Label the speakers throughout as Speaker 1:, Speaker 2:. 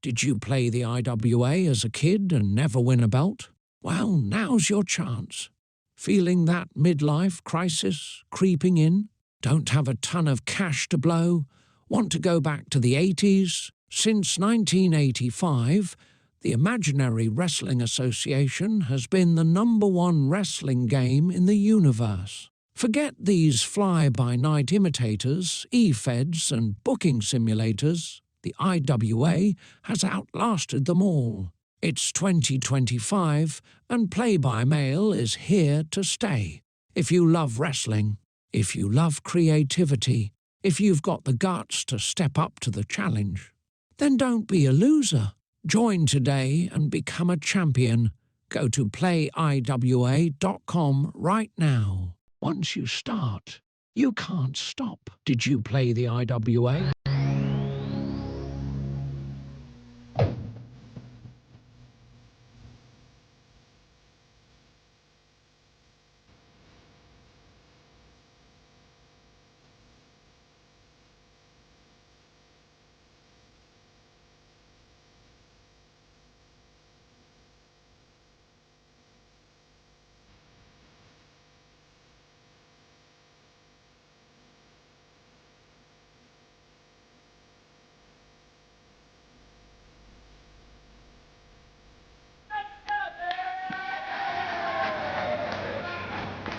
Speaker 1: Did you play the IWA as a kid and never win a belt? Well, now's your chance. Feeling that midlife crisis creeping in? Don't have a ton of cash to blow? Want to go back to the 80s? Since 1985, the Imaginary Wrestling Association has been the #1 wrestling game in the universe. Forget these fly-by-night imitators, e-feds and booking simulators. The IWA has outlasted them all. It's 2025 and play-by-mail is here to stay. If you love wrestling, if you love creativity, if you've got the guts to step up to the challenge, then don't be a loser. Join today and become a champion. Go to playiwa.com right now. Once you start, you can't stop. Did you play the IWA?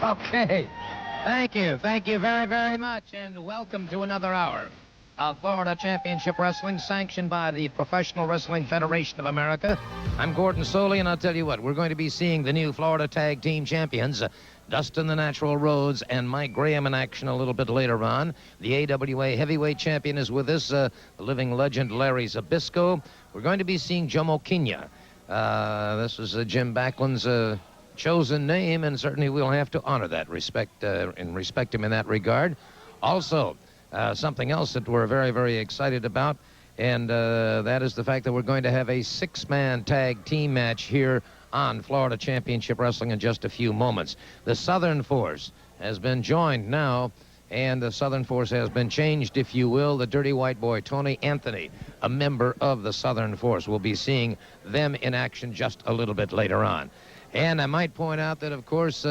Speaker 2: Okay. Thank you. Thank you very, very much, and welcome to another hour of Florida Championship Wrestling, sanctioned by the Professional Wrestling Federation of America. I'm Gordon Soley, and I'll tell you what, we're going to be seeing the new Florida Tag Team Champions, Dustin the Natural Rhodes and Mike Graham in action a little bit later on. The AWA Heavyweight Champion is with us, the living legend Larry Zbyszko. We're going to be seeing Jomo Kenya. This is Jim Backlund's chosen name, and certainly we'll have to honor that, respect him in that regard. Also, something else that we're very, very excited about, and that is the fact that we're going to have a 6-man tag team match here on Florida Championship Wrestling in just a few moments. The Southern Force has been joined now, and the Southern Force has been changed, if you will. The Dirty White Boy, Tony Anthony, a member of the Southern Force. We'll be seeing them in action just a little bit later on. And I might point out that, of course,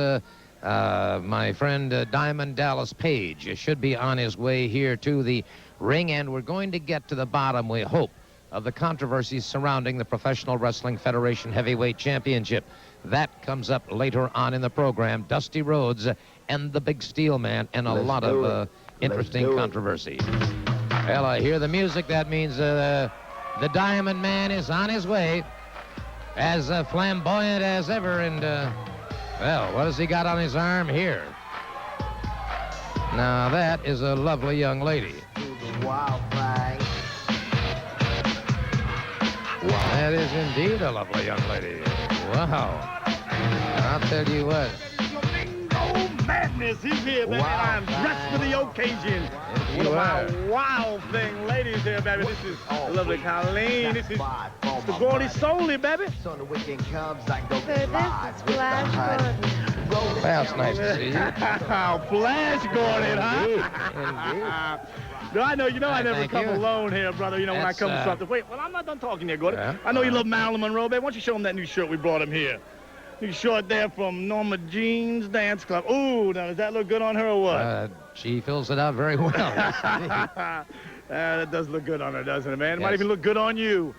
Speaker 2: my friend Diamond Dallas Page should be on his way here to the ring, and we're going to get to the bottom, we hope, of the controversies surrounding the Professional Wrestling Federation Heavyweight Championship. That comes up later on in the program. Dusty Rhodes and the Big Steel Man, and a lot of interesting controversy. Well, I hear the music. That means the Diamond Man is on his way, as flamboyant as ever, and well, what has he got on his arm here? Now that is a lovely young lady.
Speaker 3: Wow.
Speaker 2: That is indeed a lovely young lady. Wow. And I'll tell you what.
Speaker 4: Madness, he's here, baby. I'm dressed for the occasion. What a wild thing, ladies here, baby. This is lovely Colleen. This is Mr. Gordy Soley, baby.
Speaker 3: So the weekend comes, I go
Speaker 5: This is Flash Gordon.
Speaker 2: Well, it's nice to see you.
Speaker 4: Flash Gordon, huh? No, I know, I never come alone here, brother. When I come to something. Wait, well, I'm not done talking here, Gordon.
Speaker 2: Yeah.
Speaker 4: I know you love Marilyn Monroe, baby. Why don't you show him that new shirt we brought him here? New shirt there from Norma Jean's Dance Club. Ooh, now, does that look good on her or what?
Speaker 2: She fills it out very well.
Speaker 4: That does look good on her, doesn't it, man? It
Speaker 2: Yes.
Speaker 4: might even look good on you.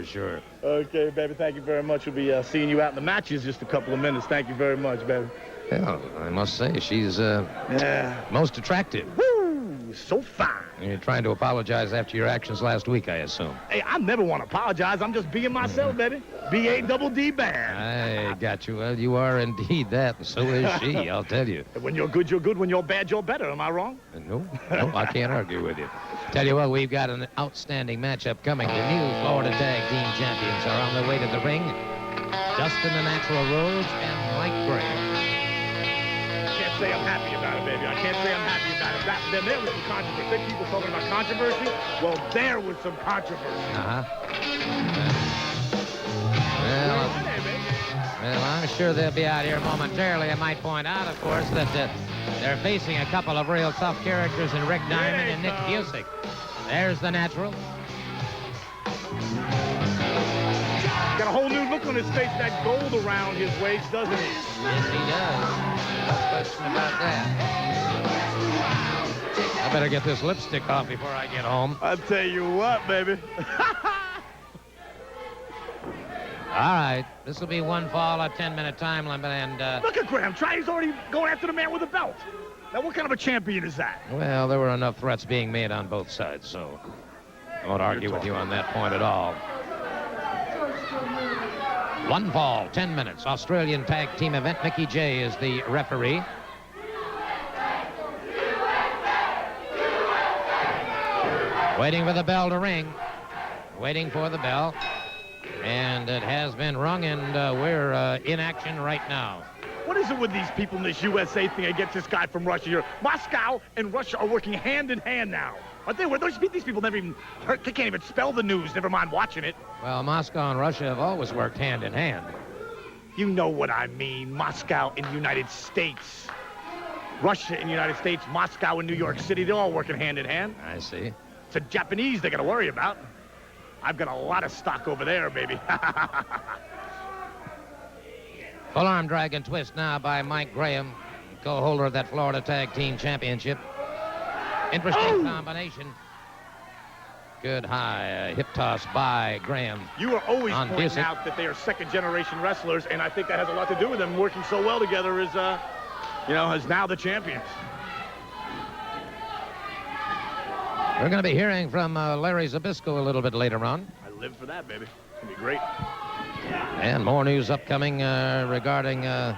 Speaker 2: Sure.
Speaker 4: Okay, baby, thank you very much. We'll be seeing you out in the matches in just a couple of minutes. Thank you very much, baby.
Speaker 2: Well, I must say, she's most attractive.
Speaker 4: Woo, so fine.
Speaker 2: And you're trying to apologize after your actions last week, I assume.
Speaker 4: Hey, I never want to apologize. I'm just being myself, baby. B-A-double-D band.
Speaker 2: I got you. Well, you are indeed that, and so is she, I'll tell you.
Speaker 4: When you're good, you're good. When you're bad, you're better. Am I wrong?
Speaker 2: No, I can't argue with you. Tell you what, we've got an outstanding matchup coming. The new Florida Tag Team Champions are on their way to the ring. Dustin the Natural Rhodes and Mike Graham.
Speaker 4: I can't say I'm happy about it, baby. I can't say I'm happy about it. There was some controversy. Think people talking about controversy? Well, there was some controversy.
Speaker 2: Well, I'm sure they'll be out here momentarily. I might point out, of course, that they're facing a couple of real tough characters in Rick Diamond and Nick Busick. There's the natural.
Speaker 4: Got a whole new look on his face, that gold around his waist, doesn't he?
Speaker 2: Yes, he does. No question about that. I better get this lipstick off before I get home.
Speaker 4: I'll tell you what, baby.
Speaker 2: All right, this will be one fall, a 10-minute time limit, and...
Speaker 4: Look at Graham. He's already going after the man with the belt. Now, what kind of a champion is that?
Speaker 2: Well, there were enough threats being made on both sides, so I won't argue with you on that point at all. One fall, 10 minutes. Australian tag team event. Mickey J is the referee. Waiting for the bell to ring. Waiting for the bell. And it has been rung, and we're in action right now.
Speaker 4: What is it with these people in this USA thing against this guy from Russia here? Moscow and Russia are working hand in hand now. Aren't they? These people never even heard, they can't even spell the news, never mind watching it.
Speaker 2: Well, Moscow and Russia have always worked hand in hand.
Speaker 4: You know what I mean. Moscow and United States. Russia and United States, Moscow and New York City, they're all working hand in hand.
Speaker 2: I see.
Speaker 4: It's the Japanese they got to worry about. I've got a lot of stock over there, baby.
Speaker 2: Full arm drag and twist now by Mike Graham, co-holder of that Florida Tag Team Championship. Interesting combination. Good high hip toss by Graham.
Speaker 4: You are always pointing
Speaker 2: Busek.
Speaker 4: out that they are second-generation wrestlers, and I think that has a lot to do with them working so well together as now the champions.
Speaker 2: We're going to be hearing from Larry Zbyszko a little bit later on.
Speaker 4: I live for that, baby. It's going to be great.
Speaker 2: And more news upcoming regarding the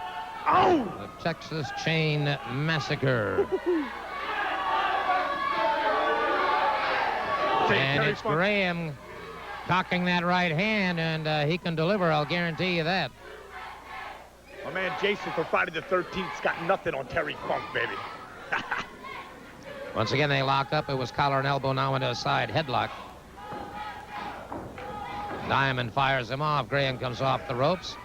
Speaker 2: Texas Chain Massacre. And it's Graham cocking that right hand, and he can deliver, I'll guarantee you that.
Speaker 4: My man Jason for Friday the 13th's got nothing on Terry Funk, baby.
Speaker 2: Once again, they lock up. It was collar and elbow, now into a side headlock. Diamond fires him off. Graham comes off the ropes.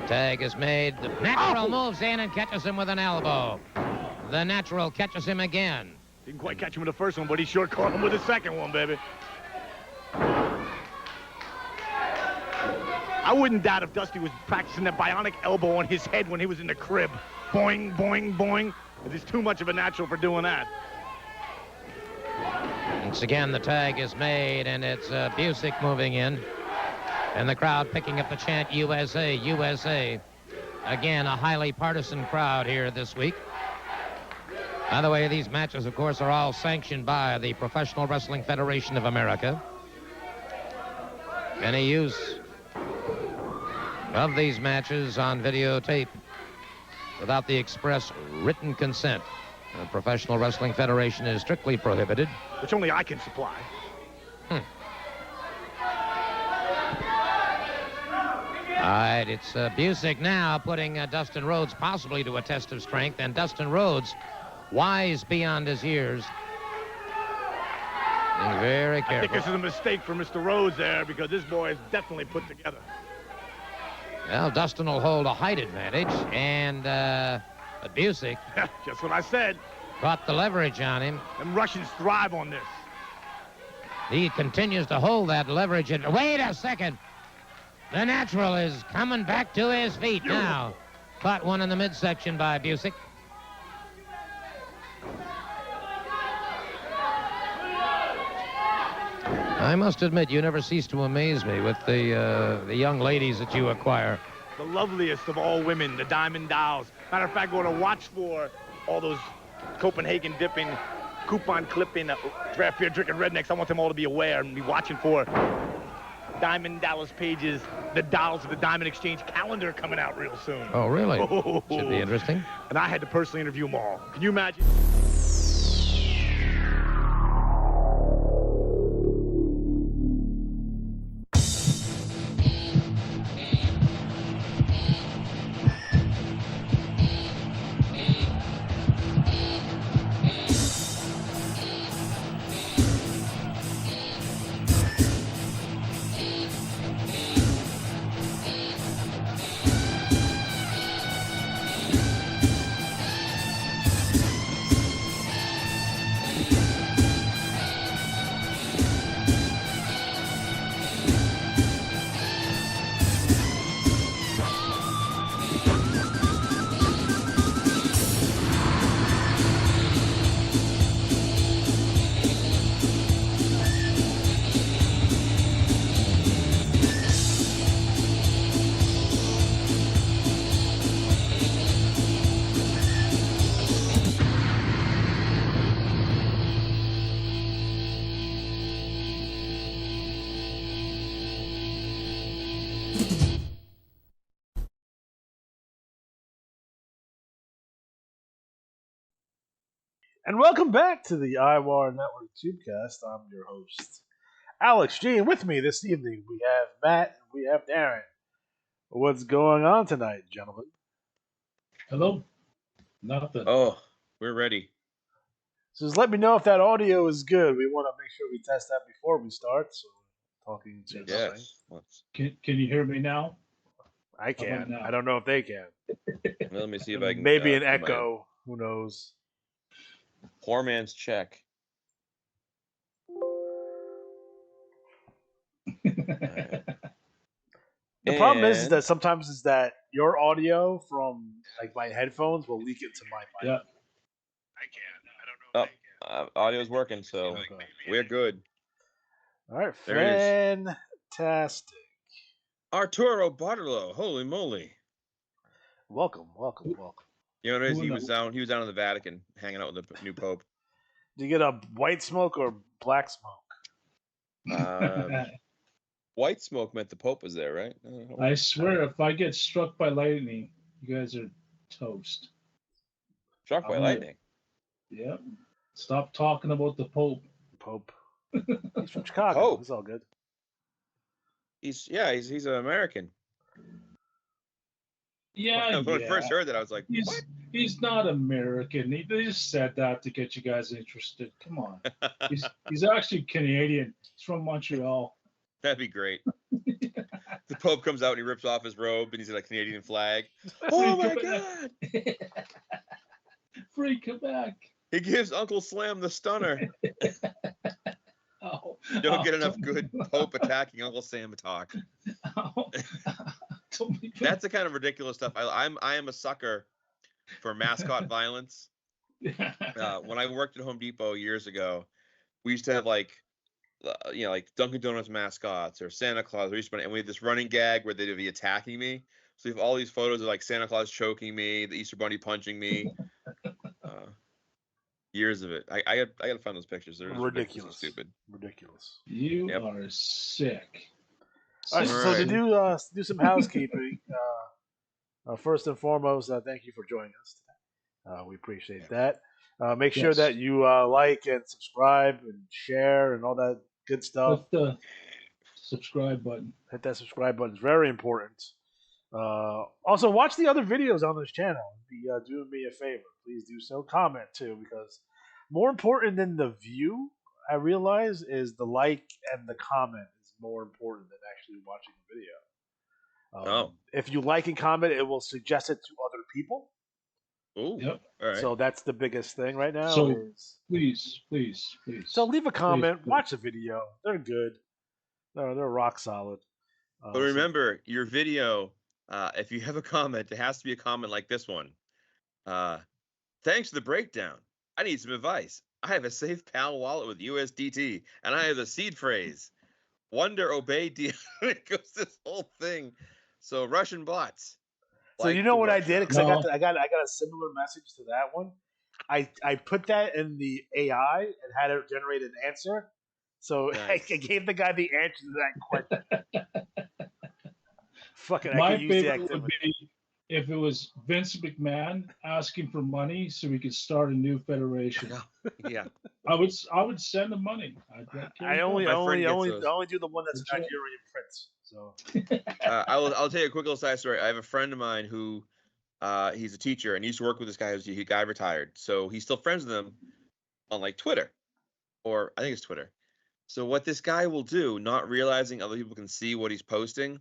Speaker 2: Tag is made. The natural moves in and catches him with an elbow. The natural catches him again.
Speaker 4: Didn't quite catch him with the first one, but he sure caught him with the second one, baby. I wouldn't doubt if Dusty was practicing that bionic elbow on his head when he was in the crib. Boing, boing, boing. He's too much of a natural for doing that.
Speaker 2: Once again, the tag is made, and it's Busek moving in. And the crowd picking up the chant, USA, USA. Again, a highly partisan crowd here this week. By the way, these matches, of course, are all sanctioned by the Professional Wrestling Federation of America. Any use of these matches on videotape without the express written consent of the Professional Wrestling Federation is strictly prohibited.
Speaker 4: Which only I can supply.
Speaker 2: All right, it's Busek now putting Dustin Rhodes possibly to a test of strength, and Dustin Rhodes, wise beyond his years, being very careful.
Speaker 4: I think this is a mistake for Mr. Rhodes there, because this boy is definitely put together.
Speaker 2: Well, Dustin will hold a height advantage, and Busek
Speaker 4: Just what I said.
Speaker 2: caught the leverage on him.
Speaker 4: Them Russians thrive on this.
Speaker 2: He continues to hold that leverage. And wait a second. The natural is coming back to his feet now. Caught one in the midsection by Busek. I must admit, you never cease to amaze me with the young ladies that you acquire.
Speaker 4: The loveliest of all women, the Diamond Dolls. Matter of fact, we're going to watch for all those Copenhagen dipping, coupon clipping, draft beer drinking rednecks. I want them all to be aware and be watching for Diamond Dallas pages, the Dolls of the Diamond Exchange calendar coming out real soon.
Speaker 2: Oh, really? Should be interesting.
Speaker 4: And I had to personally interview them all. Can you imagine?
Speaker 6: And welcome back to the IWAR Network Tubecast. I'm your host, Alex G. And with me this evening, we have Matt and we have Darren. What's going on tonight, gentlemen?
Speaker 7: Hello? Nothing.
Speaker 8: Oh, we're ready.
Speaker 6: So just let me know if that audio is good. We want to make sure we test that before we start. So talking to
Speaker 8: Yes.
Speaker 7: Can you hear me now?
Speaker 6: I
Speaker 7: How about
Speaker 6: can.
Speaker 7: now?
Speaker 6: I don't know if they can.
Speaker 8: Well, let me see if I can.
Speaker 6: Maybe an
Speaker 8: do my
Speaker 6: echo. Who knows?
Speaker 8: Poor man's check.
Speaker 6: The problem is
Speaker 8: And-
Speaker 6: that sometimes is that your audio from like my headphones will leak into my mic.
Speaker 7: Yeah.
Speaker 8: Audio's working, so
Speaker 6: Okay.
Speaker 8: we're good.
Speaker 6: All right,
Speaker 8: There it
Speaker 6: fantastic.
Speaker 8: Arturo Bartolo, holy moly!
Speaker 6: Welcome.
Speaker 8: You know what it is?
Speaker 7: Who
Speaker 8: He
Speaker 7: knows?
Speaker 8: was down. He was down in the Vatican, hanging out with the new pope.
Speaker 6: Do you get a white smoke or black smoke?
Speaker 8: White smoke meant the pope was there, right?
Speaker 7: I swear, if I get struck by lightning, you guys are toast.
Speaker 8: Struck by
Speaker 7: I'm
Speaker 8: lightning.
Speaker 7: Yep. Stop talking about the Pope.
Speaker 6: Pope. He's from Chicago.
Speaker 8: Pope.
Speaker 6: It's all good.
Speaker 8: He's an American.
Speaker 7: Yeah,
Speaker 8: When I first heard that, I was like, what?
Speaker 7: He's not American. They just said that to get you guys interested. Come on. He's actually Canadian. He's from Montreal.
Speaker 8: That'd be great. The Pope comes out and he rips off his robe and he's got a Canadian flag. Oh my God!
Speaker 7: Free Quebec.
Speaker 8: He gives Uncle Slam the stunner.
Speaker 7: Oh,
Speaker 8: You don't get enough good Pope attacking Uncle Sam talk. That's the kind of ridiculous stuff. I am a sucker for mascot violence. When I worked at Home Depot years ago, we used to have like Dunkin' Donuts mascots or Santa Claus. And we had this running gag where they'd be attacking me. So we have all these photos of like Santa Claus choking me, the Easter Bunny punching me. Years of it. I gotta find those pictures. They're
Speaker 6: Ridiculous.
Speaker 8: Stupid.
Speaker 6: Ridiculous.
Speaker 7: You are sick.
Speaker 6: All right, so to
Speaker 8: Alright.
Speaker 6: do some housekeeping, first and foremost, thank you for joining us today. We appreciate that. Make sure
Speaker 7: Yes.
Speaker 6: that you like and subscribe and share and all that good stuff.
Speaker 7: Hit the subscribe button.
Speaker 6: Hit that subscribe button. It's very important. Also, watch the other videos on this channel. Be doing me a favor. Please do so. Comment too, because more important than the view, I realize, is the like and the comment is more important than actually watching the video. If you like and comment, it will suggest it to other people.
Speaker 8: Ooh.
Speaker 7: Yep.
Speaker 8: All right.
Speaker 6: So that's the biggest thing right now.
Speaker 7: So please.
Speaker 6: So leave a comment,
Speaker 7: please.
Speaker 6: watch the video. They're good. They're rock solid.
Speaker 8: But remember, your video, if you have a comment, it has to be a comment like this one. Thanks for the breakdown. I need some advice. I have a Safe Pal wallet with USDT, and I have the seed phrase. Wonder, obey, deal. It goes this whole thing. So Russian bots.
Speaker 6: So you know what I did? Because I got a similar message to that one. I put that in the AI and had it generate an answer. So
Speaker 8: Nice.
Speaker 6: I gave the guy the answer to that question. Fucking, I
Speaker 7: My
Speaker 6: could use the
Speaker 7: favorite would
Speaker 6: activity.
Speaker 7: be if it was Vince McMahon asking for money so we could start a new federation.
Speaker 8: Yeah.
Speaker 7: I would send him money.
Speaker 6: I only
Speaker 8: My friend gets those.
Speaker 6: do the one that's Nigerian Prince. So
Speaker 8: I'll tell you a quick little side story. I have a friend of mine who he's a teacher and he used to work with this guy who's he guy retired. So he's still friends with him on like Twitter. Or I think it's Twitter. So what this guy will do, not realizing other people can see what he's posting,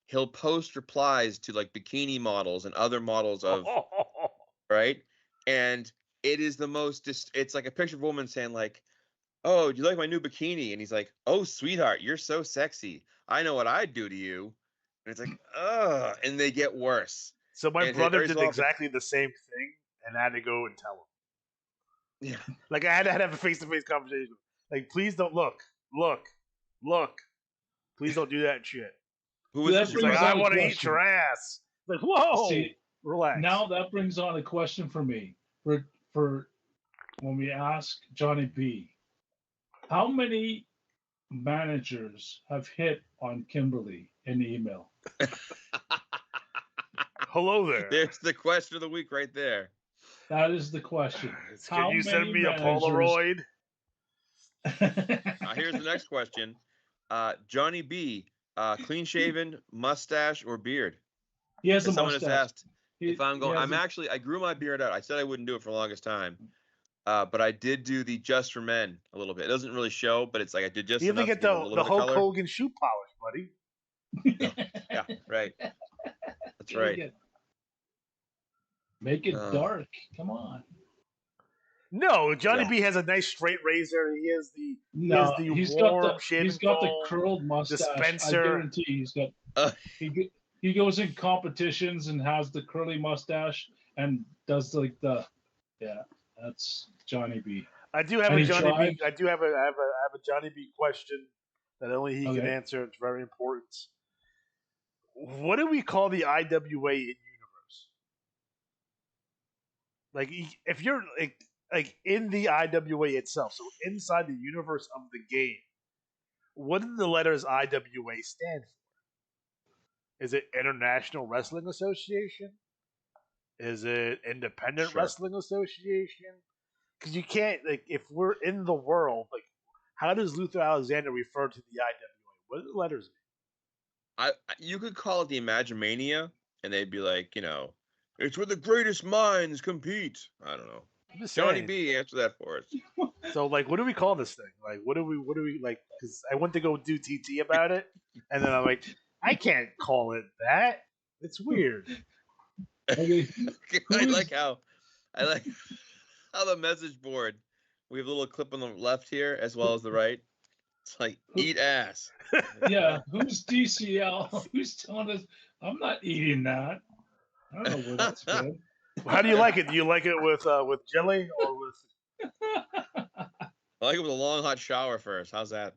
Speaker 8: he'll post replies to like bikini models and other models of right? And it is the most it's like a picture of a woman saying like, "Oh, do you like my new bikini?" And he's like, "Oh, sweetheart, you're so sexy. I know what I'd do to you." And it's like, "Ugh," and they get worse.
Speaker 6: So my
Speaker 8: And
Speaker 6: brother
Speaker 8: very
Speaker 6: did
Speaker 8: often-
Speaker 6: exactly the same thing and I had to go and tell him.
Speaker 8: Yeah.
Speaker 6: Like I had to have a face-to-face conversation. Like, please don't look. Please don't do that shit.
Speaker 8: Who was
Speaker 7: That
Speaker 8: this?
Speaker 6: He's
Speaker 7: brings
Speaker 6: like, I
Speaker 7: on a
Speaker 6: want to eat
Speaker 7: question.
Speaker 6: your ass. Like, whoa,
Speaker 7: See,
Speaker 6: relax.
Speaker 7: now that brings on a question for me. For when we ask Johnny B, how many managers have hit on Kimberly in email?
Speaker 6: Hello there.
Speaker 8: There's the question of the week right there.
Speaker 7: That is the question.
Speaker 6: Can you send me a Polaroid?
Speaker 8: Here's the next question. Johnny B, clean shaven, mustache, or beard?
Speaker 7: He has a
Speaker 8: Someone
Speaker 7: mustache.
Speaker 8: has asked
Speaker 7: He-
Speaker 8: if I'm
Speaker 7: he
Speaker 8: going.
Speaker 7: has
Speaker 8: I grew my beard out. I said I wouldn't do it for the longest time. But I did do the Just for Men a little bit. It doesn't really show, but it's like I did just
Speaker 6: You
Speaker 8: enough
Speaker 6: even
Speaker 8: to
Speaker 6: get
Speaker 8: give it a little
Speaker 6: the
Speaker 8: bit of
Speaker 6: Hulk
Speaker 8: color.
Speaker 6: Hogan shoe polish, buddy.
Speaker 8: Yeah, right. That's
Speaker 7: Really
Speaker 8: right.
Speaker 7: good. Make it dark. Come on.
Speaker 6: No, Johnny
Speaker 8: Yeah.
Speaker 6: B has a nice straight razor. He has the
Speaker 7: He's
Speaker 6: warm
Speaker 7: got the
Speaker 6: shaving
Speaker 7: the
Speaker 6: foam
Speaker 7: curled mustache.
Speaker 6: dispenser.
Speaker 7: I guarantee he's got. He goes in competitions and has the curly mustache and does like the. Yeah, that's Johnny B.
Speaker 6: I do have
Speaker 7: And
Speaker 6: a
Speaker 7: he
Speaker 6: Johnny
Speaker 7: drives-
Speaker 6: B. I do have a Johnny B question that only he can
Speaker 7: Okay.
Speaker 6: answer. It's very important. What do we call the IWA in universe? Like, if you're like in the IWA itself, so inside the universe of the game, what do the letters IWA stand for? Is it International Wrestling Association? Is it Independent
Speaker 8: Sure.
Speaker 6: Wrestling Association? Because you can't, like, if we're in the world, like, how does Luther Alexander refer to the IWA? What do the letters mean?
Speaker 8: You could call it the Imagimania, and they'd be like, it's where the greatest minds compete. I don't know.
Speaker 6: I'm just
Speaker 8: Johnny
Speaker 6: saying.
Speaker 8: B, answer that for us.
Speaker 6: So, like, what do we call this thing? Like, what do we like? Because I went to go do TT about it, and then I'm like, I can't call it that. It's weird.
Speaker 7: Okay,
Speaker 8: I like how the message board. We have a little clip on the left here as well as the right. It's like eat ass.
Speaker 7: yeah, who's DCL? Who's telling us I'm not eating that? I don't know where that's good.
Speaker 6: How do you like it? Do you like it with jelly or with?
Speaker 8: I like it with a long hot shower first. How's that?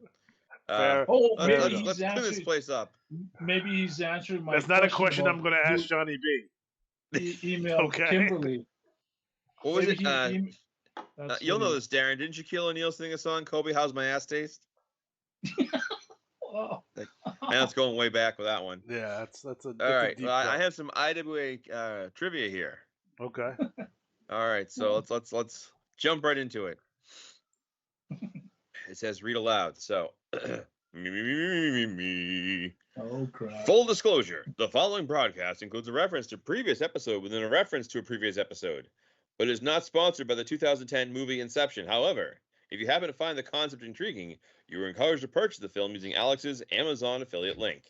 Speaker 6: Fair.
Speaker 7: Oh,
Speaker 6: Fair
Speaker 7: maybe
Speaker 6: enough.
Speaker 7: he's
Speaker 8: Let's clean this
Speaker 7: answering.
Speaker 8: place up.
Speaker 7: Maybe he's answering my.
Speaker 6: That's not a question I'm going to ask
Speaker 7: you
Speaker 6: Johnny B.
Speaker 7: Email
Speaker 6: Okay.
Speaker 7: Kimberly.
Speaker 8: What was
Speaker 7: Maybe
Speaker 8: it?
Speaker 7: That's
Speaker 8: You'll
Speaker 7: what
Speaker 8: know
Speaker 7: he-
Speaker 8: this, Darren. Didn't Shaquille O'Neal sing a song, Kobe, how's my ass taste?
Speaker 7: Oh.
Speaker 8: Man, it's going way back with that one.
Speaker 6: Yeah, that's a.
Speaker 8: All
Speaker 6: that's a
Speaker 8: right.
Speaker 6: deep
Speaker 8: Well, I
Speaker 6: cut.
Speaker 8: have some IWA trivia here.
Speaker 6: Okay.
Speaker 8: All right, so let's jump right into it. It says read aloud. So
Speaker 7: Oh crap.
Speaker 8: full disclosure, the following broadcast includes a reference to a previous episode within a reference to a previous episode, but is not sponsored by the 2010 movie Inception. However, if you happen to find the concept intriguing, you are encouraged to purchase the film using Alex's Amazon affiliate link.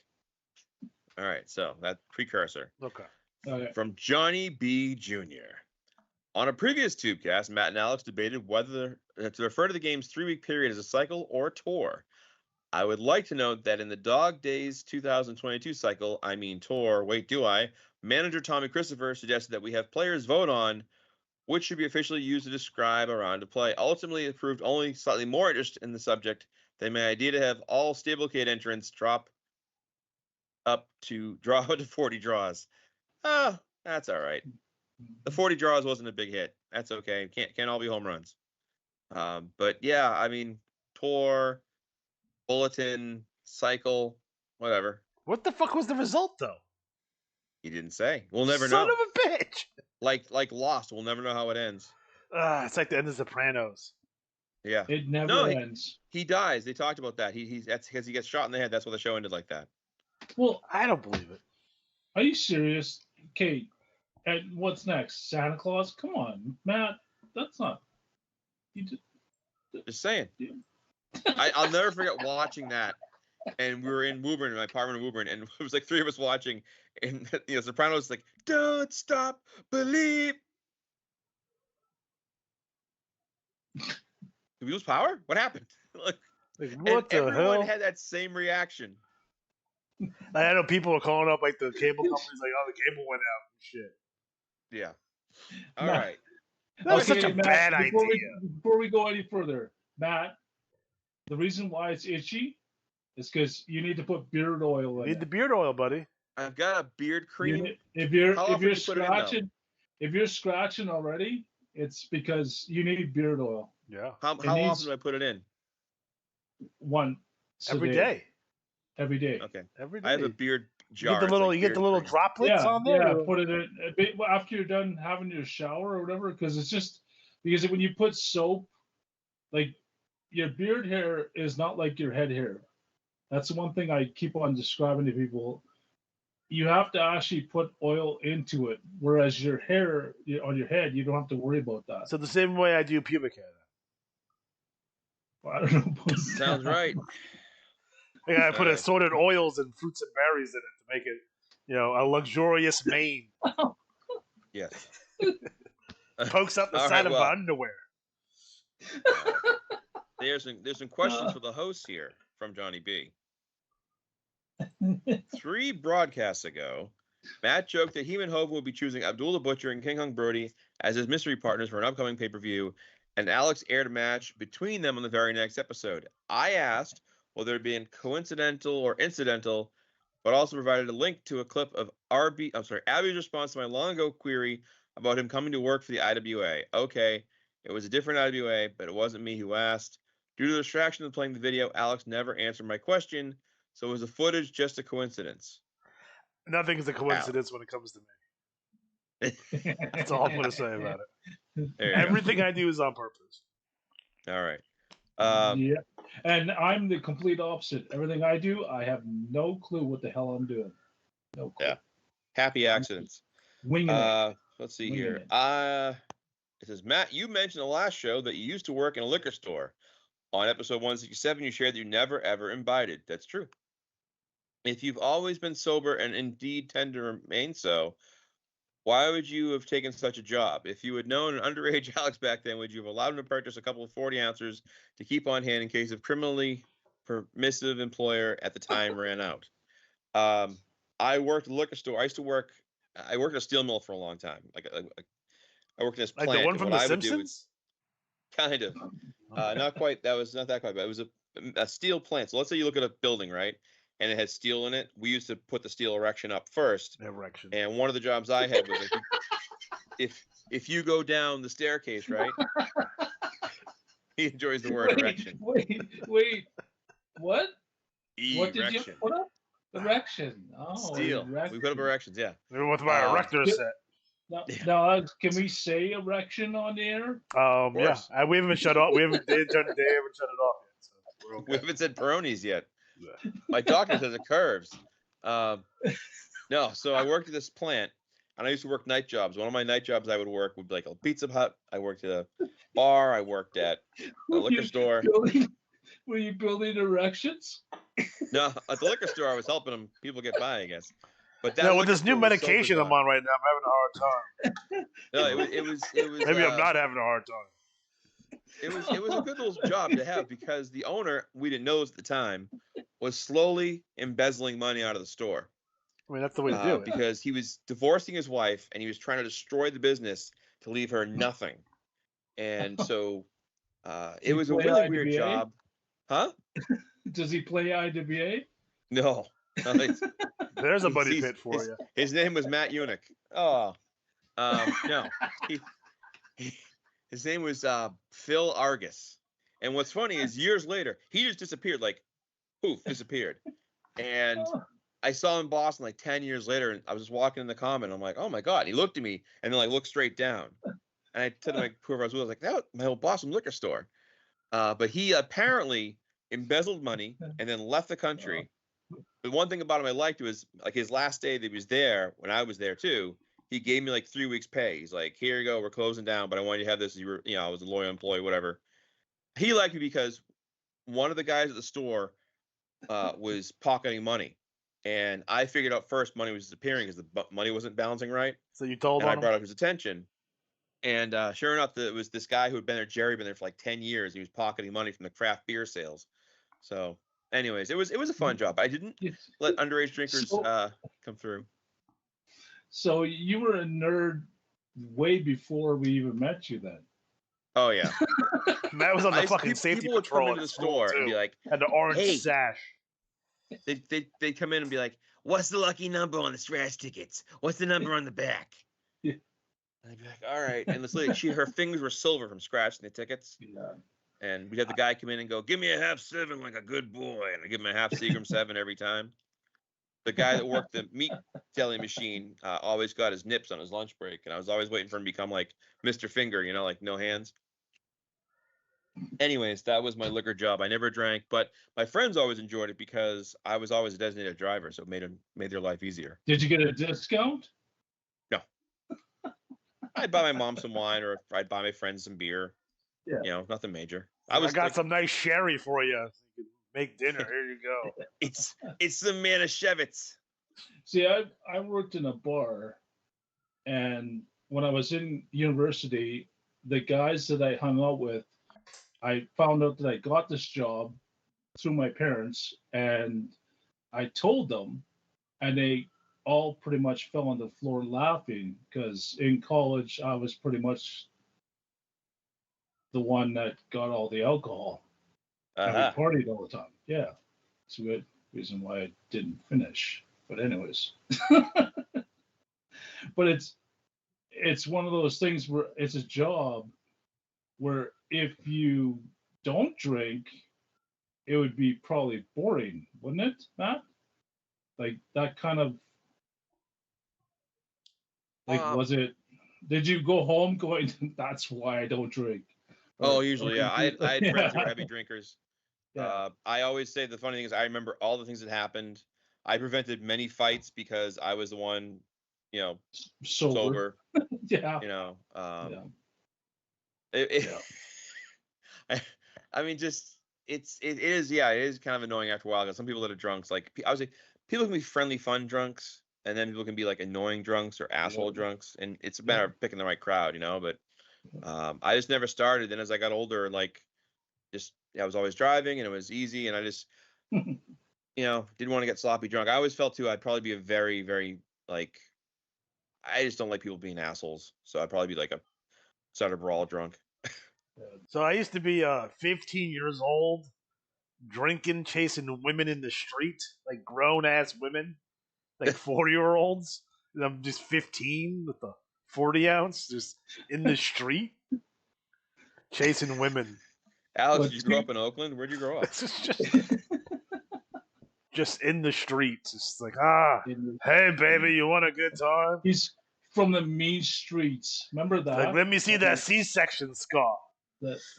Speaker 8: All right, so that precursor.
Speaker 6: Okay.
Speaker 7: Okay.
Speaker 8: From Johnny B. Jr. On a previous Tubecast, Matt and Alex debated whether to refer to the game's 3-week period as a cycle or a tour. I would like to note that in the Dog Days 2022 cycle, I mean tour, wait, do I, manager Tommy Christopher suggested that we have players vote on which should be officially used to describe a round of play. Ultimately, it proved only slightly more interest in the subject than my idea to have all Stablecade entrants draw up to 40 draws. That's all right. The 40 draws wasn't a big hit. That's okay. Can't all be home runs. But yeah, I mean, tour, bulletin, cycle, whatever.
Speaker 6: What the fuck was the result though?
Speaker 8: He didn't say. We'll never
Speaker 6: Son
Speaker 8: know.
Speaker 6: of a bitch.
Speaker 8: Like Lost, we'll never know how it ends.
Speaker 6: It's like the end of Sopranos.
Speaker 8: Yeah.
Speaker 7: It never
Speaker 8: No,
Speaker 7: ends.
Speaker 8: He dies. They talked about that. That's because he gets shot in the head. That's why the show ended like that.
Speaker 7: Well,
Speaker 6: I don't believe it.
Speaker 7: are you serious? Okay. And what's next? Santa Claus? Come on, Matt. That's not. You just,
Speaker 8: Just saying.
Speaker 7: Yeah.
Speaker 8: I'll never forget watching that. And we were in Woburn, my apartment in Woburn, and it was like 3 of us watching. And Sopranos like, don't stop, believe. Did we lose power? What happened?
Speaker 6: Like, what the
Speaker 8: everyone
Speaker 6: hell?
Speaker 8: had that same reaction.
Speaker 6: I know people were calling up like the cable companies, like, "Oh, the cable went out and shit."
Speaker 8: Yeah. All
Speaker 7: Matt,
Speaker 8: right.
Speaker 6: That was such a
Speaker 7: Matt,
Speaker 6: bad
Speaker 7: before
Speaker 6: idea.
Speaker 7: Before we go any further, Matt, the reason why it's itchy is because you need to put beard oil in
Speaker 6: Need
Speaker 7: it.
Speaker 6: the beard oil, buddy.
Speaker 8: I've got a beard cream.
Speaker 7: If you're
Speaker 8: How often do you put it in, though?
Speaker 7: if you're scratching already, it's because you need beard oil.
Speaker 6: Yeah.
Speaker 8: How
Speaker 7: needs-
Speaker 8: often do I put it in?
Speaker 7: Once
Speaker 6: Every day.
Speaker 7: Every day.
Speaker 8: Okay.
Speaker 6: Every day.
Speaker 8: I have a beard jar.
Speaker 6: You get the little droplets on there.
Speaker 7: Yeah, put it in after you're done having your shower or whatever, because it's just because when you put soap, like your beard hair is not like your head hair. That's the one thing I keep on describing to people. You have to actually put oil into it, whereas your hair on your head, you don't have to worry about that.
Speaker 6: So the same way I do pubic hair.
Speaker 7: Well, I don't know. About
Speaker 8: Sounds
Speaker 7: that.
Speaker 8: right.
Speaker 6: I put assorted oils and fruits and berries in it to make it, a luxurious mane.
Speaker 8: Yes.
Speaker 6: Pokes up the
Speaker 8: All
Speaker 6: side
Speaker 8: right,
Speaker 6: of
Speaker 8: well.
Speaker 6: my underwear.
Speaker 8: There's some questions for the host here from Johnny B. 3 broadcasts ago, Matt joked that he and Hogan will be choosing Abdul the Butcher and King Kong Brody as his mystery partners for an upcoming pay-per-view, and Alex aired a match between them on the very next episode. I asked whether it be coincidental or incidental, but also provided a link to a clip of Abby's response to my long ago query about him coming to work for the IWA. Okay, it was a different IWA, but it wasn't me who asked. Due to the distraction of playing the video, Alex never answered my question. So was the footage just a coincidence?
Speaker 6: Nothing is a coincidence when it comes to me. That's all I'm going to say about it. Everything I do is on purpose.
Speaker 8: All right.
Speaker 7: Yeah, and I'm the complete opposite. Everything I do, I have no clue what the hell I'm doing. No clue.
Speaker 8: Yeah. Happy accidents.
Speaker 7: Winging it.
Speaker 8: Let's see
Speaker 7: Winging
Speaker 8: here. It says, Matt, you mentioned the last show that you used to work in a liquor store. On episode 167, you shared that you never, ever imbibed. That's true. If you've always been sober and indeed tend to remain so, why would you have taken such a job? If you had known an underage Alex back then, would you have allowed him to purchase a couple of 40 ounces to keep on hand in case of criminally permissive employer at the time ran out? I worked at a liquor store. I worked at a steel mill for a long time. I worked in this plant.
Speaker 6: Like the one from The
Speaker 8: I
Speaker 6: Simpsons?
Speaker 8: Kind of. Not quite. That was not that quite bad. It was a steel plant. So let's say you look at a building, right? And it had steel in it. We used to put the steel erection up first.
Speaker 6: Erection.
Speaker 8: And one of the jobs I had was if you go down the staircase, right? He enjoys the word erection.
Speaker 7: Wait. What? What did you
Speaker 8: Erection.
Speaker 7: put up? Erection. Oh,
Speaker 8: Steel.
Speaker 7: erection.
Speaker 8: We put up erections, yeah.
Speaker 6: With my erector set.
Speaker 7: Now, can we say erection on the air?
Speaker 6: Yeah. We haven't shut off. They haven't shut it off yet. So we're okay.
Speaker 8: We haven't said Peronis yet. My doctor says it curves. No, so I worked at this plant, and I used to work night jobs. One of my night jobs I would work would be like a Pizza Hut. I worked at a bar. I worked at a liquor store.
Speaker 7: Were you building erections?
Speaker 8: No, at the liquor store, I was helping them. People get by, I guess. But that
Speaker 6: with this new medication I'm on right now, I'm having a hard time.
Speaker 8: No, it was.
Speaker 6: Maybe I'm not having a hard time.
Speaker 8: It was a good little job to have because the owner, we didn't know this at the time, was slowly embezzling money out of the store.
Speaker 6: I mean, that's the way to do it.
Speaker 8: Because he was divorcing his wife and he was trying to destroy the business to leave her nothing. And so it was a really weird job. Huh?
Speaker 7: Does he play IWA?
Speaker 8: No.
Speaker 6: There's a buddy pit for you.
Speaker 8: His name was Matt Eunuch. Oh. No. His name was Phil Argus. And what's funny is years later, he just disappeared, like, poof, disappeared. And I saw him in Boston like 10 years later, and I was just walking in the common. I'm like, oh my God. And he looked at me and then looked straight down. And I said to whoever I was with, I was like, that was my old Boston liquor store. But he apparently embezzled money and then left the country. The one thing about him I liked was like his last day that he was there, when I was there too, he gave me like 3 weeks pay. He's like, here you go, we're closing down, but I want you to have this. I was a loyal employee, whatever. He liked me because one of the guys at the store was pocketing money. And I figured out first money was disappearing because the money wasn't balancing right.
Speaker 6: So you told him?
Speaker 8: And I brought up his attention. And sure enough, it was this guy who had been there, Jerry, been there for like 10 years. He was pocketing money from the craft beer sales. So anyways, it was a fun job. I didn't let underage drinkers come through.
Speaker 7: So you were a nerd way before we even met you then.
Speaker 8: Oh, yeah.
Speaker 6: Matt was on the fucking safety
Speaker 8: people would
Speaker 6: patrol
Speaker 8: come into the store and be like,
Speaker 6: had the orange
Speaker 8: hey.
Speaker 6: sash.
Speaker 8: They'd come in and be like, what's the lucky number on the scratch tickets? What's the number on the back?
Speaker 7: Yeah.
Speaker 8: And I'd be like, all right. And this lady, her fingers were silver from scratching the tickets.
Speaker 7: Yeah.
Speaker 8: And we'd have the guy come in and go, give me a half 7 like a good boy. And I'd give him a half Seagram 7 every time. the guy that worked the meat deli machine always got his nips on his lunch break, and I was always waiting for him to become like Mr. Finger, you know, like no hands. Anyways, that was my liquor job. I never drank, but my friends always enjoyed it because I was always a designated driver, so it made their life easier.
Speaker 7: Did you get a discount?
Speaker 8: No. I'd buy my mom some wine, or I'd buy my friends some beer.
Speaker 7: Yeah.
Speaker 8: You know, nothing major.
Speaker 6: I got some nice sherry for you. So you can make dinner. Here you go.
Speaker 8: It's the Manischewitz.
Speaker 7: See, I worked in a bar, and when I was in university, the guys that I hung out with, I found out that I got this job through my parents, and I told them, and they all pretty much fell on the floor laughing because in college I was pretty much the one that got all the alcohol. And we partied all the time. Yeah, it's a good reason why I didn't finish. But anyways, but it's one of those things where it's a job where if you don't drink, it would be probably boring, wouldn't it, Matt? Like that kind of like was it? Did you go home going? That's why I don't drink.
Speaker 8: Oh, usually, yeah. I had friends who were heavy drinkers.
Speaker 7: Yeah.
Speaker 8: I always say the funny thing is I remember all the things that happened. I prevented many fights because I was the one, you know, sober.
Speaker 7: Yeah.
Speaker 8: You know,
Speaker 7: Yeah.
Speaker 8: I mean, just it is kind of annoying after a while because some people that are drunks, like I was like, people can be friendly, fun drunks, and then people can be like annoying drunks or asshole drunks, and it's a matter of picking the right crowd, you know. But I just never started. Then as I got older, like I was always driving and it was easy, and I just you know didn't want to get sloppy drunk. I always felt too I'd probably be a very, very like I just don't like people being assholes, so I'd probably be like a starter brawl drunk.
Speaker 6: So I used to be 15 years old, drinking, chasing women in the street, like grown ass women, like 40-year-olds. And I'm just 15 with the 40 ounce, just in the street, chasing women.
Speaker 8: Alex, did you grow up in Oakland? Where'd you grow up?
Speaker 6: Just in the streets, just like hey baby, you want a good time?
Speaker 7: He's from the mean streets. Remember that?
Speaker 6: Like, let me see that C-section scar.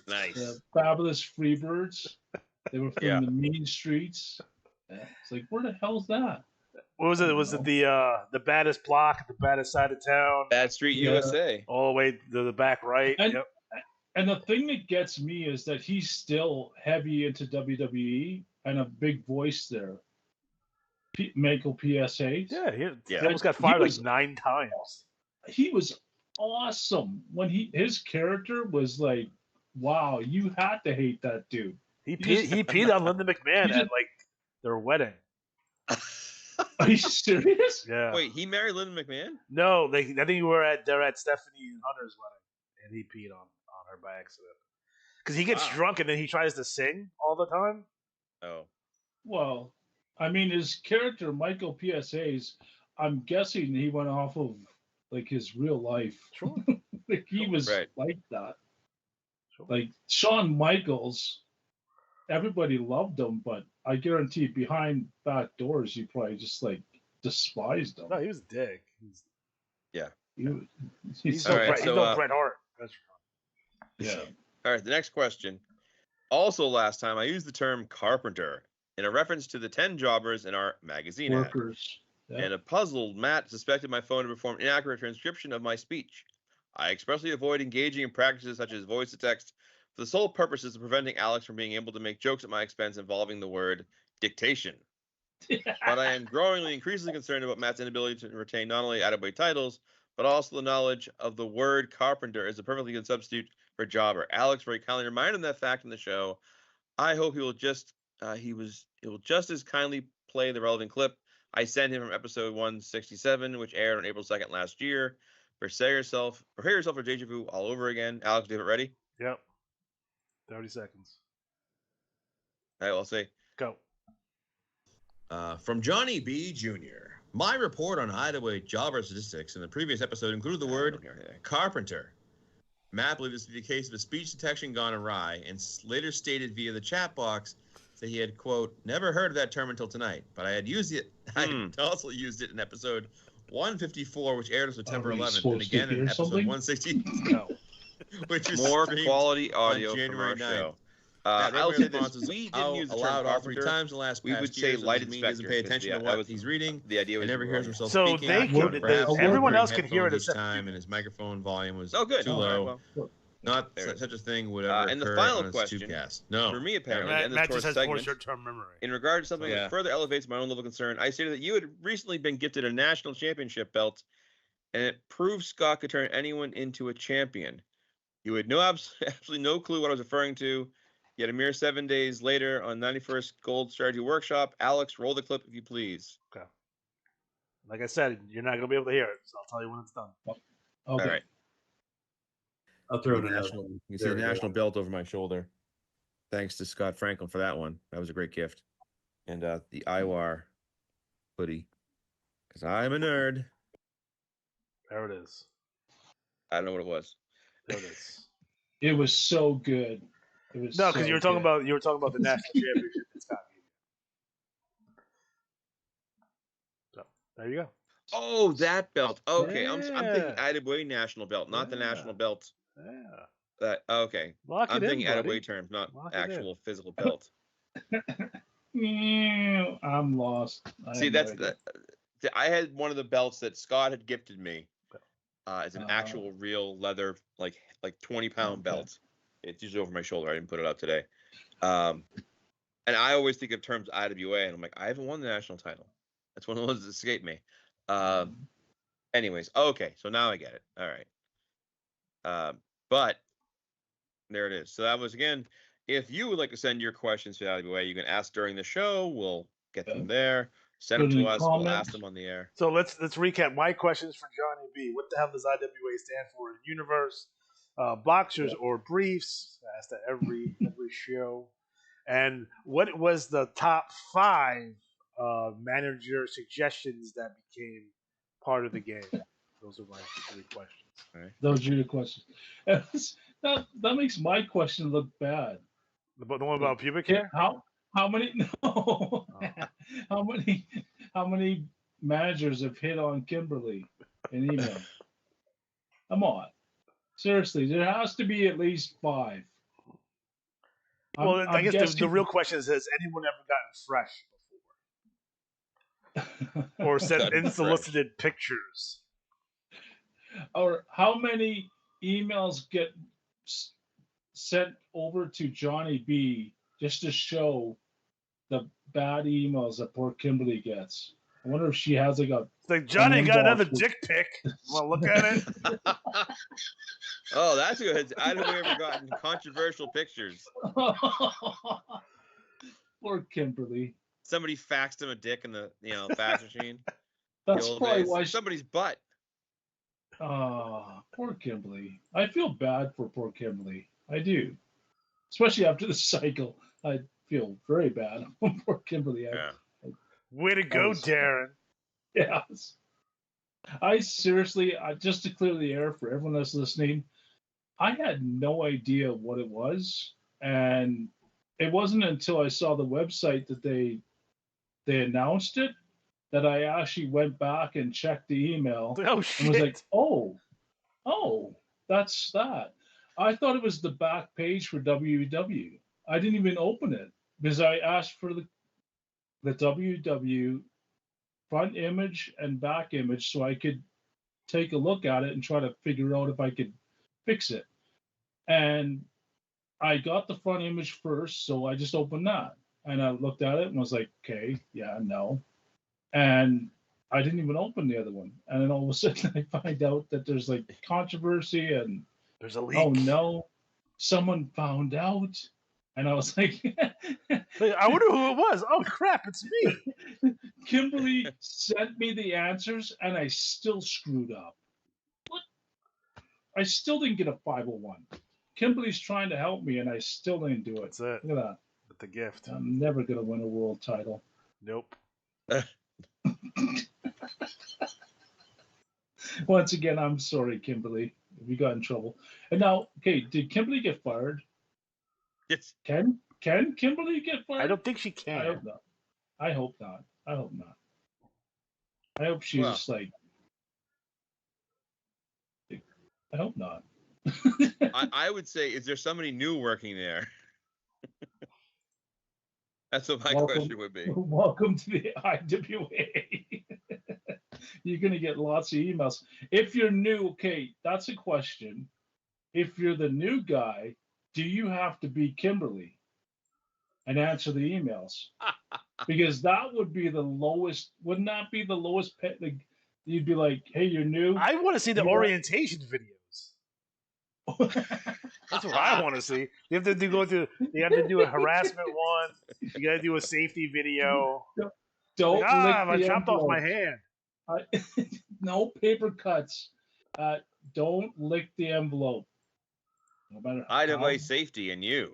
Speaker 8: Nice.
Speaker 7: The fabulous Freebirds. They were from the mean streets. Yeah. It's like, where the hell's that?
Speaker 6: What was it? Was it the baddest block, the baddest side of town?
Speaker 8: Bad Street, USA.
Speaker 6: All the way to the back right.
Speaker 7: And the thing that gets me is that he's still heavy into WWE and a big voice there. Michael PSA.
Speaker 6: Yeah, he almost got fired like 9 times.
Speaker 7: He was awesome when his character was like, wow, you had to hate that dude.
Speaker 6: He peed on Linda McMahon at like their wedding.
Speaker 7: Are you serious?
Speaker 6: Yeah.
Speaker 8: Wait, he married Linda McMahon?
Speaker 6: No, I think they're at Stephanie Hunter's wedding, and he peed on her by accident. Because he gets drunk and then he tries to sing all the time.
Speaker 8: Oh.
Speaker 7: Well, I mean, his character, Michael PSA's, I'm guessing he went off of like his real life.
Speaker 6: Sure.
Speaker 7: Like he was like that. Sure. Like Shawn Michaels, everybody loved him, but I guarantee behind back doors, you probably just like despised him.
Speaker 6: No, he was a dick.
Speaker 7: He's
Speaker 6: no Bret Hart. That's
Speaker 7: yeah.
Speaker 8: All right, the next question. Also, last time I used the term carpenter in a reference to the 10 jobbers in our magazine
Speaker 7: workers.
Speaker 8: Ad. And a puzzled Matt suspected my phone to perform inaccurate transcription of my speech. I expressly avoid engaging in practices such as voice to text for the sole purposes of preventing Alex from being able to make jokes at my expense involving the word dictation. But I am increasingly concerned about Matt's inability to retain not only attaboy titles, but also the knowledge of the word carpenter is a perfectly good substitute for jobber. Alex very kindly reminded him that fact in the show. I hope he will just as kindly play the relevant clip I sent him from episode 167, which aired on April 2nd last year. Prepare yourself for deja vu all over again. Alex, do you have it ready?
Speaker 6: Yep. 30 seconds.
Speaker 8: All right, I'll say.
Speaker 6: Go.
Speaker 9: From Johnny B. Jr. My report on IWAR jobber statistics in the previous episode included the word carpenter. Matt believed this to be the case of a speech detection gone awry and later stated via the chat box that he had, quote, never heard of that term until tonight, but I had used it. I also used it in episode 154, which aired on September 11th, and again in episode 160, which was
Speaker 8: More
Speaker 9: streamed
Speaker 8: quality
Speaker 9: on
Speaker 8: audio
Speaker 9: January
Speaker 8: from our
Speaker 9: 9th.
Speaker 8: show.
Speaker 9: That
Speaker 8: I'll
Speaker 9: regular
Speaker 8: say this:
Speaker 9: responses
Speaker 8: we didn't use the term
Speaker 9: allowed all 3
Speaker 8: carpenter.
Speaker 9: times in the last
Speaker 8: We
Speaker 9: past
Speaker 8: would say
Speaker 9: years.
Speaker 8: light
Speaker 9: Doesn't mean he doesn't
Speaker 8: inspector.
Speaker 9: pay
Speaker 8: 'cause
Speaker 9: attention
Speaker 8: the-
Speaker 9: to
Speaker 8: that
Speaker 9: what
Speaker 8: was
Speaker 9: he's reading.
Speaker 8: The idea was
Speaker 9: and never
Speaker 8: you
Speaker 9: hears
Speaker 8: were
Speaker 9: himself
Speaker 6: So
Speaker 9: speaking.
Speaker 6: they
Speaker 9: Perhaps
Speaker 6: could-
Speaker 9: he was
Speaker 6: everyone
Speaker 9: wearing
Speaker 6: else could hear it
Speaker 9: headphones each
Speaker 6: except
Speaker 9: time, and his microphone volume was
Speaker 8: Oh, good.
Speaker 9: too
Speaker 8: All right,
Speaker 9: low.
Speaker 8: well.
Speaker 9: Not
Speaker 8: There it is.
Speaker 9: such a thing would ever
Speaker 8: And the
Speaker 9: occur
Speaker 8: final
Speaker 9: on his
Speaker 8: question,
Speaker 9: Tubecast. No.
Speaker 8: for me apparently,
Speaker 6: Matt,
Speaker 8: and
Speaker 6: Matt
Speaker 8: this
Speaker 6: just has
Speaker 8: segment,
Speaker 6: poor short-term memory.
Speaker 8: in regard to something
Speaker 9: Yeah.
Speaker 8: that further elevates my own level of concern, I stated that you had recently been gifted a national championship belt, and it proved Scott could turn anyone into a champion. You had absolutely no clue what I was referring to. Yet a mere 7 days later, on 91st Gold Strategy Workshop, Alex, roll the clip if you please.
Speaker 6: Okay. Like I said, you're not gonna be able to hear it, so I'll tell you when it's done.
Speaker 7: Okay.
Speaker 8: All right.
Speaker 10: I'll throw it in.
Speaker 9: You can see the national belt over my shoulder. Thanks to Scott Franklin for that one. That was a great gift. And the IWAR hoodie. Because I'm a nerd.
Speaker 6: There it is.
Speaker 8: I don't know what it was.
Speaker 6: There it is.
Speaker 7: It was so good. It was
Speaker 6: No, because
Speaker 7: so
Speaker 6: you were talking
Speaker 7: good.
Speaker 6: about the national championship. It's got me. So there you go.
Speaker 8: Oh, that belt. Okay, I'm thinking
Speaker 6: Yeah.
Speaker 8: IWA national belt, not the
Speaker 6: Yeah.
Speaker 8: national belt.
Speaker 6: Yeah.
Speaker 8: Okay.
Speaker 6: Lock
Speaker 8: I'm
Speaker 6: it
Speaker 8: thinking
Speaker 6: in, buddy.
Speaker 8: IWA terms, not
Speaker 6: Lock it in.
Speaker 8: actual physical belt.
Speaker 7: Yeah, I'm lost.
Speaker 8: See, that's I had one of the belts that Scott had gifted me. It's an actual real leather, like 20-pound belt. It's usually over my shoulder. I didn't put it out today. And I always think of terms IWA, and I'm like, I haven't won the national title. That's one of the ones that escaped me. Anyways, okay, so now I get it. All right. But there it is. So that was, again, if you would like to send your questions to IWA, you can ask during the show. We'll get them there. Send them
Speaker 7: Put
Speaker 8: to
Speaker 7: in
Speaker 8: us. We'll
Speaker 7: comments.
Speaker 8: ask them on the air.
Speaker 6: So let's recap. My questions for Johnny B. What the hell does IWA stand for in universe? Boxers or briefs? I ask that every show. And what was the top 5 manager suggestions that became part of the game? Those are my 3 questions.
Speaker 8: All right.
Speaker 7: Those are your questions. That makes my question look bad.
Speaker 6: The one about pubic hair?
Speaker 7: How many? No.
Speaker 6: Oh.
Speaker 7: How many managers have hit on Kimberly in email? Come on, seriously, there has to be at least 5.
Speaker 6: Well, I guess
Speaker 7: guessing-
Speaker 6: the real question is: has anyone ever gotten fresh before, or sent
Speaker 8: Gotten
Speaker 6: unsolicited pictures?
Speaker 7: Or how many emails get sent over to Johnny B just to show the bad emails that poor Kimberly gets? I wonder if she has like a.
Speaker 6: It's like, Johnny got another
Speaker 7: inbox with-
Speaker 6: dick pic. Well, look at it.
Speaker 8: Oh, that's good. I don't ever gotten controversial pictures.
Speaker 7: Poor Kimberly.
Speaker 8: Somebody faxed him a dick in the fax machine.
Speaker 7: That's
Speaker 8: The old
Speaker 7: probably
Speaker 8: days.
Speaker 7: why.
Speaker 8: Somebody's butt.
Speaker 7: Poor Kimberly. I feel bad for poor Kimberly. I do. Especially after the cycle. I feel very bad for poor Kimberly.
Speaker 8: Yeah.
Speaker 6: Way to go, Darren.
Speaker 7: Yes. I seriously, just to clear the air for everyone that's listening, I had no idea what it was. And it wasn't until I saw the website that they announced it that I actually went back and checked the email.
Speaker 6: Oh, shit.
Speaker 7: And was like, oh, that's that. I thought it was the back page for WW. I didn't even open it because I asked for the WW front image and back image so I could take a look at it and try to figure out if I could fix it. And I got the front image first, so I just opened that. And I looked at it and was like, okay, yeah, no. And I didn't even open the other one. And then all of a sudden I find out that there's like controversy and
Speaker 6: there's a leak.
Speaker 7: Oh no, someone found out. And I was like,
Speaker 6: I wonder who it was. Oh crap, it's me.
Speaker 7: Kimberly sent me the answers and I still screwed up. What? I still didn't get a 501. Kimberly's trying to help me and I still didn't do it.
Speaker 6: That's it.
Speaker 7: Look at that.
Speaker 6: With the gift.
Speaker 7: I'm never going to win a world title.
Speaker 6: Nope.
Speaker 7: Once again, I'm sorry, Kimberly, if you got in trouble. And now, okay, did Kimberly get fired?
Speaker 8: Yes.
Speaker 7: Ken? Can Kimberly get fired?
Speaker 6: I don't think she
Speaker 7: I
Speaker 6: can.
Speaker 7: hope not. I hope not. I hope not. I hope she's
Speaker 8: Well.
Speaker 7: just like. I hope not.
Speaker 8: I would say, is there somebody new working there? That's what my question would be.
Speaker 7: Welcome to the IWA. You're going to get lots of emails. If you're new, okay, that's a question. If you're the new guy, do you have to be Kimberly and answer the emails? Because that would be the lowest. Wouldn't that be the lowest pay? Like, you'd be like, hey, you're new.
Speaker 6: I want to see the orientation videos. That's what I want to see. They have to go through. They have to do a harassment one. You got to do a safety video.
Speaker 7: Don't
Speaker 6: like, I chopped off my hand.
Speaker 7: No paper cuts. Don't lick the envelope. No matter how.
Speaker 8: IWA safety and you.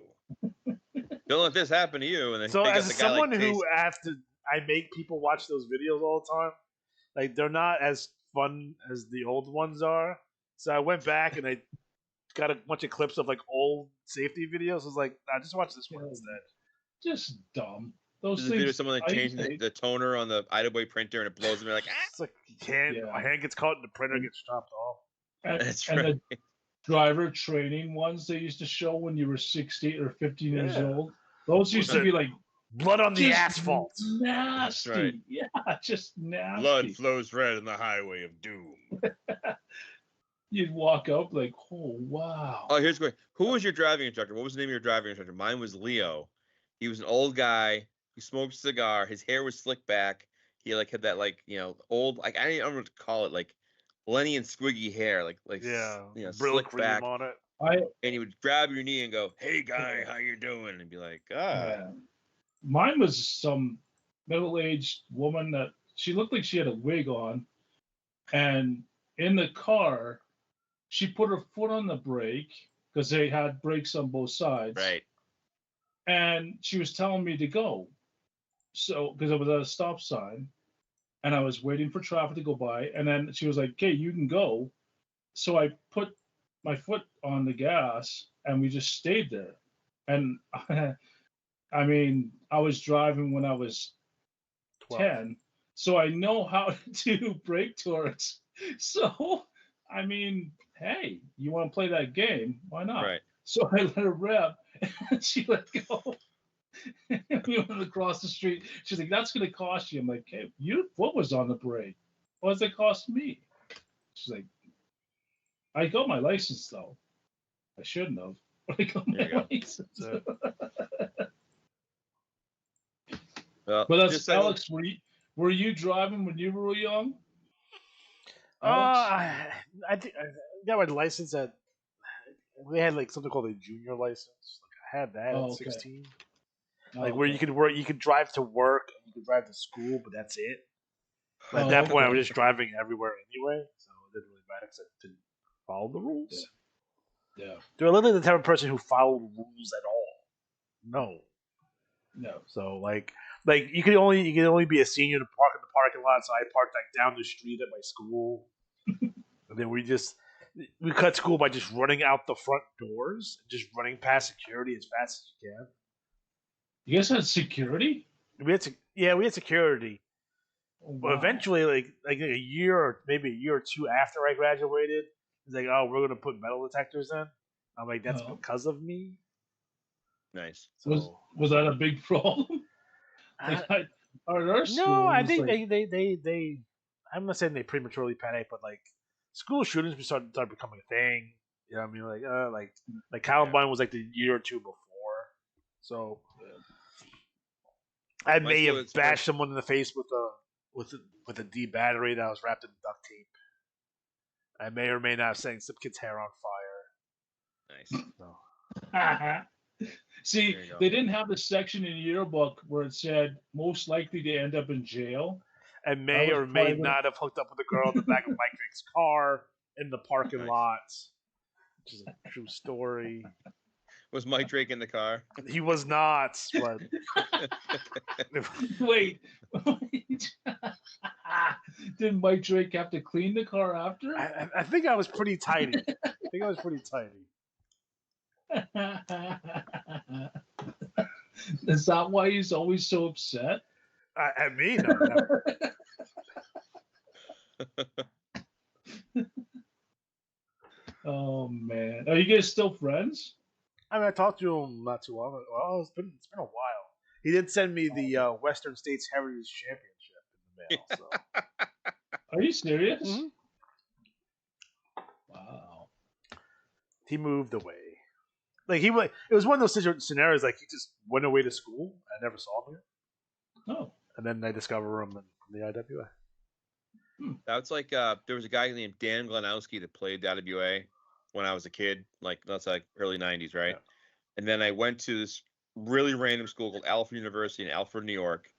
Speaker 8: Don't let this happen to you. And then
Speaker 6: So
Speaker 8: pick up
Speaker 6: as
Speaker 8: the guy
Speaker 6: someone
Speaker 8: like
Speaker 6: who have to, I make people watch those videos all the time. Like they're not as fun as the old ones are. So I went back and I got a bunch of clips of like old safety videos. I was like, nah, just watch this one instead.
Speaker 7: Just dumb. Those
Speaker 8: There's a video of someone like changing the toner on the IWA printer and it blows and they're like,
Speaker 6: It's like my hand gets caught and the printer gets chopped off.
Speaker 8: That's
Speaker 7: and
Speaker 8: right.
Speaker 7: the driver training ones they used to show when you were 16 or 15 years old. Those used to be like
Speaker 6: blood on the asphalt.
Speaker 7: Nasty.
Speaker 8: Right.
Speaker 7: Yeah, just nasty.
Speaker 8: Blood flows red on the highway of doom.
Speaker 7: You'd walk up like, oh, wow.
Speaker 8: Oh, here's great. Who was your driving instructor? What was the name of your driving instructor? Mine was Leo. He was an old guy who smoked a cigar. His hair was slicked back. He like had that like, you know, old, like I don't know what to call it, like Lenny and Squiggy hair, like
Speaker 6: yeah,
Speaker 8: you know,
Speaker 6: Brill
Speaker 8: slicked
Speaker 6: cream
Speaker 8: back.
Speaker 6: on it.
Speaker 8: And he would grab your knee and go, "Hey guy, how you doing?" And be like,
Speaker 7: Yeah. Mine was some middle-aged woman that she looked like she had a wig on, and in the car, she put her foot on the brake because they had brakes on both sides.
Speaker 8: Right.
Speaker 7: And she was telling me to go. So, because I was at a stop sign and I was waiting for traffic to go by. And then she was like, okay, you can go. So I put my foot on the gas and we just stayed there. And I mean, I was driving when I was 10. So I know how to do brake torques. So, I mean, hey, you want to play that game? Why not?
Speaker 8: Right.
Speaker 7: So I let her rev, and she let go. We went across the street. She's like, "That's going to cost you." I'm like, "Hey, your foot was on the brake. What does it cost me?" She's like, "I got my license though. I shouldn't have, but I got my license."
Speaker 8: Well,
Speaker 7: but that's
Speaker 8: just
Speaker 7: Alex. Were you driving when you were young?
Speaker 6: I think I got my license at. We had like something called a junior license. Like I had that at 16. Like where you could drive to work, you could drive to school, but that's it. But at that point, I was just driving everywhere anyway, so it didn't really matter because I didn't follow the rules.
Speaker 7: Yeah.
Speaker 6: They're literally the type of person who followed rules at all.
Speaker 7: No.
Speaker 6: So like you could only be a senior to park in the parking lot. So I parked like down the street at my school, and then we cut school by just running out the front doors, just running past security as fast as you can.
Speaker 7: You guys had security?
Speaker 6: We had security.
Speaker 7: Oh, wow.
Speaker 6: But eventually, like a year or maybe a year or two after I graduated, it's like, oh, we're gonna put metal detectors in. I'm like, that's because of me.
Speaker 8: Nice.
Speaker 6: So,
Speaker 7: was that a big problem?
Speaker 6: No, I think they. I'm not saying they prematurely panicked, but like school shootings started becoming a thing. You know what I mean? Like Columbine was like the year or two before. So I may have bashed someone in the face with a D battery that was wrapped in duct tape. I may or may not have set some kid's hair on fire.
Speaker 8: Nice.
Speaker 7: So. See, they didn't have the section in your yearbook where it said most likely to end up in jail.
Speaker 6: I may or may not have hooked up with a girl in the back of Mike Drake's car in the parking lot, which is a true story.
Speaker 8: Was Mike Drake in the car?
Speaker 6: He was not, but
Speaker 7: wait. Didn't Mike Drake have to clean the car after?
Speaker 6: I think I was pretty tidy.
Speaker 7: Is that why he's always so upset?
Speaker 6: At me? No, never.
Speaker 7: Oh man, are you guys still friends?
Speaker 6: I mean, I talked to him not too long ago. Well, it's been a while. He did send me the Western States Heritage Championship in the mail. So.
Speaker 7: Are you serious?
Speaker 6: Mm-hmm.
Speaker 7: Wow.
Speaker 6: He moved away. Like it was one of those scenarios. Like he just went away to school. I never saw him again.
Speaker 7: Oh.
Speaker 6: And then I discover him in the IWA.
Speaker 8: That's like there was a guy named Dan Glanowski that played the IWA when I was a kid. Like that's like early '90s, right? Yeah. And then I went to this really random school called Alfred University in Alfred, New York,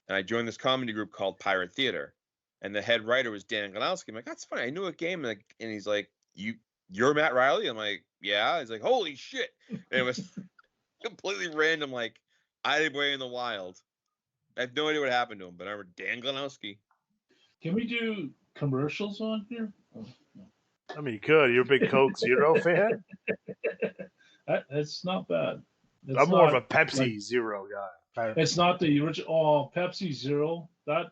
Speaker 8: and I joined this comedy group called Pirate Theater. And the head writer was Dan Glanowski. I'm like, that's funny. I knew a game, and he's like, You're Matt Riley? I'm like, yeah. He's like, holy shit. And it was completely random, like, IWA in the wild. I have no idea what happened to him, but I remember Dan Glanowski.
Speaker 7: Can we do commercials on here? Oh, no.
Speaker 6: I mean, you could. You're a big Coke Zero fan?
Speaker 7: That's not bad.
Speaker 6: I'm more of a Pepsi Zero guy.
Speaker 7: It's not the original. Oh, Pepsi Zero. That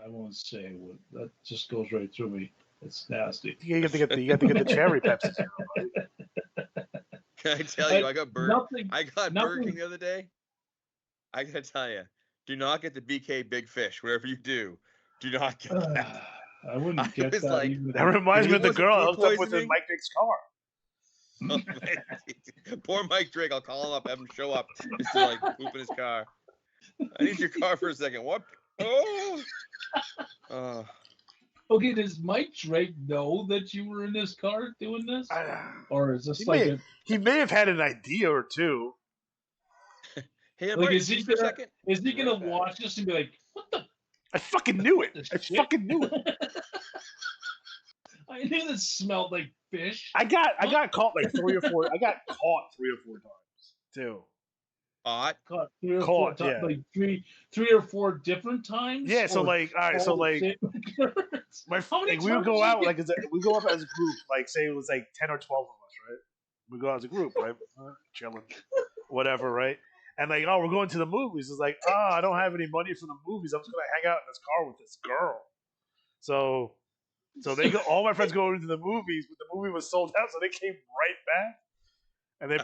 Speaker 7: I won't say what. That just goes right through me. It's nasty.
Speaker 6: You got to get the cherry Pepsi Zero. Right?
Speaker 8: Can I tell you? I got Burger King the other day. I gotta tell you, do not get the BK Big Fish. Whatever you do not get that.
Speaker 7: I wouldn't get that.
Speaker 8: Like,
Speaker 6: that reminds me of the girl I hooked up with in Mike Drake's car.
Speaker 8: Oh, man. Poor Mike Drake. I'll call him up, have him show up. Just to like poop in his car. I need your car for a second. What? Oh.
Speaker 7: Okay, does Mike Drake know that you were in his car doing this? Or is this
Speaker 6: he may have had an idea or two.
Speaker 8: Hey,
Speaker 7: like, is he gonna watch this and be like, what the?
Speaker 6: I fucking knew it. I fucking knew it.
Speaker 7: I knew this smelled like fish.
Speaker 6: I got caught like 3 or 4. I got caught 3 or 4 times too.
Speaker 8: Caught
Speaker 7: 3 or 4 times,
Speaker 6: yeah.
Speaker 7: like three or 4 different times.
Speaker 6: Yeah, so like, all right, so like, we would go out like we go up as a group. Like, say it was like 10 or 12 of us, right? We go out as a group, right? Chilling, whatever, right? And like, oh, we're going to the movies. It's like, I don't have any money for the movies. I'm just gonna hang out in this car with this girl. So they go. All my friends go into the movies, but the movie was sold out, so they came right back. And they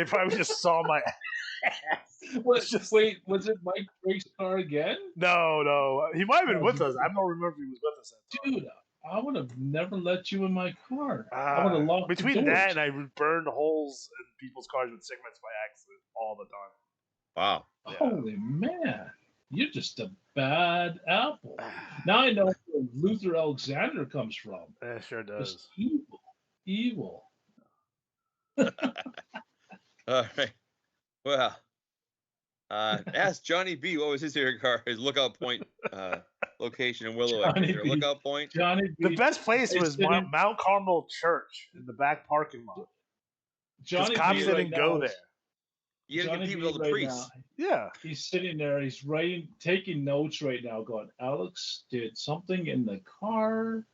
Speaker 6: probably just saw my ass.
Speaker 7: Wait, was it Mike Drake's car again?
Speaker 6: No. He might have been with us. I don't remember if he was with us.
Speaker 7: Dude, I would have never let you in my car. I would have locked
Speaker 6: between
Speaker 7: the doors.
Speaker 6: that and I burned holes in people's cars with cigarettes by accident all the time.
Speaker 8: Wow.
Speaker 6: Yeah.
Speaker 7: Holy man. You're just a bad apple. Now I know where Luther Alexander comes from.
Speaker 6: It sure does.
Speaker 7: Just evil.
Speaker 8: All right. Well, ask Johnny B. What was his lookout point location in Willow? Lookout point.
Speaker 7: Johnny B.
Speaker 6: The best place was Mount Carmel Church in the back parking lot.
Speaker 7: Johnny
Speaker 6: cops didn't go there.
Speaker 8: You gotta compete with all the priests.
Speaker 6: Yeah.
Speaker 7: He's sitting there. He's taking notes right now. Going, Alex did something in the car.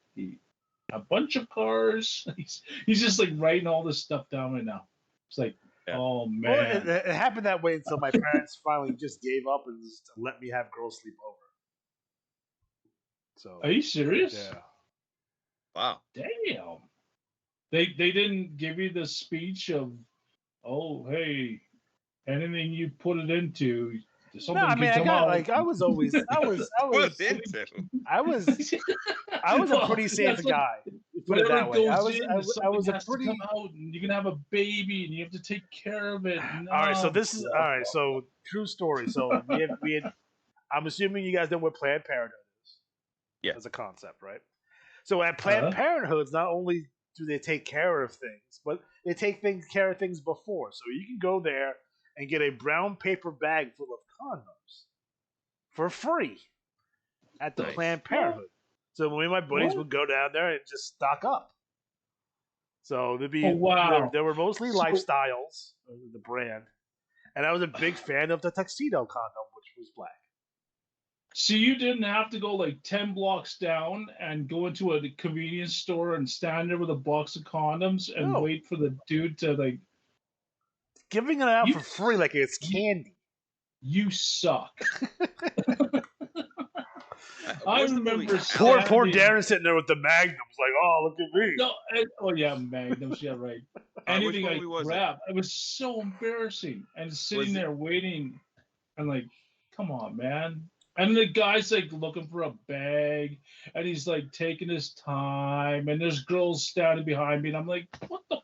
Speaker 7: A bunch of cars. He's just like writing all this stuff down right now. It's like, oh man.
Speaker 6: Well, it happened that way until my parents finally just gave up and just let me have girls sleep over. So.
Speaker 7: Are you serious?
Speaker 6: Yeah.
Speaker 8: Wow.
Speaker 7: Damn. They didn't give you the speech of, oh hey, anything you put it into.
Speaker 6: No, I mean, I was a pretty safe guy. Put it that way. I was a pretty.
Speaker 7: Come out and you can have a baby and you have to take care of it. No.
Speaker 6: All right, so this is all right. So true story. So we had. I'm assuming you guys know what Planned Parenthood is.
Speaker 8: Yeah.
Speaker 6: As a concept, right? So at Planned Parenthood, not only do they take care of things, but they take care of things before. So you can go there and get a brown paper bag full of condoms for free at the Planned Parenthood. So me and my buddies would go down there and just stock up. So there'd be there were mostly Lifestyles, the brand, and I was a big fan of the tuxedo condom, which was black.
Speaker 7: So you didn't have to go like 10 blocks down and go into a convenience store and stand there with a box of condoms and wait for the dude to like.
Speaker 6: giving it out for free like it's candy.
Speaker 7: You suck. I remember
Speaker 6: poor Darren sitting there with the magnums, like, oh, look at me.
Speaker 7: No, yeah, magnums, yeah, right. Anything I grabbed, it was so embarrassing. And sitting there waiting, and like, come on, man. And the guy's like looking for a bag, and he's like taking his time, and there's girls standing behind me, and I'm like, what the?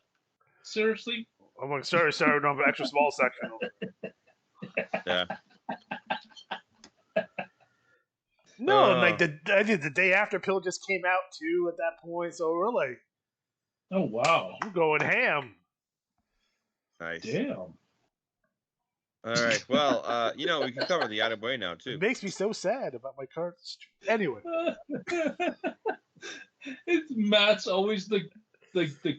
Speaker 7: Seriously?
Speaker 6: I'm like, sorry, no, I'm extra small section.
Speaker 8: Yeah.
Speaker 6: No, like I think the day after pill just came out too at that point, so we're like,
Speaker 7: oh wow,
Speaker 6: we're going ham.
Speaker 8: Nice.
Speaker 7: Damn.
Speaker 8: All right. Well, we can cover the IWA now too.
Speaker 6: It makes me so sad about my current. Anyway,
Speaker 7: Matt's always the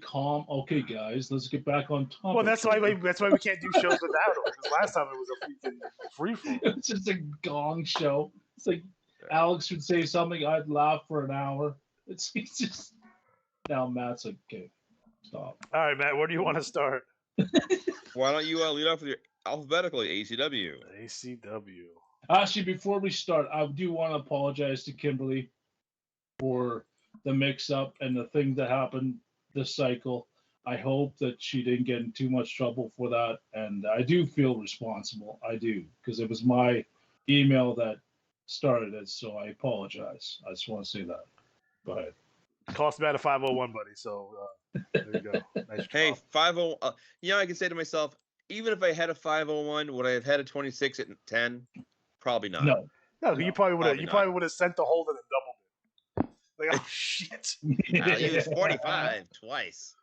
Speaker 7: calm. Okay, guys, let's get back on topic.
Speaker 6: Well, that's why we can't do shows without him. Because last time it was a freaking free fall.
Speaker 7: It's just a gong show. It's like Alex would say something, I'd laugh for an hour. It's just now Matt's like, okay, stop.
Speaker 6: All right, Matt, where do you want to start?
Speaker 8: Why don't you lead off with your alphabetically ACW?
Speaker 6: ACW.
Speaker 7: Actually, before we start, I do want to apologize to Kimberly for the mix-up and the thing that happened this cycle. I hope that she didn't get in too much trouble for that, and I do feel responsible. I do, because it was my email that started it, so I apologize. I just want to say that. Go ahead.
Speaker 6: Cost about a 501, buddy, so there you go. Nice
Speaker 8: hey, 50. I can say to myself, even if I had a 501, would I have had a 26 at 10? Probably not.
Speaker 6: No, you probably would have. You probably would have sent the hold and then doubled it. Like, oh shit!
Speaker 8: I used 45 twice.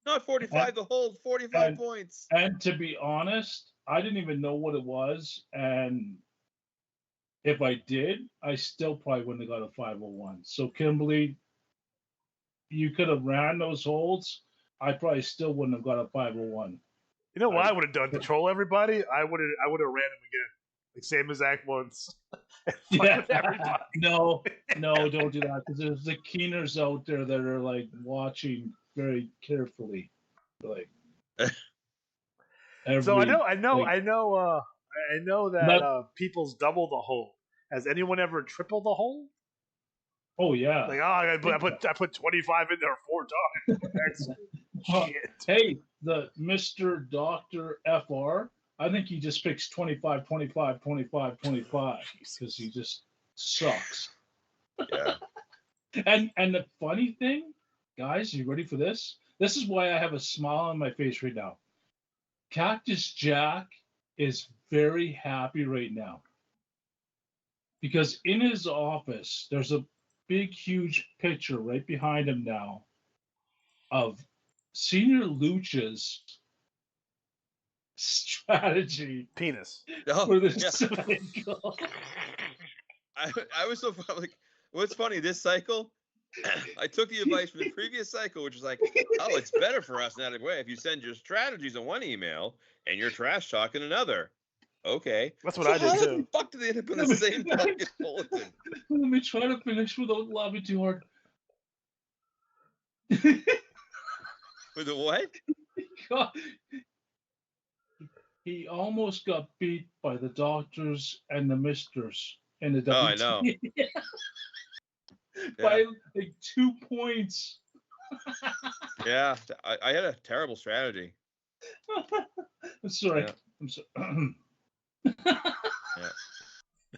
Speaker 8: Not 45. The hold 45 points.
Speaker 7: And to be honest, I didn't even know what it was, and if I did, I still probably wouldn't have got a 501. So Kimberly, you could have ran those holds. I probably still wouldn't have got a 501.
Speaker 6: You know what I would have done to troll everybody? I would have ran him again, like same exact ones.
Speaker 7: Yeah. No, don't do that, because there's the keeners out there that are like watching very carefully, like.
Speaker 6: So I know that people's double the hold. Has anyone ever tripled the hold?
Speaker 7: Oh yeah.
Speaker 6: Like, I put 25 in there 4 times. Shit.
Speaker 7: Hey, the Mr. Dr. FR, I think he just picks 25, 25, 25, 25 because he just sucks.
Speaker 8: Yeah.
Speaker 7: And the funny thing, guys, you ready for this? This is why I have a smile on my face right now. Cactus Jack is very happy right now because in his office there's a big huge picture right behind him now of Senior Lucha's strategy
Speaker 6: penis
Speaker 7: for this cycle.
Speaker 8: I was so like, what's funny this cycle, I took the advice from the previous cycle, which was like, oh, it's better for us in that way if you send your strategies in one email and your trash talk in another. Okay.
Speaker 6: That's what I did too.
Speaker 8: How the fuck did they end up in the same fucking bulletin?
Speaker 7: Let me try to finish without laughing too hard.
Speaker 8: With the what?
Speaker 7: He almost got beat by the doctors and the misters in the
Speaker 8: Oh, I know.
Speaker 7: By like 2 points.
Speaker 8: Yeah, I had a terrible strategy.
Speaker 7: I'm sorry.
Speaker 8: Yeah.
Speaker 7: I'm sorry.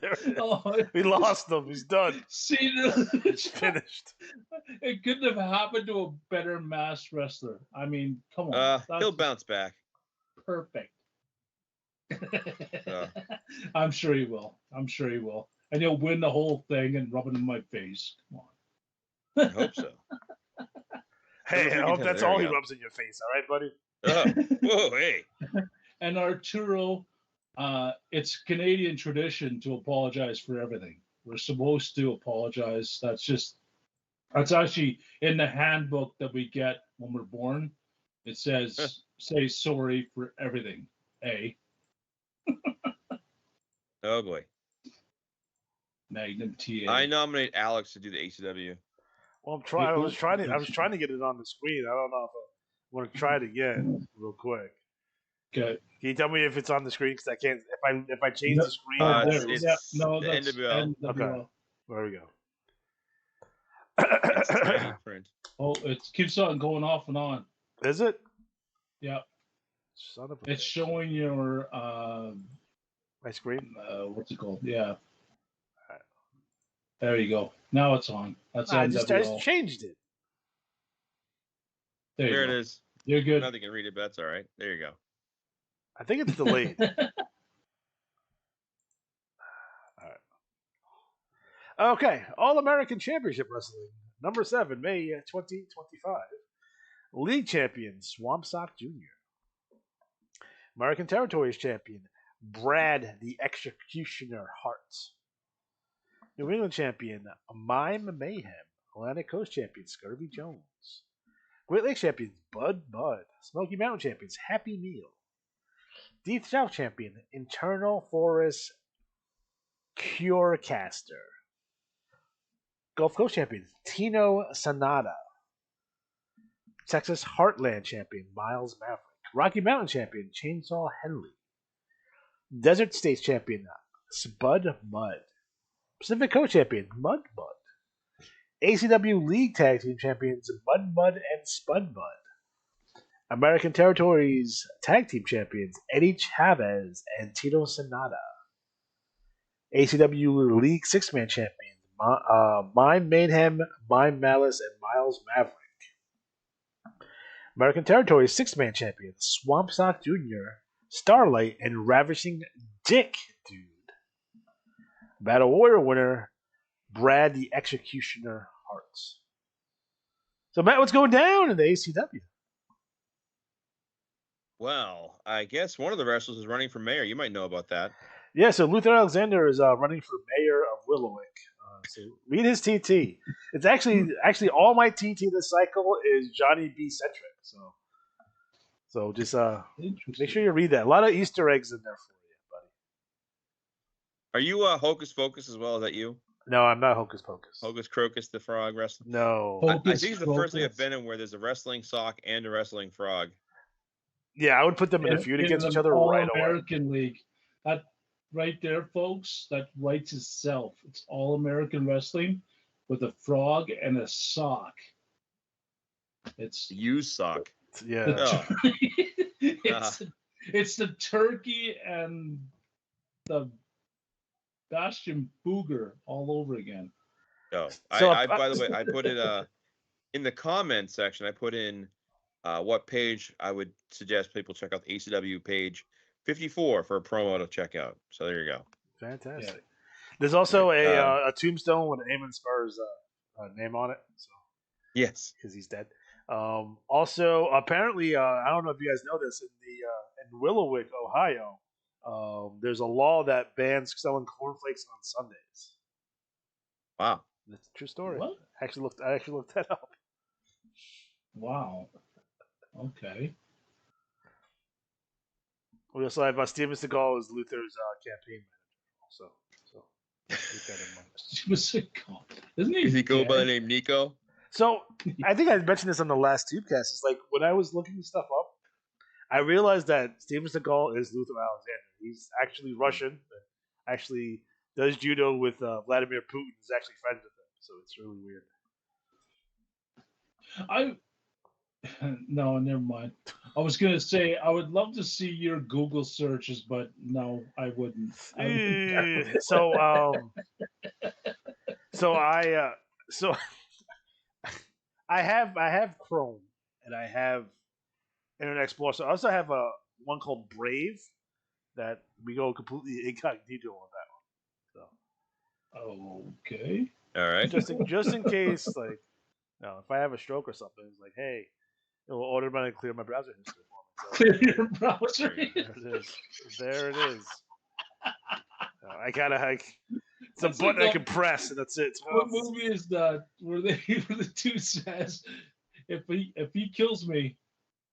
Speaker 8: Yeah.
Speaker 6: We lost him. He's done.
Speaker 7: See,
Speaker 6: it's finished.
Speaker 7: It couldn't have happened to a better masked wrestler. I mean, come on.
Speaker 8: He'll bounce back.
Speaker 7: Perfect. I'm sure he will. And he'll win the whole thing and rub it in my face. Come on.
Speaker 8: I hope so.
Speaker 6: Hey, I hope that's all he rubs in your face. All right, buddy?
Speaker 8: Whoa, hey.
Speaker 7: And Arturo, it's Canadian tradition to apologize for everything. We're supposed to apologize. That's actually in the handbook that we get when we're born. It says, say sorry for everything.
Speaker 8: Oh boy.
Speaker 7: Magnum TA.
Speaker 8: I nominate Alex to do the ACW.
Speaker 6: Well, I was trying to get it on the screen. I don't know if I want to try it again real quick.
Speaker 7: Okay.
Speaker 6: Can you tell me if it's on the screen? Because I can't. If I change
Speaker 7: No,
Speaker 6: the screen,
Speaker 7: no,
Speaker 8: the
Speaker 7: that's
Speaker 8: NWL.
Speaker 7: NWL.
Speaker 6: Okay. There we go.
Speaker 8: It's tiny print.
Speaker 7: Oh, it keeps on going off and on.
Speaker 6: Is it?
Speaker 7: Yeah.
Speaker 6: Son of a
Speaker 7: It's
Speaker 6: bitch.
Speaker 7: showing your
Speaker 6: My screen.
Speaker 7: What's it called? Yeah. There you go. Now it's on. That's
Speaker 6: I
Speaker 7: NWL.
Speaker 6: just changed it.
Speaker 8: There it is.
Speaker 7: You're good.
Speaker 8: Nothing can read it, but that's all right. There you go.
Speaker 6: I think it's delayed. All right. Okay. All American Championship Wrestling, number 7, May 2025. League champion Swamp Sock Jr. American Territories champion Brad the Executioner Hart. New England champion Mime Mayhem. Atlantic Coast champion Scurvy Jones. Great Lakes champions Bud Bud. Smoky Mountain champions Happy Meal. Deep South champion Internal Forest Curecaster. Gulf Coast champion Tino Sanada. Texas Heartland champion Miles Maverick. Rocky Mountain champion Chainsaw Henley. Desert States champion Spud Mud. Pacific Coast champion Mud Mud. ACW League Tag Team champions Mud Mud and Spud Mud. American Territories Tag Team champions Eddie Chavez and Tito Sanada. ACW League Six-Man champions Mime Mayhem, Mime Malice, and Miles Maverick. American Territories Six-Man champions Swamp Sock Jr., Starlight, and Ravishing Dick Dude. Battle Warrior winner Brad the Executioner Hearts. So Matt, what's going down in the ACW?
Speaker 8: Well, I guess one of the wrestlers is running for mayor. You might know about that.
Speaker 6: Yeah, so Luther Alexander is running for mayor of Willowick. So read his TT. It's actually all my TT this cycle is Johnny B centric. So just make sure you read that. A lot of Easter eggs in there for you, buddy.
Speaker 8: Are you Hocus Pocus as well? Is that you?
Speaker 6: No, I'm not Hocus Pocus.
Speaker 8: Hocus Crocus, the frog wrestler?
Speaker 6: No.
Speaker 8: I think it's the first thing I've been in where there's a wrestling sock and a wrestling frog.
Speaker 6: Yeah, I would put them in a feud against each other right away.
Speaker 7: All-American League. That right there, folks, that writes itself. It's All-American Wrestling with a frog and a sock. It's
Speaker 8: used sock.
Speaker 6: Yeah.
Speaker 7: It's the turkey and the Bastion Booger all over again.
Speaker 8: Oh, I by the way, I put it in the comments section. I put in what page I would suggest people check out the ACW page 54 for a promo to check out. So there you go.
Speaker 6: Fantastic. Yeah. There's also a tombstone with Eamon Spur's name on it. So
Speaker 8: yes,
Speaker 6: because he's dead. Also, apparently, I don't know if you guys know this, in Willowick, Ohio, there's a law that bans selling cornflakes on Sundays.
Speaker 8: Wow,
Speaker 6: that's a true story.
Speaker 7: What?
Speaker 6: I actually looked that up.
Speaker 7: Wow. Okay.
Speaker 6: We also have Steven Seagal as Luther's campaign manager. Also, so keep that in mind.
Speaker 7: Steven Seagal, isn't he?
Speaker 8: Does he go by the name Nico?
Speaker 6: So I think I mentioned this on the last Tubecast. It's like when I was looking stuff up, I realized that Steven Seagal is Luther Alexander. He's actually Russian. Actually does judo with Vladimir Putin. Is actually friends with him. So it's really weird.
Speaker 7: No, never mind. I was gonna say I would love to see your Google searches, but no, I wouldn't.
Speaker 6: I have Chrome and I have Internet Explorer. So I also have one called Brave that we go completely incognito on that one. So
Speaker 7: okay,
Speaker 8: all right.
Speaker 6: Just in case, like, if I have a stroke or something, it's like, hey, it will automatically clear my browser history for me. So,
Speaker 7: clear your browser.
Speaker 6: There it is. I gotta it's a button I can press and that's it.
Speaker 7: What movie is that where the two says if he kills me,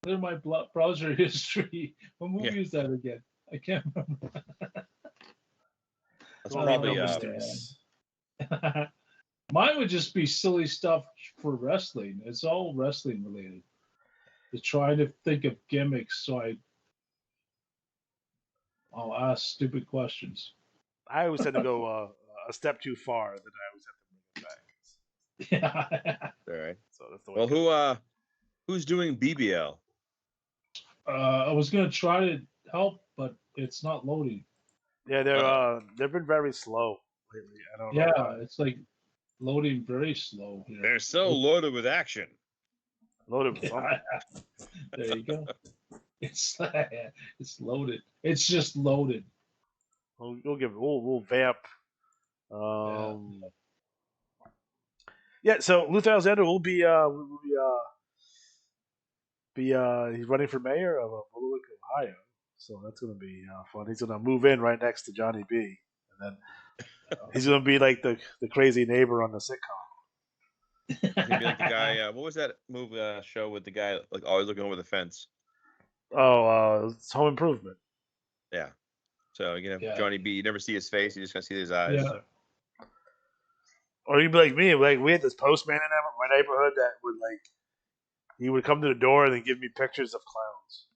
Speaker 7: clear my browser history? What movie is that again? I can't remember.
Speaker 8: That's probably
Speaker 7: Mine would just be silly stuff for wrestling. It's all wrestling related. To try to think of gimmicks, so I I'll ask stupid questions.
Speaker 6: I always tend to go a step too far, then I always have to bring it back.
Speaker 7: Yeah.
Speaker 8: All right.
Speaker 6: So that's the way.
Speaker 8: Well, who's doing BBL?
Speaker 7: I was gonna try to help, but it's not loading.
Speaker 6: Yeah, they've been very slow lately. I don't know
Speaker 7: Yeah,
Speaker 6: why.
Speaker 7: it's like loading very slow here.
Speaker 8: They're so loaded with action.
Speaker 6: Loaded with something.
Speaker 7: There you go. It's loaded. It's just loaded.
Speaker 6: We'll give it. We'll vamp. Yeah. So Luther Alexander will be he's running for mayor of Bullwick, Ohio. So that's gonna be fun. He's gonna move in right next to Johnny B, and then he's gonna be like the crazy neighbor on the sitcom.
Speaker 8: He'd be like the guy. What was that show with the guy like always looking over the fence?
Speaker 6: Oh, it's Home Improvement.
Speaker 8: Yeah. So Johnny B. You never see his face. You just gonna see his eyes.
Speaker 7: Yeah.
Speaker 6: Or you'd be like me. Like we had this postman in my neighborhood that would he would come to the door and then give me pictures of clowns.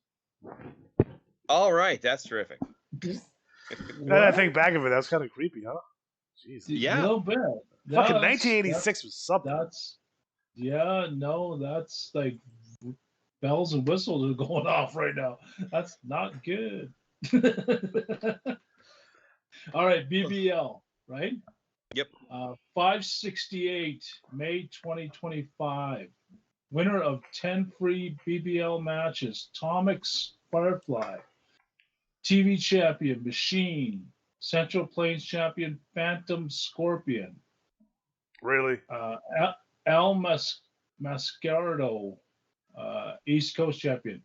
Speaker 8: All right, that's terrific.
Speaker 6: Now that I think back of it, that was kind of creepy, huh? Jeez.
Speaker 8: Yeah.
Speaker 7: A little bit.
Speaker 6: Fucking 1986 was something.
Speaker 7: That's like bells and whistles are going off right now. That's not good. All right, BBL, right?
Speaker 8: Yep.
Speaker 7: 568, May 2025. Winner of 10 free BBL matches, Tomix Firefly. TV champion, Machine. Central Plains champion, Phantom Scorpion.
Speaker 6: Really?
Speaker 7: El Mascarado, East Coast champion.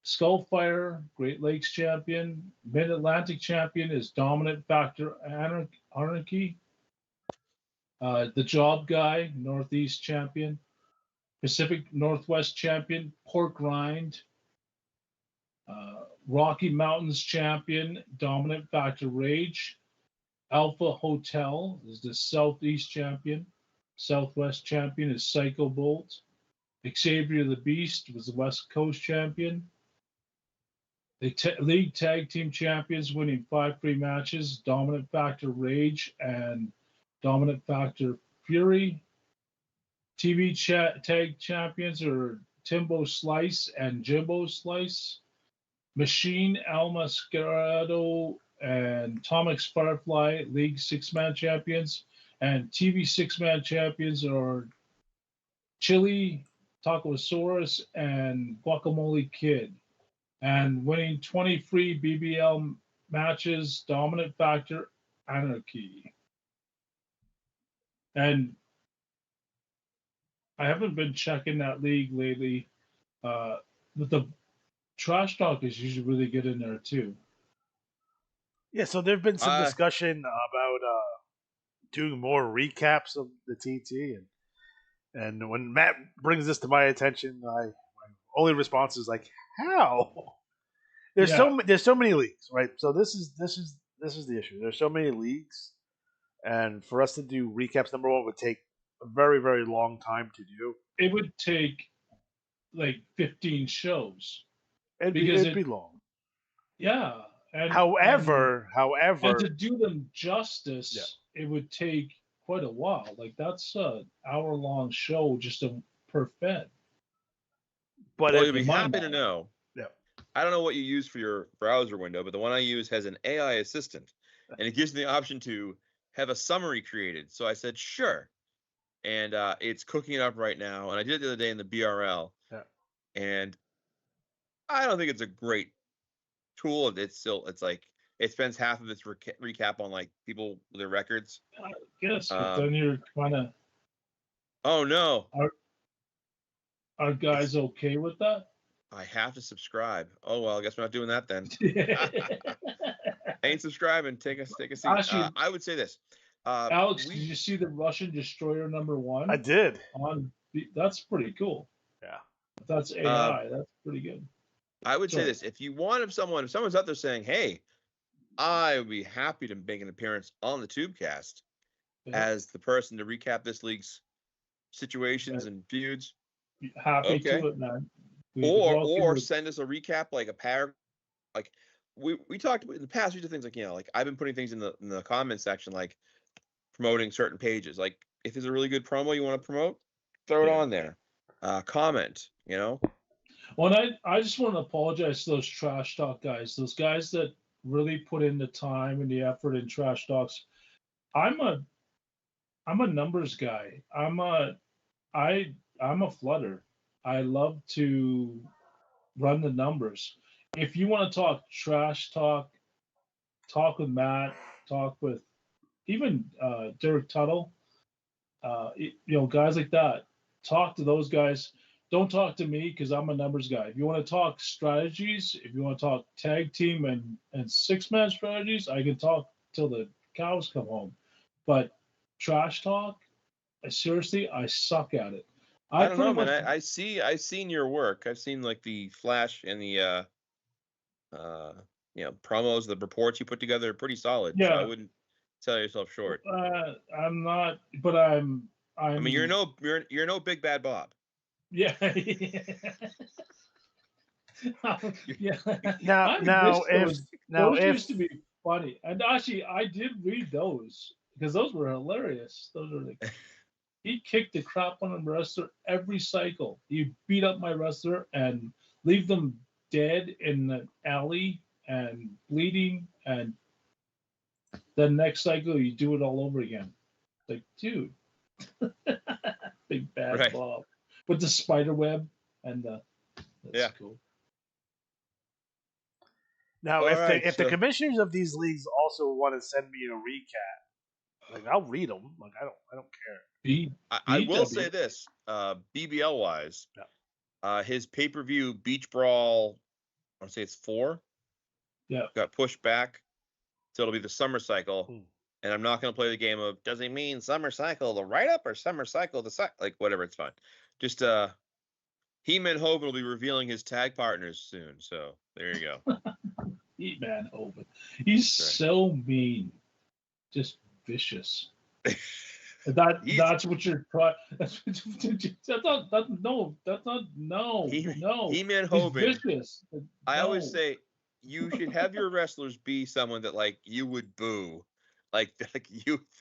Speaker 7: Skullfire, Great Lakes champion. Mid-Atlantic champion is Dominant Factor Anarchy. The Job Guy, Northeast champion. Pacific Northwest champion, Pork Rind. Rocky Mountains champion, Dominant Factor Rage. Alpha Hotel is the Southeast champion. Southwest champion is Psycho Bolt. Xavier the Beast was the West Coast champion. The league tag team champions winning 5 free matches, Dominant Factor Rage and Dominant Factor Fury. TV tag champions are Timbo Slice and Jimbo Slice. Machine, El Mascarado, and Tomix Firefly, League 6-man champions. And TV 6-man champions are Chili, Tacosaurus, and Guacamole Kid. And winning 20 free BBL matches, Dominant Factor Anarchy. And I haven't been checking that league lately. But the trash talk is usually really good in there too.
Speaker 6: Yeah, so there've been some discussion about doing more recaps of the TT, and when Matt brings this to my attention, my only response is like, "How?" There's so many leagues, right? So this is the issue. There's so many leagues, and for us to do recaps, number one, would take a very, very long time to do.
Speaker 7: It would take like 15 shows.
Speaker 6: It'd be long.
Speaker 7: Yeah.
Speaker 6: However,
Speaker 7: and to do them justice, it would take quite a while. Like that's an hour-long show just per fed.
Speaker 8: But you'll be happy to know.
Speaker 6: Yeah.
Speaker 8: I don't know what you use for your browser window, but the one I use has an AI assistant, and it gives me the option to have a summary created. So I said sure, and it's cooking it up right now. And I did it the other day in the BRL, and I don't think it's a great tool. It's like it spends half of its recap on like people with their records.
Speaker 7: I guess, but then you're kind of.
Speaker 8: Oh no!
Speaker 7: Are guys okay with that?
Speaker 8: I have to subscribe. Oh well, I guess we're not doing that then. Ain't subscribing. Take a seat.
Speaker 7: Actually,
Speaker 8: I would say this.
Speaker 7: Alex, did you see the Russian destroyer #1?
Speaker 6: I did.
Speaker 7: That's pretty cool.
Speaker 6: Yeah.
Speaker 7: If that's AI. That's pretty good.
Speaker 8: I would say this: if someone's out there saying, "Hey, I would be happy to make an appearance on the Tubecast as the person to recap this league's situations and feuds,"
Speaker 7: happy to it, man.
Speaker 8: Or send us a recap, like a paragraph, like we talked in the past. We did things like, like I've been putting things in the comment section, like promoting certain pages. Like if there's a really good promo you want to promote, throw it on there. Comment.
Speaker 7: Well, I just want to apologize to those trash talk guys. Those guys that really put in the time and the effort in trash talks. I'm a numbers guy. I'm a flooder. I love to run the numbers. If you want to talk trash talk with Matt, talk with even Derek Tuttle, guys like that. Talk to those guys. Don't talk to me because I'm a numbers guy. If you want to talk strategies, if you want to talk tag team and six-man strategies, I can talk till the cows come home. But trash talk, I suck at it.
Speaker 8: I don't know, man. I've seen your work. I've seen like the flash and the promos, the reports you put together are pretty solid.
Speaker 7: Yeah.
Speaker 8: So I wouldn't sell yourself short.
Speaker 7: I'm not, but I'm.
Speaker 8: I mean, you're no Big Bad Bob.
Speaker 7: Yeah. Yeah.
Speaker 6: Now,
Speaker 7: those used to be funny, and actually, I did read those because those were hilarious. Those were like, he kicked the crap on a wrestler every cycle. He beat up my wrestler and leave them dead in the alley and bleeding, and then next cycle you do it all over again. Like, dude, Big Bad Bob with the spider web and that's cool.
Speaker 6: Now, if the commissioners of these leagues also want to send me a recap, like I'll read them. Like I don't care.
Speaker 8: I will say this, BBL wise, his pay-per-view Beach Brawl, I want to say it's 4.
Speaker 7: Yeah.
Speaker 8: Got pushed back, so it'll be the summer cycle. And I'm not going to play the game of, does he mean summer cycle the write-up or summer cycle the like whatever, it's fine. Just He-Man Hogan will be revealing his tag partners soon, so there you go.
Speaker 7: He-Man Hogan. He's so mean. Just vicious. That's what you're trying. That's not.
Speaker 8: He-Man Hogan. Vicious. I always say you should have your wrestlers be someone that like you would boo. Like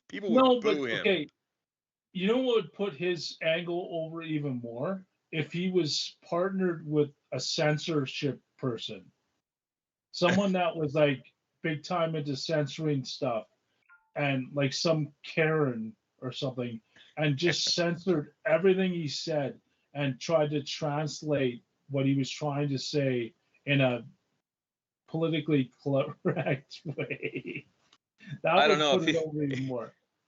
Speaker 8: people would boo him.
Speaker 7: Okay. You know what would put his angle over even more? If he was partnered with a censorship person. Someone that was like big time into censoring stuff and like some Karen or something and just censored everything he said and tried to translate what he was trying to say in a politically correct way.
Speaker 8: I don't know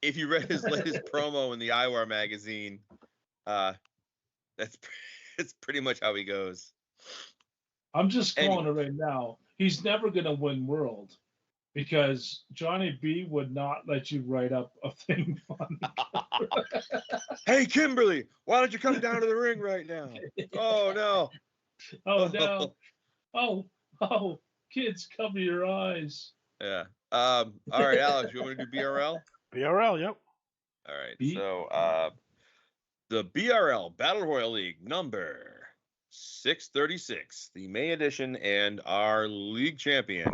Speaker 8: if you read his latest promo in the IWAR magazine, it's pretty much how he goes.
Speaker 7: I'm just calling it right now. He's never going to win World because Johnny B would not let you write up a thing on
Speaker 8: Hey, Kimberly, why don't you come down to the ring right now? Oh, no.
Speaker 7: Oh, no. Oh, kids, cover your eyes.
Speaker 8: Yeah. All right, Alex, you want me to do BRL?
Speaker 6: BRL, yep.
Speaker 8: All right. So, the BRL Battle Royal League number 636, the May edition, and our league champion,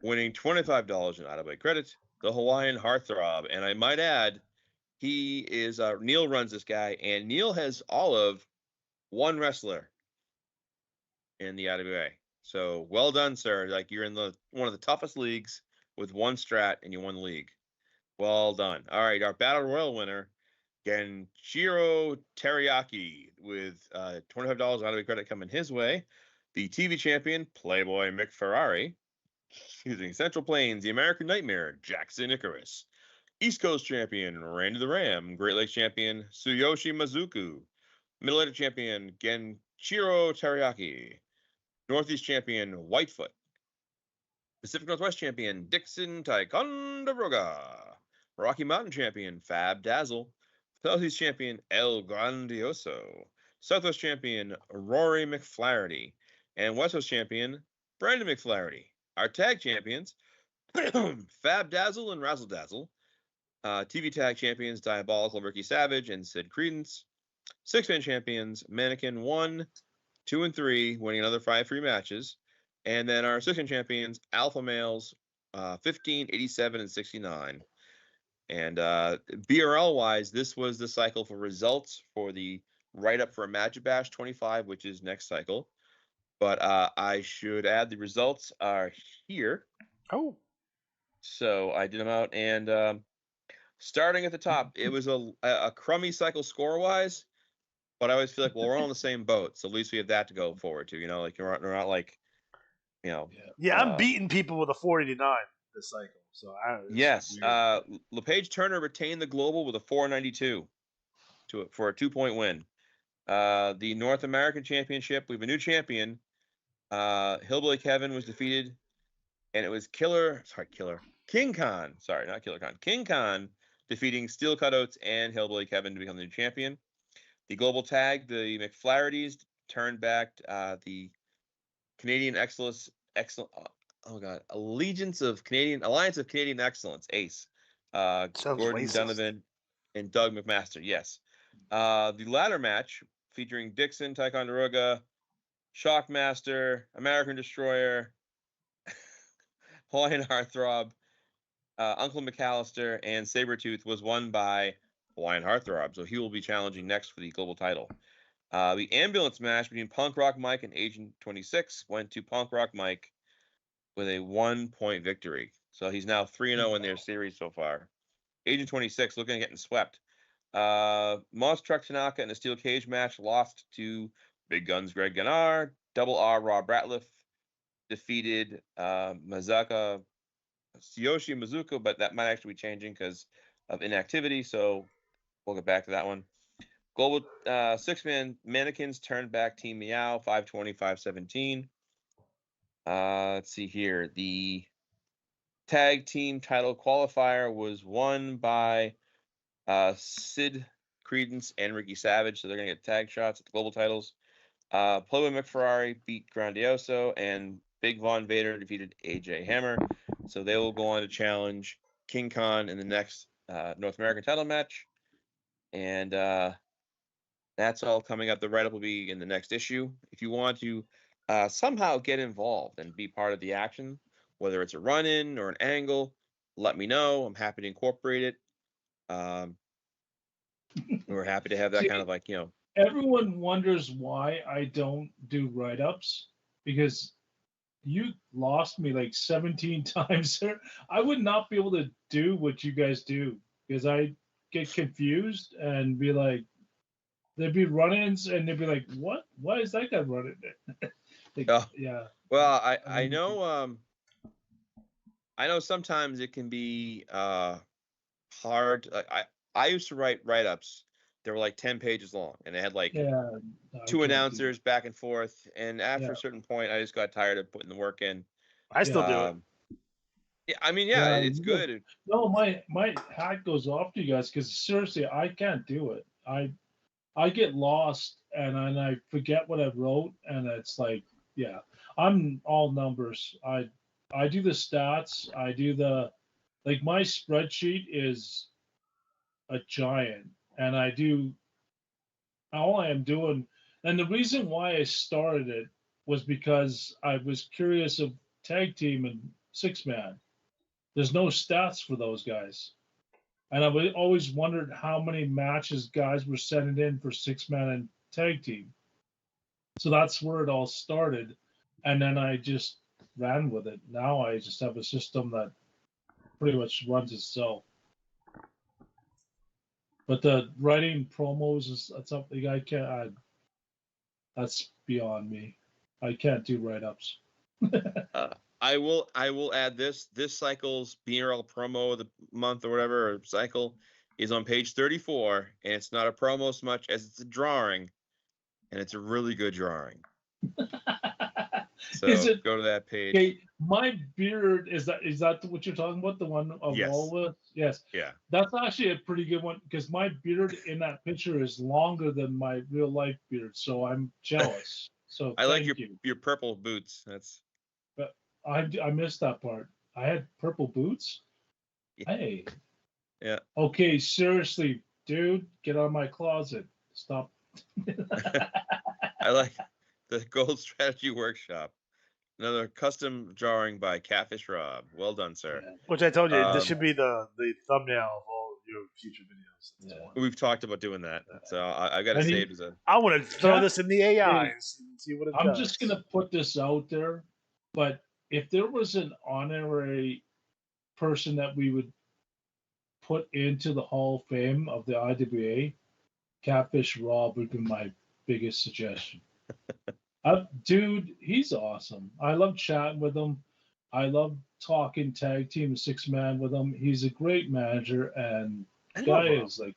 Speaker 8: winning $25 in out-of-play credit, the Hawaiian Heartthrob. And I might add, he is Neil runs this guy, and Neil has all of one wrestler in the IWA. So well done, sir. Like you're in one of the toughest leagues with one strat, and you won the league. Well done. All right, our Battle Royal winner, Genshiro Teriyaki, with $25 out of the credit coming his way. The TV champion, Playboy McFerrari. Central Plains, the American Nightmare, Jackson Icarus. East Coast champion, Randy the Ram. Great Lakes champion, Tsuyoshi Mizuku. Middle Atlantic champion, Genshiro Teriyaki. Northeast champion, Whitefoot. Pacific Northwest champion, Dixon Ticonderoga. Rocky Mountain champion, Fab Dazzle. Southeast champion, El Grandioso. Southwest champion, Rory McFlaherty. And West Coast champion, Brandon McFlaherty. Our tag champions, Fab Dazzle and Razzle Dazzle. TV tag champions, Diabolical Ricky Savage and Sid Credence. Six-man champions, Mannequin 1, 2, and 3, winning another 5 free matches. And then our six-man champions, alpha males, 15, 87, and 69. And BRL-wise, this was the cycle for results for the write-up for a Magic Bash 25, which is next cycle. But I should add the results are here.
Speaker 6: Oh.
Speaker 8: So I did them out, and starting at the top, it was a crummy cycle score-wise, but I always feel like, well, we're all in the same boat, so at least we have that to go forward to, like we're not like,
Speaker 6: Yeah, I'm beating people with a 489 this cycle. So
Speaker 8: yes, LePage Turner retained the global with a 492 for a 2-point win. The North American Championship, we have a new champion. Hillbilly Kevin was defeated, and it was King Khan. Sorry, not Killer Khan. King Khan defeating Steel Cutouts and Hillbilly Kevin to become the new champion. The global tag, the McFlahertys turned back the Canadian Alliance of Canadian Excellence, ACE. Gordon
Speaker 6: racist.
Speaker 8: Donovan and Doug McMaster, yes. The ladder match featuring Dixon, Ticonderoga, Shockmaster, American Destroyer, Hawaiian Heartthrob, Uncle McAllister, and Sabretooth was won by Hawaiian Heartthrob, so he will be challenging next for the global title. The ambulance match between Punk Rock Mike and Agent 26 went to Punk Rock Mike with a 1-point victory. So he's now 3-0 in their series so far. Agent 26 looking at getting swept. Monster Truck Tanaka in a steel cage match lost to Big Guns Greg Gannar. Double R Rob Ratliff defeated Tsuyoshi Mizuka, but that might actually be changing because of inactivity, so we'll get back to that one. Global six-man mannequins turned back Team Meow, 520, 517. Let's see here. The tag team title qualifier was won by Sid Credence and Ricky Savage, so they're going to get tag shots at the global titles. Playboy McFerrari beat Grandioso, and Big Von Vader defeated AJ Hammer, so they will go on to challenge King Khan in the next North American title match. And that's all coming up. The write-up will be in the next issue. If you want to somehow get involved and be part of the action, whether it's a run-in or an angle, let me know. I'm happy to incorporate it. We're happy to have that kind of
Speaker 7: Everyone wonders why I don't do write-ups, because you lost me like 17 times there. I would not be able to do what you guys do because I get confused and be like, there'd be run-ins and they'd be like, what? Why is that guy running it? Yeah.
Speaker 8: Well, I know I know sometimes it can be hard. I used to write write-ups. They were like 10 pages long, and they had like two announcers back and forth. And after a certain point, I just got tired of putting the work in.
Speaker 6: I still do it.
Speaker 8: Yeah, I mean, it's good.
Speaker 7: No, my hat goes off to you guys because seriously, I can't do it. I get lost and I forget what I wrote, and it's like, I'm all numbers. I do the stats. I do my spreadsheet is a giant, and all I am doing, and the reason why I started it was because I was curious of tag team and six-man. There's no stats for those guys. And I always wondered how many matches guys were sending in for six-man and tag team. So that's where it all started. And then I just ran with it. Now I just have a system that pretty much runs itself. But the writing promos is something I can't. That's beyond me. I can't do write-ups.
Speaker 8: I will add this cycle's BRL promo of the month or whatever, or cycle, is on page 34, and it's not a promo so much as it's a drawing, and it's a really good drawing. So go to that page.
Speaker 7: Okay, my beard, is that what you're talking about? The one of Walrus? Yes.
Speaker 8: Yeah.
Speaker 7: That's actually a pretty good one because my beard in that picture is longer than my real life beard, so I'm jealous. So
Speaker 8: I like your purple boots. That's.
Speaker 7: But I missed that part. I had purple boots.
Speaker 8: Yeah.
Speaker 7: Hey.
Speaker 8: Yeah.
Speaker 7: Okay, seriously, dude, get out of my closet. Stop.
Speaker 8: I like the Gold Strategy Workshop. Another custom drawing by Catfish Rob. Well done, sir.
Speaker 6: Which I told you, this should be the thumbnail of all your future videos.
Speaker 8: We've talked about doing that, so I got it saved as a.
Speaker 6: I want to throw this in the AI and see what it does.
Speaker 7: I'm just gonna put this out there, but if there was an honorary person that we would put into the Hall of Fame of the IWA, Catfish Rob would be my biggest suggestion. Dude, he's awesome. I love chatting with him. I love talking tag team 6-man with him. He's a great manager, and guy is like,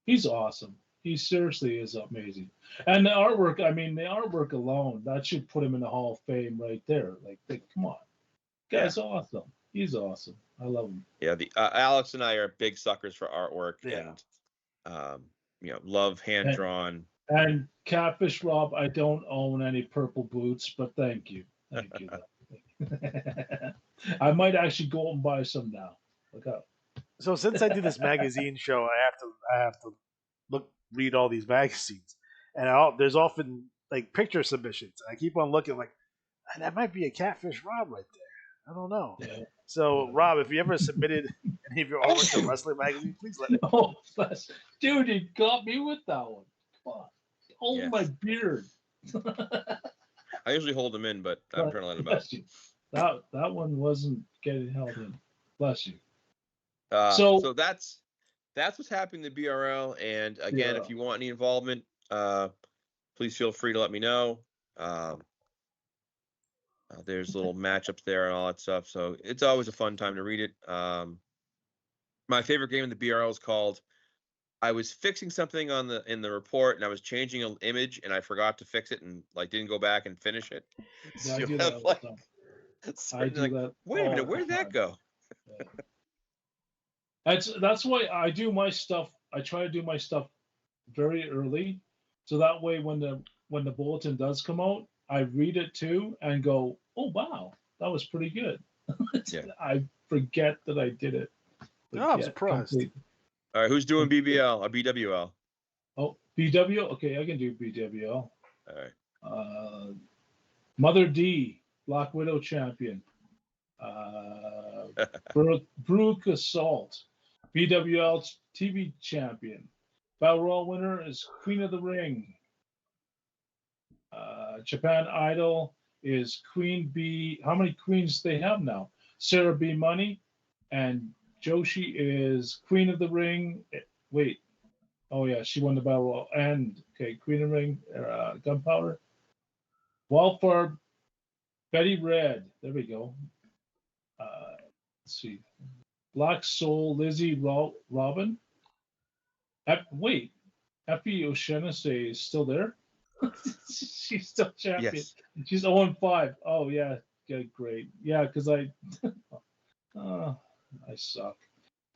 Speaker 7: he's awesome. He seriously is amazing. And the artwork alone, that should put him in the Hall of Fame right there. Like come on, guy's awesome. He's awesome. I love him.
Speaker 8: Yeah, the Alex and I are big suckers for artwork, and love hand drawn.
Speaker 7: And Catfish Rob, I don't own any purple boots, but thank you. I might actually go and buy some now. Look out.
Speaker 6: So since I do this magazine show, I have to read all these magazines, and there's often like picture submissions. And I keep on looking like that might be a Catfish Rob right there. I don't know. Yeah. So Rob, if you ever submitted any of your artwork to wrestling magazine, please let me know.
Speaker 7: Dude, he got me with that one. Come on. Hold my beard.
Speaker 8: I usually hold them in, but I'm trying to let them out.
Speaker 7: That one wasn't getting held in. Bless you.
Speaker 8: So that's what's happening in the BRL. And again, if you want any involvement, please feel free to let me know. There's little matchups there and all that stuff. So it's always a fun time to read it. My favorite game in the BRL is called I was fixing something in the report, and I was changing an image, and I forgot to fix it, and didn't go back and finish it.
Speaker 7: Yeah, I do that. I do that.
Speaker 8: Wait a minute, where did that go?
Speaker 7: That's why I do my stuff. I try to do my stuff very early, so that way when the bulletin does come out, I read it too and go, "Oh wow, that was pretty good." I forget that I did it.
Speaker 6: I'm surprised.
Speaker 7: Completely.
Speaker 8: All right, who's doing BBL or BWL?
Speaker 7: Oh, BWL. Okay, I can do BWL.
Speaker 8: All right.
Speaker 7: Mother D, Black Widow champion. Brooke Assault, BWL TV champion. Battle Royal winner is Queen of the Ring. Japan Idol is Queen B. How many queens do they have now? Sarah B. Money, and Joshi is Queen of the Ring. Wait. Oh, yeah, she won the Battle Royal. And, Queen of the Ring, Gunpowder. Wildfire, Betty Red. There we go. Let's see. Black Soul, Lizzie Robin. Wait. Effie O'Shaughnessy is still there? She's still champion. Yes. She's 0-5. Oh, yeah. Great. Yeah, because I suck.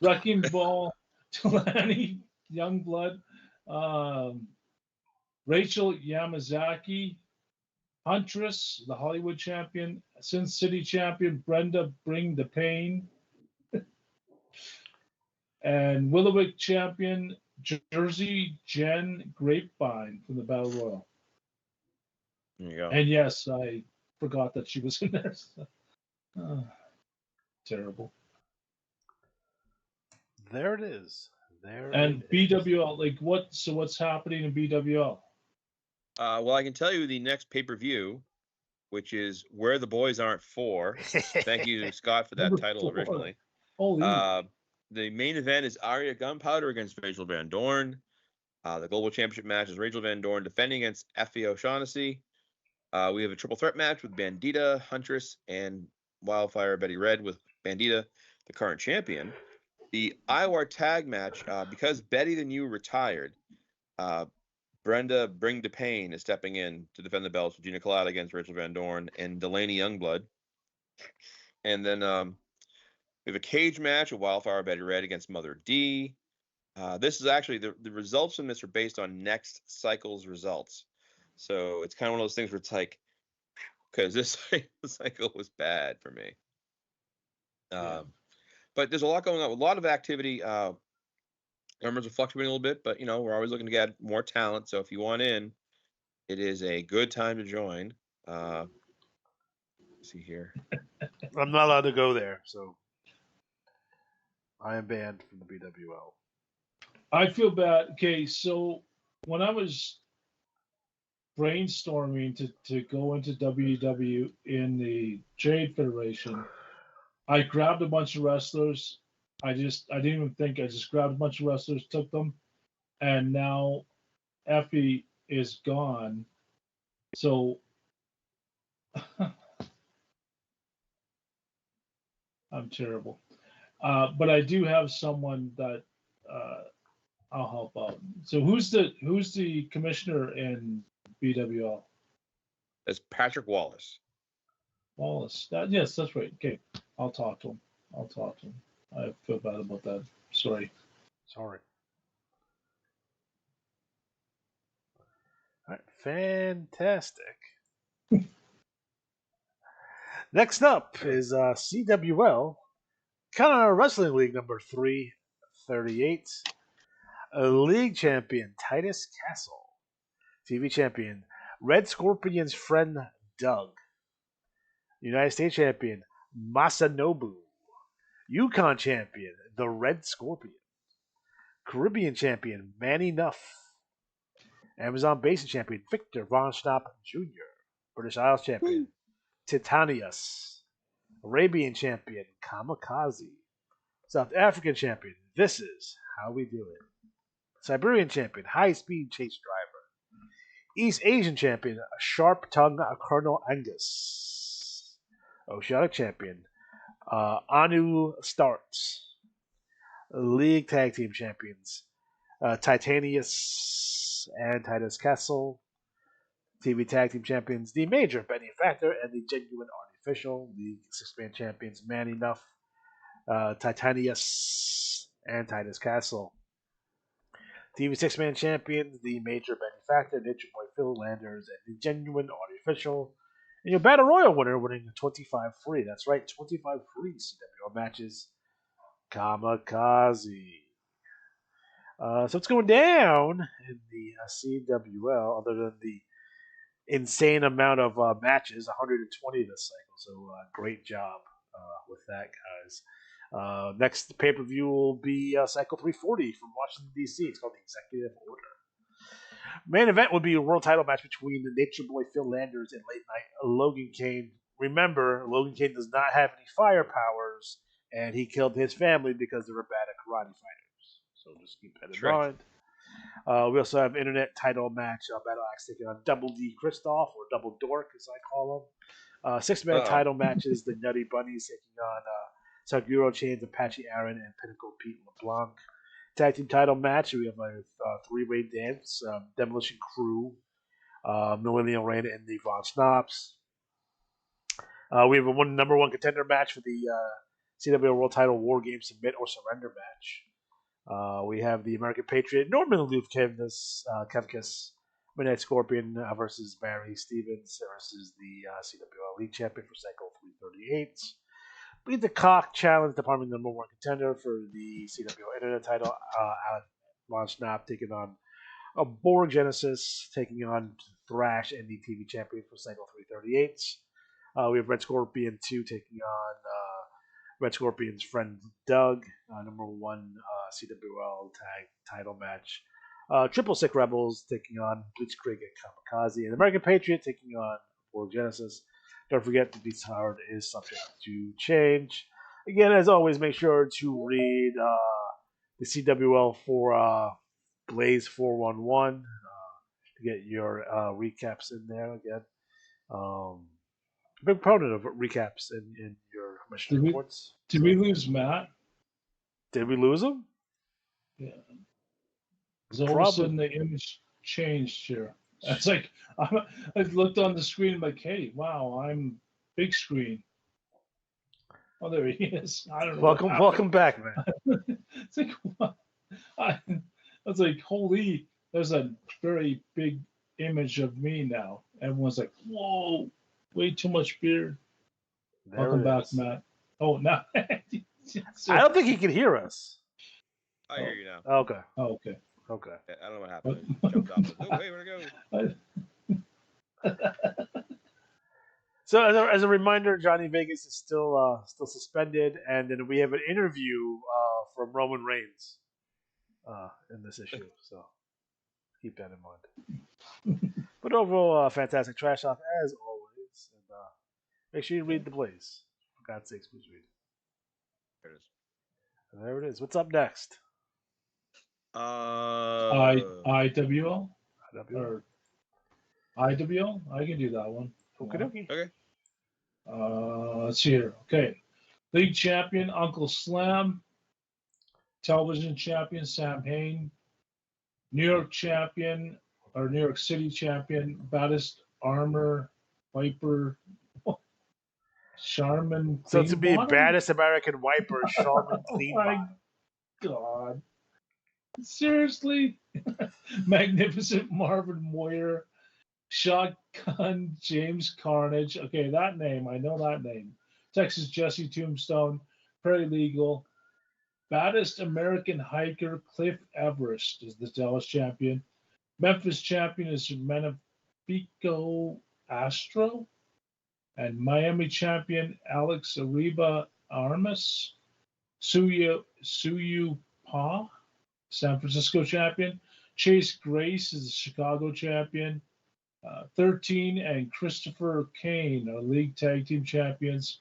Speaker 7: Wrecking Ball, Tulani, Youngblood, Rachel Yamazaki, Huntress, the Hollywood champion, Sin City champion, Brenda Bring the Pain, and Willowick champion, Jersey Jen Grapevine from the Battle Royal.
Speaker 8: There you go.
Speaker 7: And yes, I forgot that she was in there. Terrible.
Speaker 6: There it is.
Speaker 7: And BWL, what's happening in BWL?
Speaker 8: Well, I can tell you the next pay-per-view, which is Where the Boys Aren't For. Thank you, Scott, for that title originally. The main event is Aria Gunpowder against Rachel Van Dorn. The Global Championship match is Rachel Van Dorn defending against Effie O'Shaughnessy. We have a triple threat match with Bandita, Huntress, and Wildfire Betty Red, with Bandita, the current champion. The IWAR tag match, because Betty the New retired, Brenda Bring to Pain is stepping in to defend the belts with Gina Colada against Rachel Van Dorn and Delaney Youngblood. And then we have a cage match with Wildfire Betty Red against Mother D. This is actually, the results from this are based on next cycle's results. So it's kind of one of those things where it's like, because this cycle was bad for me. But there's a lot going on, a lot of activity. Numbers are fluctuating a little bit, but we're always looking to get more talent. So if you want in, it is a good time to join. see here.
Speaker 6: I'm not allowed to go there, so I am banned from the BWL.
Speaker 7: I feel bad. Okay, so when I was brainstorming to go into WW in the Trade Federation, I grabbed a bunch of wrestlers. I didn't even think. I just grabbed a bunch of wrestlers, took them, and now Effie is gone. So I'm terrible. But I do have someone that I'll help out. So who's the commissioner in BWL?
Speaker 8: That's Patrick Wallace.
Speaker 7: Wallace. Yes, that's right. Okay, I'll talk to him. I feel bad about that. Sorry.
Speaker 6: Sorry. All right, fantastic. Next up is CWL, Canada Wrestling League number 338. League champion Titus Castle. TV champion Red Scorpion's friend Doug. United States champion Masanobu. Yukon champion the Red Scorpion. Caribbean champion Manny Nuff. Amazon Basin champion Victor Von Schnapp Jr. British Isles champion Titanius. Arabian champion Kamikaze. South African champion This Is How We Do It. Siberian champion High Speed Chase Driver. East Asian champion Sharp Tongue Colonel Angus. Oceanic champion Anu Starts. League Tag Team champions Titanius and Titus Castle. TV Tag Team champions The Major Benny Factor and the Genuine Artificial. League Six-Man champions Manny Nuff, Titanius, and Titus Castle. TV Six-Man champions The Major Benny Factor, Nature Boy Phil Landers, and the Genuine Artificial. And your Battle Royal winner winning 25 free. That's right, 25 free CWL matches. Kamikaze. So it's going down in the CWL, other than the insane amount of matches, 120 this cycle. So great job with that, guys. Next pay-per-view will be Cycle 340 from Washington, D.C. It's called the Executive Order. Main event would be a world title match between the Nature Boy Phil Landers and Late Night Logan Kane. Remember, Logan Kane does not have any fire powers, and he killed his family because they were bad at karate fighters. So just keep that in mind. We also have internet title match, Battle Axe taking on Double D Christoph, or Double Dork as I call him. Six-man title matches, the Nutty Bunnies taking on Saguro Chains, Apache Aaron, and Pinnacle Pete LeBlanc. Tag team title match, we have a three-way dance, Demolition Crew, Millennial Reign, and the Von Schnapps. We have a number one contender match for the CWL World Title War Game Submit or Surrender match. We have the American Patriot, Norman Kevkis, Midnight Scorpion versus Barry Stevens versus the CWL League Champion for Cycle 338. Beat the Cock Challenge, Department number one contender for the CWL Internet title, Alec Von Schnapp taking on Borg Genesis, taking on Thrash and the TV Champion for Cycle 338. We have Red Scorpion 2 taking on Red Scorpion's friend Doug, number one CWL tag title match. Triple Sick Rebels taking on Blitzkrieg and Kamikaze. And American Patriot taking on Borg Genesis. Don't forget that this card is subject to change. Again, as always, make sure to read the CWL for Blaze 411 to get your recaps in there again. Big proponent of recaps in your commission reports.
Speaker 7: Did we lose Matt?
Speaker 6: Did we lose him?
Speaker 7: Yeah. So all of a sudden the image changed here. It's like I looked on the screen. I'm like, hey, wow, I'm big screen. Oh, there he is. I don't know.
Speaker 6: Welcome back, man.
Speaker 7: It's like what? I was like, holy! There's a very big image of me now. Everyone's like, whoa, way too much beard. Welcome back, Matt. Oh, no.
Speaker 6: I don't think he can hear us.
Speaker 8: I hear you now.
Speaker 6: Okay.
Speaker 7: Oh, okay.
Speaker 6: Okay.
Speaker 8: I don't know what happened. Jumped off. Oh, wait, where'd it go?
Speaker 6: So as a reminder, Johnny Vegas is still suspended, and then we have an interview from Roman Reigns in this issue. So keep that in mind. But overall, fantastic trash off as always. And make sure you read the plays. For God's sakes, please read.
Speaker 8: There it is.
Speaker 6: And there it is. What's up next?
Speaker 7: IWL
Speaker 6: IWL.
Speaker 7: or IWL. I can do that one.
Speaker 6: Okay.
Speaker 7: Let's see here. Okay, league champion Uncle Slam, television champion Sam Hain, New York champion or New York City champion Baddest Armor Viper Charmin.
Speaker 6: So to be baddest American wiper, Charmin Clean.
Speaker 7: Oh my God. Seriously? Magnificent Marvin Moyer, Shotgun James Carnage. Okay, that name. I know that name. Texas Jesse Tombstone, Paralegal. Baddest American hiker Cliff Everest is the Dallas champion. Memphis champion is Manifico Astro. And Miami champion Alex Ariba Armas. Suyu Pa, San Francisco champion. Chase Grace is the Chicago champion. 13 and Christopher Kane are league tag team champions.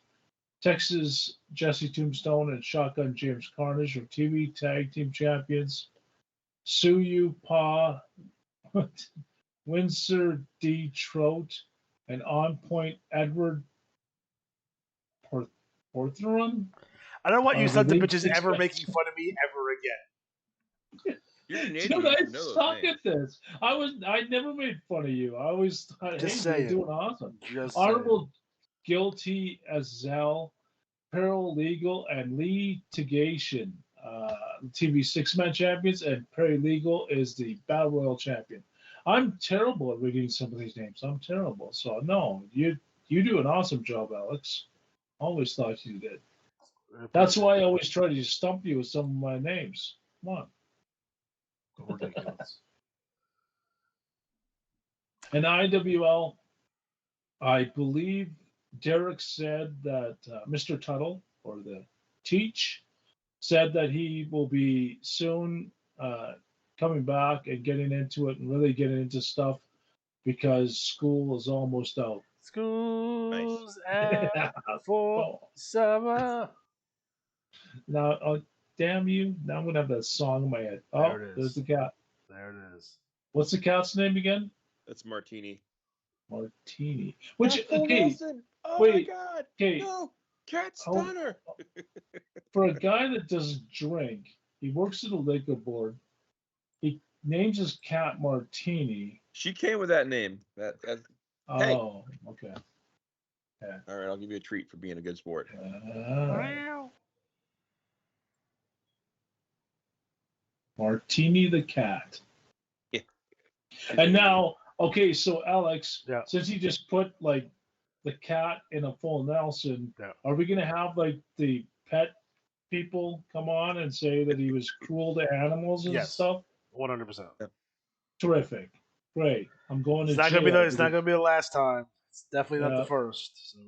Speaker 7: Texas Jesse Tombstone and Shotgun James Carnage are TV tag team champions. Suyu Pa, Windsor D. Trout, and On Point Edward Portheron.
Speaker 6: I don't want you sons of bitches ever making fun of me ever again.
Speaker 7: Dude, I suck at this. I never made fun of you. I always thought, hey, you're doing awesome. Honorable Guilty Azell, Paralegal, and Litigation. TV 6-man champions, and Paralegal is the Battle Royal champion. I'm terrible at reading some of these names. I'm terrible. So no, you do an awesome job, Alex. Always thought you did. That's why I always try to stump you with some of my names. Come on.
Speaker 6: Ridiculous.
Speaker 7: And IWL, I believe Derek said that Mr. Tuttle, or the Teach, said that he will be soon coming back and getting into it and really getting into stuff because school is almost out.
Speaker 6: School's out for summer.
Speaker 7: Now, damn you. Now I'm going to have that song in my head. Oh, there's the cat.
Speaker 6: There it is.
Speaker 7: What's the cat's name again?
Speaker 8: That's Martini.
Speaker 7: Martini. Which,
Speaker 8: Dr.
Speaker 7: okay.
Speaker 8: Wilson. Oh
Speaker 7: wait.
Speaker 8: my God.
Speaker 7: Okay.
Speaker 8: No. Cat stunner.
Speaker 7: For a guy that doesn't drink, he works at a liquor board. He names his cat Martini.
Speaker 8: She came with that name. Hey.
Speaker 7: Oh, okay. Yeah.
Speaker 8: All right, I'll give you a treat for being a good sport.
Speaker 7: Martini the cat.
Speaker 8: Yeah.
Speaker 7: And now, okay, so Alex, since you just put like the cat in a full Nelson, are we gonna have like the pet people come on and say that he was cruel to animals and stuff?
Speaker 6: 100%.
Speaker 7: Terrific. Great. I'm going to
Speaker 6: It's not
Speaker 7: jail.
Speaker 6: it's not gonna be the last time. It's definitely not the first. So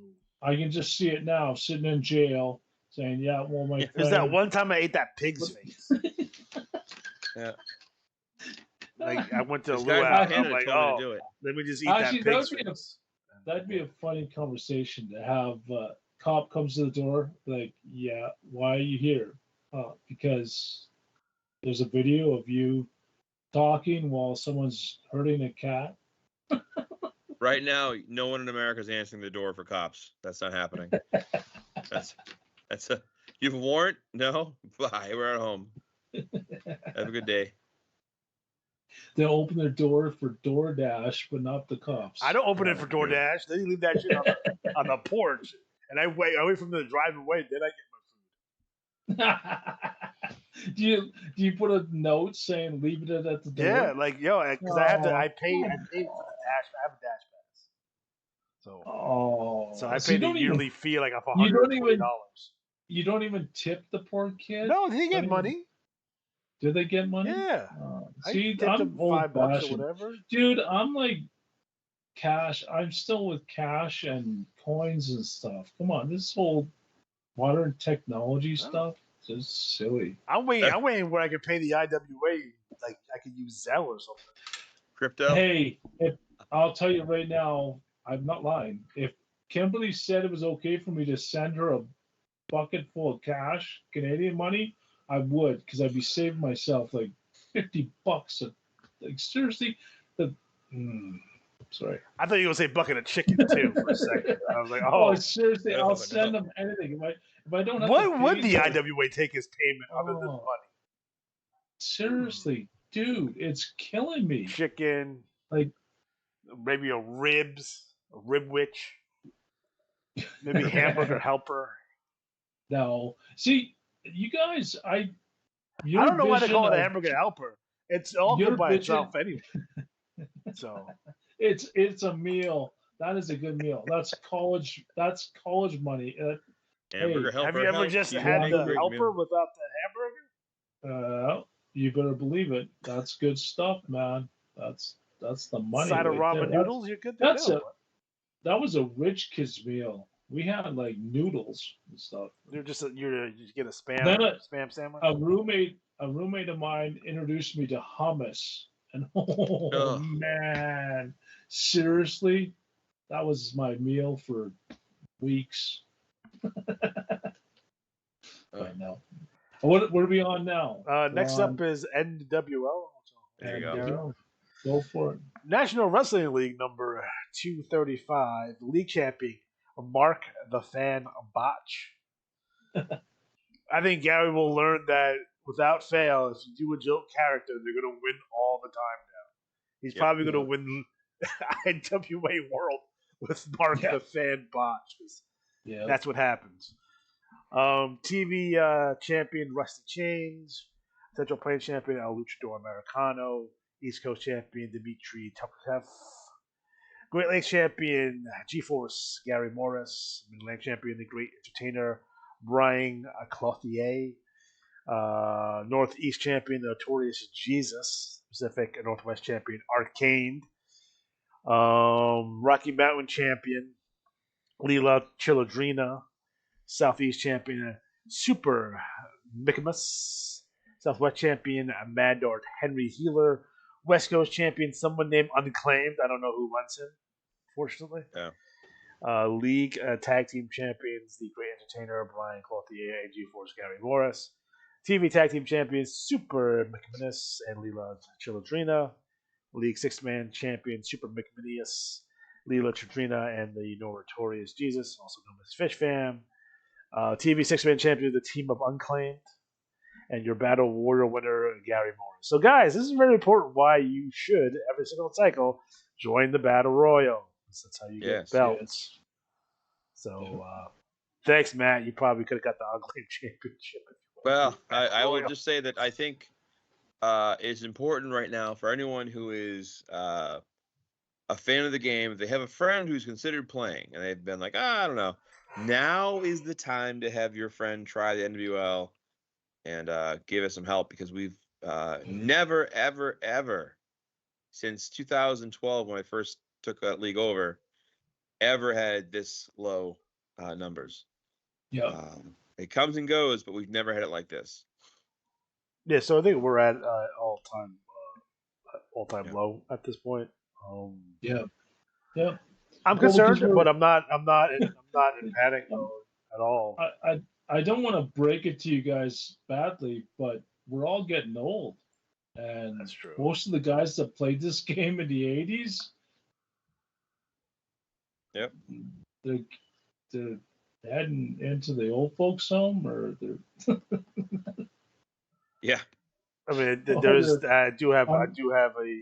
Speaker 7: I can just see it now, sitting in jail, saying, "Yeah, well, my friend."
Speaker 6: There's that one time I ate that pig's face.
Speaker 8: Yeah.
Speaker 6: Like I went to a
Speaker 8: This
Speaker 6: luau.
Speaker 8: guy
Speaker 6: I'm like, oh,
Speaker 8: do it.
Speaker 6: let me just eat
Speaker 7: Actually,
Speaker 6: that pig's face.
Speaker 7: That'd be a funny conversation to have. Cop comes to the door, like, "Yeah, why are you here?" Because there's a video of you talking while someone's hurting a cat.
Speaker 8: Right now, no one in America is answering the door for cops. That's not happening. That's a. You have a warrant? No. Bye. We're at home. Have a good day.
Speaker 7: They'll open their door for DoorDash, but not the cops.
Speaker 6: I don't open it for DoorDash. They leave that shit on the porch, and I wait from the drive away. Then I get my food.
Speaker 7: do you put a note saying leave it at the door?
Speaker 6: Yeah, like because I have to. I pay for the dash. I have a dash pass. So I pay the yearly fee like $140.
Speaker 7: You don't even tip the poor kid.
Speaker 6: No, they get money.
Speaker 7: Do they get money?
Speaker 6: Yeah.
Speaker 7: See,
Speaker 6: I tipped
Speaker 7: I'm
Speaker 6: them
Speaker 7: old
Speaker 6: $5 or
Speaker 7: fashioned.
Speaker 6: whatever.
Speaker 7: Dude, I'm like cash. I'm still with cash and coins and stuff. Come on, this whole modern technology stuff is just silly.
Speaker 6: I'm waiting where I can pay the IWA. Like I could use Zelle or something.
Speaker 8: Crypto.
Speaker 7: Hey, I'll tell you right now, I'm not lying. If Kimberly said it was okay for me to send her a bucket full of cash, Canadian money, I would, because I'd be saving myself like $50. Like seriously, sorry.
Speaker 6: I thought you were gonna say bucket of chicken too for a second. I was like,
Speaker 7: Oh, seriously, I'll send them anything. If I don't have
Speaker 6: what would the IWA take as payment other than money?
Speaker 7: Seriously, dude, it's killing me.
Speaker 6: Chicken,
Speaker 7: like
Speaker 6: maybe a rib witch, maybe hamburger helper.
Speaker 7: No, see, you guys, I
Speaker 6: don't know why they call it a hamburger helper. It's all good by itself anyway. So
Speaker 7: it's a meal. That is a good meal. That's college money.
Speaker 8: Hamburger helper.
Speaker 6: Have you ever just had the helper without the hamburger?
Speaker 7: You better believe it. That's good stuff, man. That's the money.
Speaker 6: Side of ramen noodles, you're good to go.
Speaker 7: That was a rich kid's meal. We had like noodles and stuff.
Speaker 6: You just get a spam sandwich.
Speaker 7: A roommate of mine introduced me to hummus, and man, seriously, that was my meal for weeks. I know. What are we on now?
Speaker 6: Next up is NWL.
Speaker 8: There you go.
Speaker 7: Go for it.
Speaker 6: National Wrestling League number 235, league champion Mark the Fan Botch. I think Gary will learn that without fail, if you do a joke character, they're going to win all the time now. He's probably going to win IWA World with Mark the Fan Botch. That's what happens. TV champion Rusty Chains, Central Plains champion El Luchador Americano, East Coast champion Dimitri Tokarev, Great Lakes champion G-Force Gary Morris, Mid-Atlantic champion the Great Entertainer Brian Clothier, Northeast champion the Notorious Jesus, Pacific and Northwest champion Arcane, Rocky Mountain champion Leela Chilodrina, Southeast champion Super Micamus, Southwest champion Mad Dog Henry Healer, West Coast champion someone named Unclaimed. I don't know who runs him, fortunately.
Speaker 8: Yeah.
Speaker 6: League tag team champions the Great Entertainer Brian Clothier and G-Force Gary Morris. TV tag team champions Super McManus and Leela Chilodrina. League six-man champion Super McManus, Leela Chilodrina, and the Notorious Jesus, also known as Fish Fam. TV six-man champion the Team of Unclaimed. And your Battle Warrior winner, Gary Morris. So, guys, this is very important why you should, every single cycle, join the Battle Royal. That's how you get belts. Yes. So, thanks, Matt. You probably could have got the Unclaimed Championship.
Speaker 8: Well, I will just say that I think it's important right now for anyone who is a fan of the game, if they have a friend who's considered playing, and they've been like, I don't know. Now is the time to have your friend try the NWL and give us some help, because we've never, ever, ever, since 2012 when I first took that league over, ever had this low numbers.
Speaker 7: Yeah.
Speaker 8: It comes and goes, but we've never had it like this.
Speaker 6: Yeah, so I think we're at all-time low at this point.
Speaker 7: Yeah.
Speaker 6: I'm concerned, but I'm not in panic mode at all.
Speaker 7: I don't want to break it to you guys badly, but we're all getting old. And
Speaker 6: that's true.
Speaker 7: Most of the guys that played this game in the 80s, they're heading into the old folks' home, or they're.
Speaker 8: Yeah.
Speaker 6: I mean, I do have a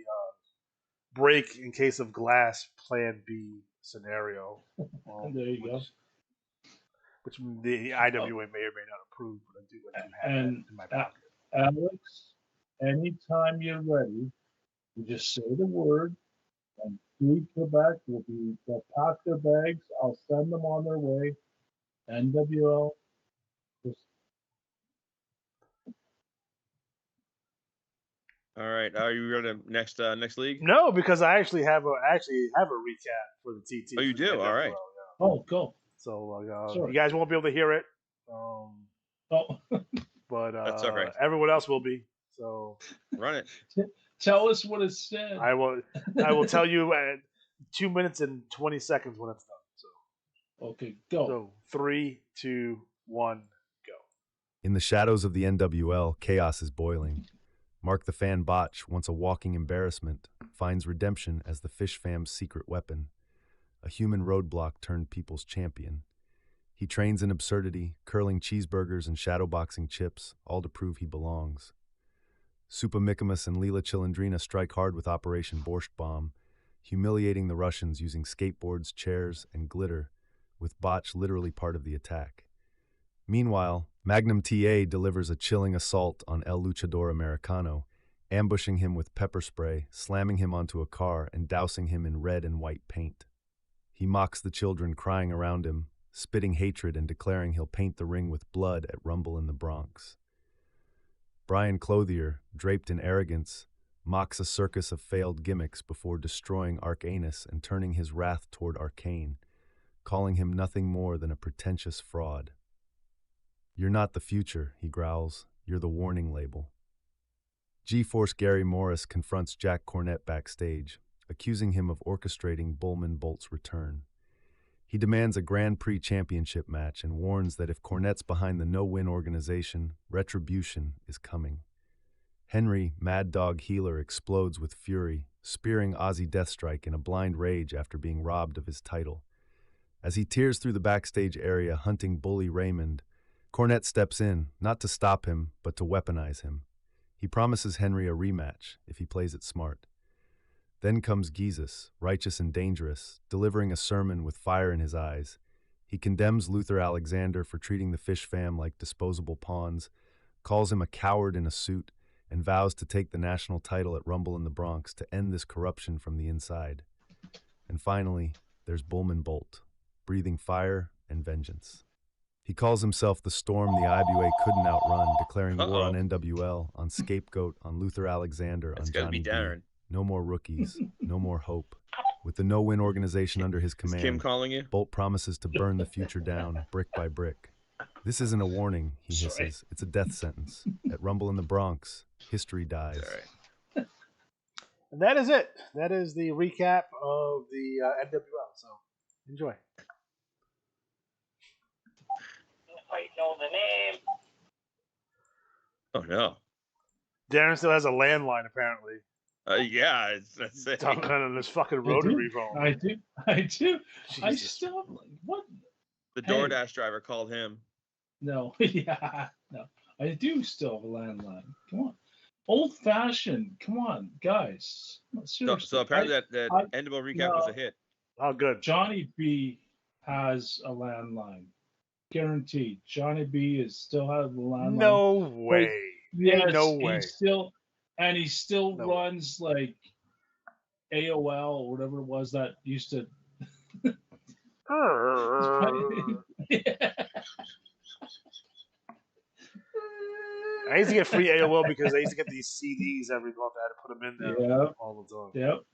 Speaker 6: break in case of glass plan B scenario.
Speaker 7: There you go.
Speaker 6: Which the IWA may or may not approve, but I do have that in my pocket.
Speaker 7: Alex, anytime you're ready, you just say the word, and Food Quebec they'll pack their bags. I'll send them on their way. NWL.
Speaker 8: All right. Are you ready to next league?
Speaker 6: No, because I actually have a recap for the TT.
Speaker 8: Oh, you
Speaker 6: for the
Speaker 8: do? All right.
Speaker 6: Yeah.
Speaker 7: Oh, go.
Speaker 6: So
Speaker 7: Sorry.
Speaker 6: you guys won't be able to hear it.
Speaker 7: Oh.
Speaker 6: But
Speaker 8: That's all right.
Speaker 6: everyone else will be. So
Speaker 8: run it.
Speaker 7: Tell us what it said.
Speaker 6: I will tell you at 2 minutes and 20 seconds when it's done. So
Speaker 7: okay, go.
Speaker 6: So 3, 2, 1, go.
Speaker 11: In the shadows of the NWL, chaos is boiling. Mark the Fan Botch, once a walking embarrassment, finds redemption as the Fish Fam's secret weapon, a human roadblock turned people's champion. He trains in absurdity, curling cheeseburgers and shadowboxing chips, all to prove he belongs. Supa Mikamas and Lila Chilindrina strike hard with Operation Borscht Bomb, humiliating the Russians using skateboards, chairs, and glitter, with Botch literally part of the attack. Meanwhile, Magnum TA delivers a chilling assault on El Luchador Americano, ambushing him with pepper spray, slamming him onto a car, and dousing him in red and white paint. He mocks the children crying around him, spitting hatred and declaring he'll paint the ring with blood at Rumble in the Bronx. Brian Clothier, draped in arrogance, mocks a circus of failed gimmicks before destroying Arcanus and turning his wrath toward Arcane, calling him nothing more than a pretentious fraud. "You're not the future," he growls. "You're the warning label." G-Force Gary Morris confronts Jack Cornette backstage, accusing him of orchestrating Bullman Bolt's return. He demands a Grand Prix championship match and warns that if Cornette's behind the no-win organization, retribution is coming. Henry, Mad Dog Healer, explodes with fury, spearing Ozzy Deathstrike in a blind rage after being robbed of his title. As he tears through the backstage area hunting Bully Raymond, Cornette steps in, not to stop him, but to weaponize him. He promises Henry a rematch if he plays it smart. Then comes Jesus, righteous and dangerous, delivering a sermon with fire in his eyes. He condemns Luther Alexander for treating the Fish Fam like disposable pawns, calls him a coward in a suit, and vows to take the national title at Rumble in the Bronx to end this corruption from the inside. And finally, there's Bullman Bolt, breathing fire and vengeance. He calls himself the storm the IWA couldn't outrun, declaring war on NWL, on Scapegoat, on Luther Alexander, on Johnny B. No more rookies, no more hope. With the no-win organization under his command,
Speaker 8: Kim calling you?
Speaker 11: Bolt promises to burn the future down, brick by brick. "This isn't a warning," he hisses. "It's a death sentence. At Rumble in the Bronx, history dies."
Speaker 6: And that is it. That is the recap of the NWL. So enjoy.
Speaker 12: I know the name.
Speaker 8: Oh no.
Speaker 6: Darren still has a landline apparently.
Speaker 8: Yeah, that's it.
Speaker 6: Talking on this fucking rotary phone.
Speaker 7: I do.
Speaker 6: Jesus.
Speaker 7: I still what?
Speaker 8: The DoorDash driver called him.
Speaker 7: No, yeah, no. I do still have a landline. Come on, old fashioned. Come on, guys. Seriously.
Speaker 8: So apparently that NWL recap was a hit.
Speaker 6: Oh, good.
Speaker 7: Johnny B has a landline, guaranteed. Johnny B still has a landline.
Speaker 6: No way.
Speaker 7: Yes,
Speaker 6: no way.
Speaker 7: He still runs like AOL or whatever it was that used to.
Speaker 6: I used to get free AOL because I used to get these CDs every month. I had to put them in there all the time.
Speaker 7: Yep.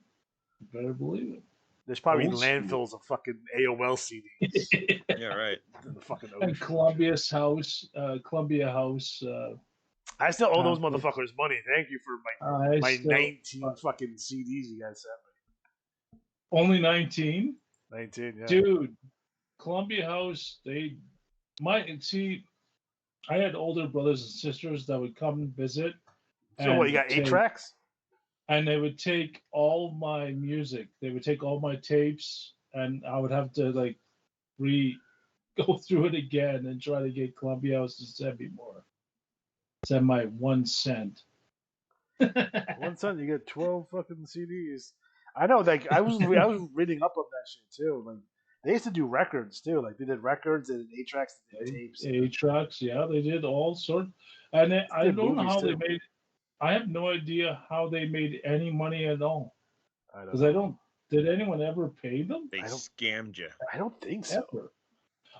Speaker 7: You better believe it.
Speaker 6: There's probably landfills of fucking AOL CDs.
Speaker 8: Yeah, right.
Speaker 6: In the fucking
Speaker 7: and
Speaker 6: ocean.
Speaker 7: Columbia House.
Speaker 6: I still owe those motherfuckers money. Thank you for my 19 fucking CDs you guys sent me.
Speaker 7: Only 19?
Speaker 6: 19, yeah.
Speaker 7: Dude, Columbia House, I had older brothers and sisters that would come and visit.
Speaker 6: So what, you got 8 tracks?
Speaker 7: And they would take all my music. They would take all my tapes, and I would have to go through it again and try to get Columbia House to send me more. Send my 1 cent.
Speaker 6: 1 cent, you get 12 fucking CDs. I know, like I was reading up on that shit too. Like they used to do records too. Like they did records and 8 tracks, they did tapes.
Speaker 7: 8 tracks, yeah, they did all sorts. And I don't know how they made. I have no idea how they made any money at all. Because I don't. Did anyone ever pay them?
Speaker 8: They scammed you.
Speaker 6: I don't think so.
Speaker 7: Ever.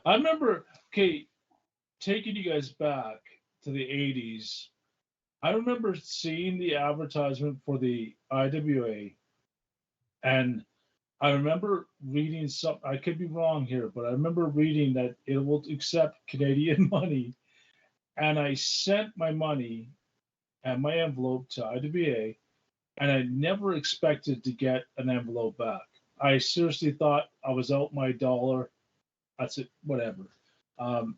Speaker 7: I remember, taking you guys back to the 80s. I remember seeing the advertisement for the IWA, and I remember reading some. I could be wrong here, but I remember reading that it will accept Canadian money, and I sent my money and my envelope to IWA, and I never expected to get an envelope back. I seriously thought I was out my dollar. That's it, whatever. Um,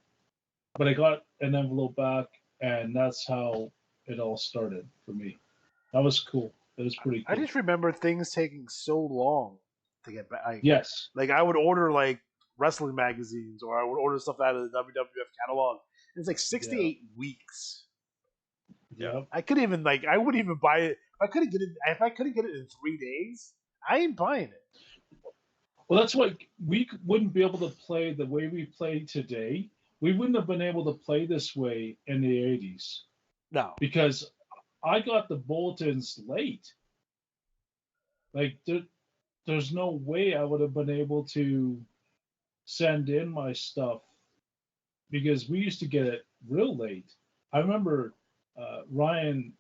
Speaker 7: but I got an envelope back, and that's how it all started for me. That was cool. It was pretty
Speaker 6: I
Speaker 7: cool.
Speaker 6: just remember things taking so long to get back.
Speaker 7: Yes.
Speaker 6: Like I would order like wrestling magazines, or I would order stuff out of the WWF catalog. It's like 6 to 8 weeks.
Speaker 7: Yeah.
Speaker 6: I couldn't even I wouldn't even buy it if I couldn't get it. If I couldn't get it in 3 days, I ain't buying it.
Speaker 7: Well, that's why we wouldn't be able to play the way we play today. We wouldn't have been able to play this way in the 80s.
Speaker 6: No.
Speaker 7: Because I got the bulletins late. Like, there's no way I would have been able to send in my stuff because we used to get it real late. I remember Ryan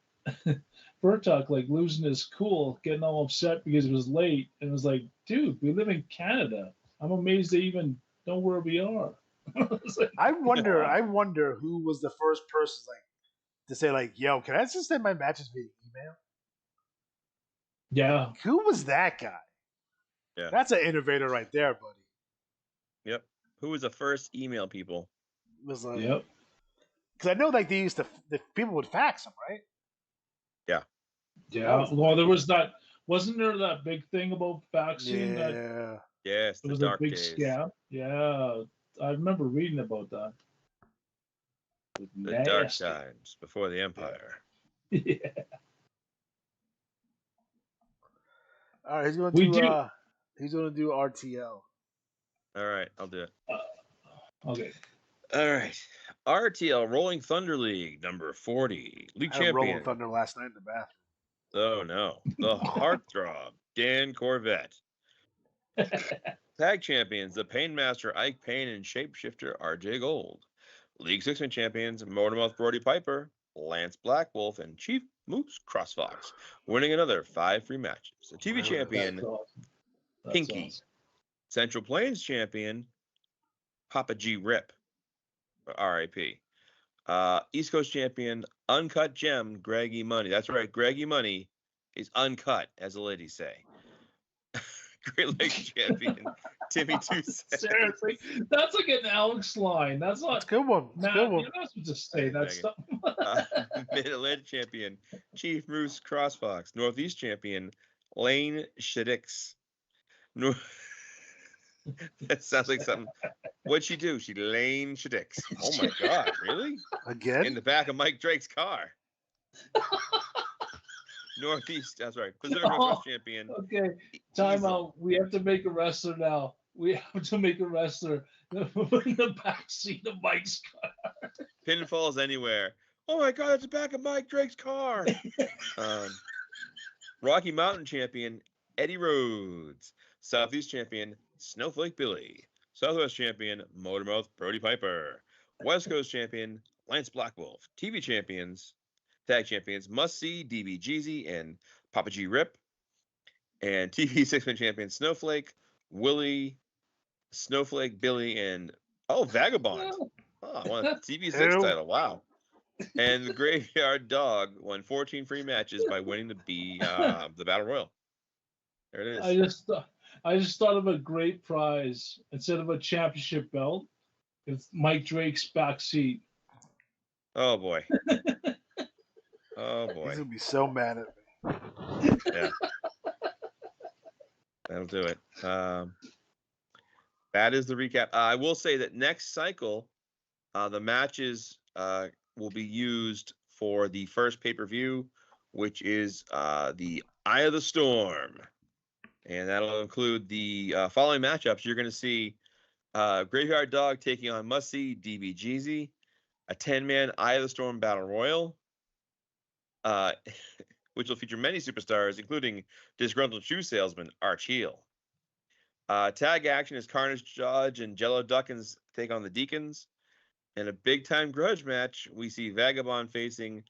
Speaker 7: Burtuck losing his cool, getting all upset because it was late, and it was like, dude, we live in Canada. I'm amazed they even know where we are.
Speaker 6: I wonder who was the first person to say yo, can I just send my matches via email?
Speaker 7: Yeah.
Speaker 6: Who was that guy?
Speaker 8: Yeah.
Speaker 6: That's an innovator right there, buddy.
Speaker 8: Yep. Who was the first email people?
Speaker 7: Yep.
Speaker 6: Because I know they used to, the people would fax them, right?
Speaker 8: Yeah.
Speaker 7: Yeah. Well, there was that. Wasn't there that big thing about faxing?
Speaker 6: Yeah.
Speaker 8: Yes.
Speaker 7: It was a big scam. Yeah. I remember reading about that.
Speaker 8: The dark times before the Empire.
Speaker 7: Yeah.
Speaker 6: All right, he's going to do RTL.
Speaker 8: All right, I'll do it.
Speaker 7: Okay.
Speaker 8: All right. RTL Rolling Thunder League number 40. League
Speaker 6: I had
Speaker 8: champion.
Speaker 6: Rolling Thunder last night in the bathroom.
Speaker 8: Oh no. The Heartthrob, Dan Corvette. Tag champions, the Painmaster Ike Payne and Shapeshifter RJ Gold. League Six-Man champions, Motormouth Brody Piper, Lance Blackwolf, and Chief Moose Crossfox, winning another 5 free matches. The TV champion, Pinky. Awesome. Central Plains champion, Papa G Rip, R.I.P. East Coast champion, Uncut Gem, Greggy Money. That's right, Greggy Money is uncut, as the ladies say. Great Lakes champion, Timmy Toussaint.
Speaker 7: Seriously, that's like an Alex line. That's not
Speaker 6: a good one.
Speaker 7: Matt, you're not supposed to say that stuff.
Speaker 8: Mid-Atlantic champion, Chief Moose Crossfox. Northeast champion, Lane Shaddix. That sounds like something. What'd she do? She Lane Shaddix. Oh my God, really?
Speaker 6: Again?
Speaker 8: In the back of Mike Drake's car. Northeast, that's right. Pacific Northwest champion.
Speaker 7: Okay, time out. We have to make a wrestler now. We have to make a wrestler in the back seat of Mike's car.
Speaker 8: Pinfalls anywhere. Oh my God, it's the back of Mike Drake's car. Rocky Mountain champion, Eddie Rhodes. Southeast champion, Snowflake Billy. Southwest champion, Motormouth Brody Piper. West Coast champion, Lance Blackwolf. TV champions, tag champions, Must See, DB Jeezy, and Papa G Rip. And TV six-man champion, Snowflake, Willie, Snowflake, Billy, and Vagabond. Oh, I won a TV6 title. Wow. And the Graveyard Dog won 14 free matches by winning the Battle Royal. There it is.
Speaker 7: I just thought of a great prize. Instead of a championship belt, it's Mike Drake's back seat.
Speaker 8: Oh boy. Oh boy.
Speaker 6: He's gonna be so mad at me.
Speaker 8: Yeah. That'll do it. That is the recap. I will say that next cycle, the matches will be used for the first pay-per-view, which is the Eye of the Storm. And that'll include the following matchups. You're going to see Graveyard Dog taking on Must See, DB Jeezy, a 10-man Eye of the Storm Battle Royal, which will feature many superstars, including disgruntled shoe salesman Arch Heel. Tag action is Carnage Judge and Jello Duckins take on the Deacons. In a big-time grudge match, we see Vagabond facing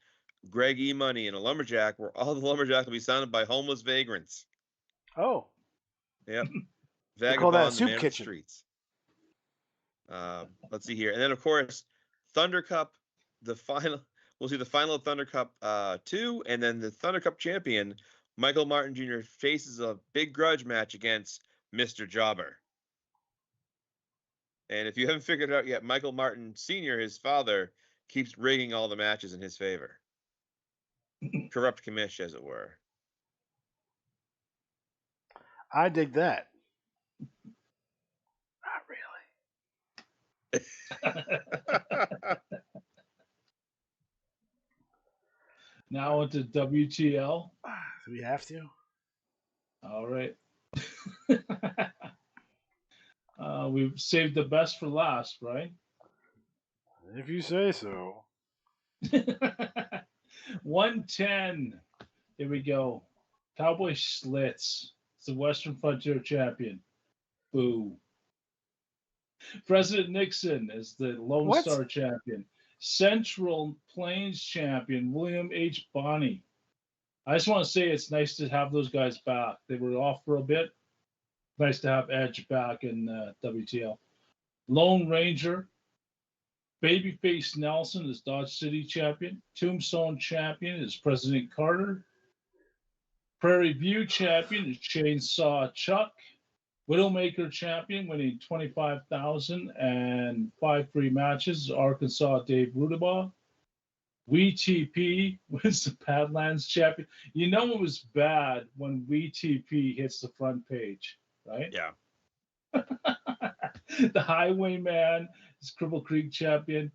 Speaker 8: Greg E. Money and a lumberjack, where all the lumberjacks will be sounded by homeless vagrants.
Speaker 6: Oh.
Speaker 8: Yep.
Speaker 6: They call that
Speaker 8: Vagabond, the
Speaker 6: soup
Speaker 8: man of the
Speaker 6: kitchen.
Speaker 8: streets. Let's see here. And then, of course, Thunder Cup, we'll see the final of Thunder Cup 2, and then the Thunder Cup champion, Michael Martin Jr., faces a big grudge match against Mr. Jobber. And if you haven't figured it out yet, Michael Martin Sr., his father, keeps rigging all the matches in his favor. Corrupt commish, as it were.
Speaker 6: I dig that. Not really.
Speaker 7: Now into WTL.
Speaker 6: Do we have to?
Speaker 7: All right. We've saved the best for last, right?
Speaker 6: If you say so.
Speaker 7: 110. Here we go. Cowboy Schlitz. It's the Western Frontier champion. Boo. President Nixon is the Lone Star champion. Central Plains champion, William H. Bonney. I just want to say it's nice to have those guys back. They were off for a bit. Nice to have Edge back in WTL. Lone Ranger. Babyface Nelson is Dodge City champion. Tombstone champion is President Carter. Prairie View champion is Chainsaw Chuck. Widowmaker champion, winning 25,000 and 5 free matches, Arkansas Dave Rudabaugh. WeTP wins the Badlands champion. You know it was bad when WeTP hits the front page, right?
Speaker 8: Yeah.
Speaker 7: The Highwayman is Cripple Creek champion.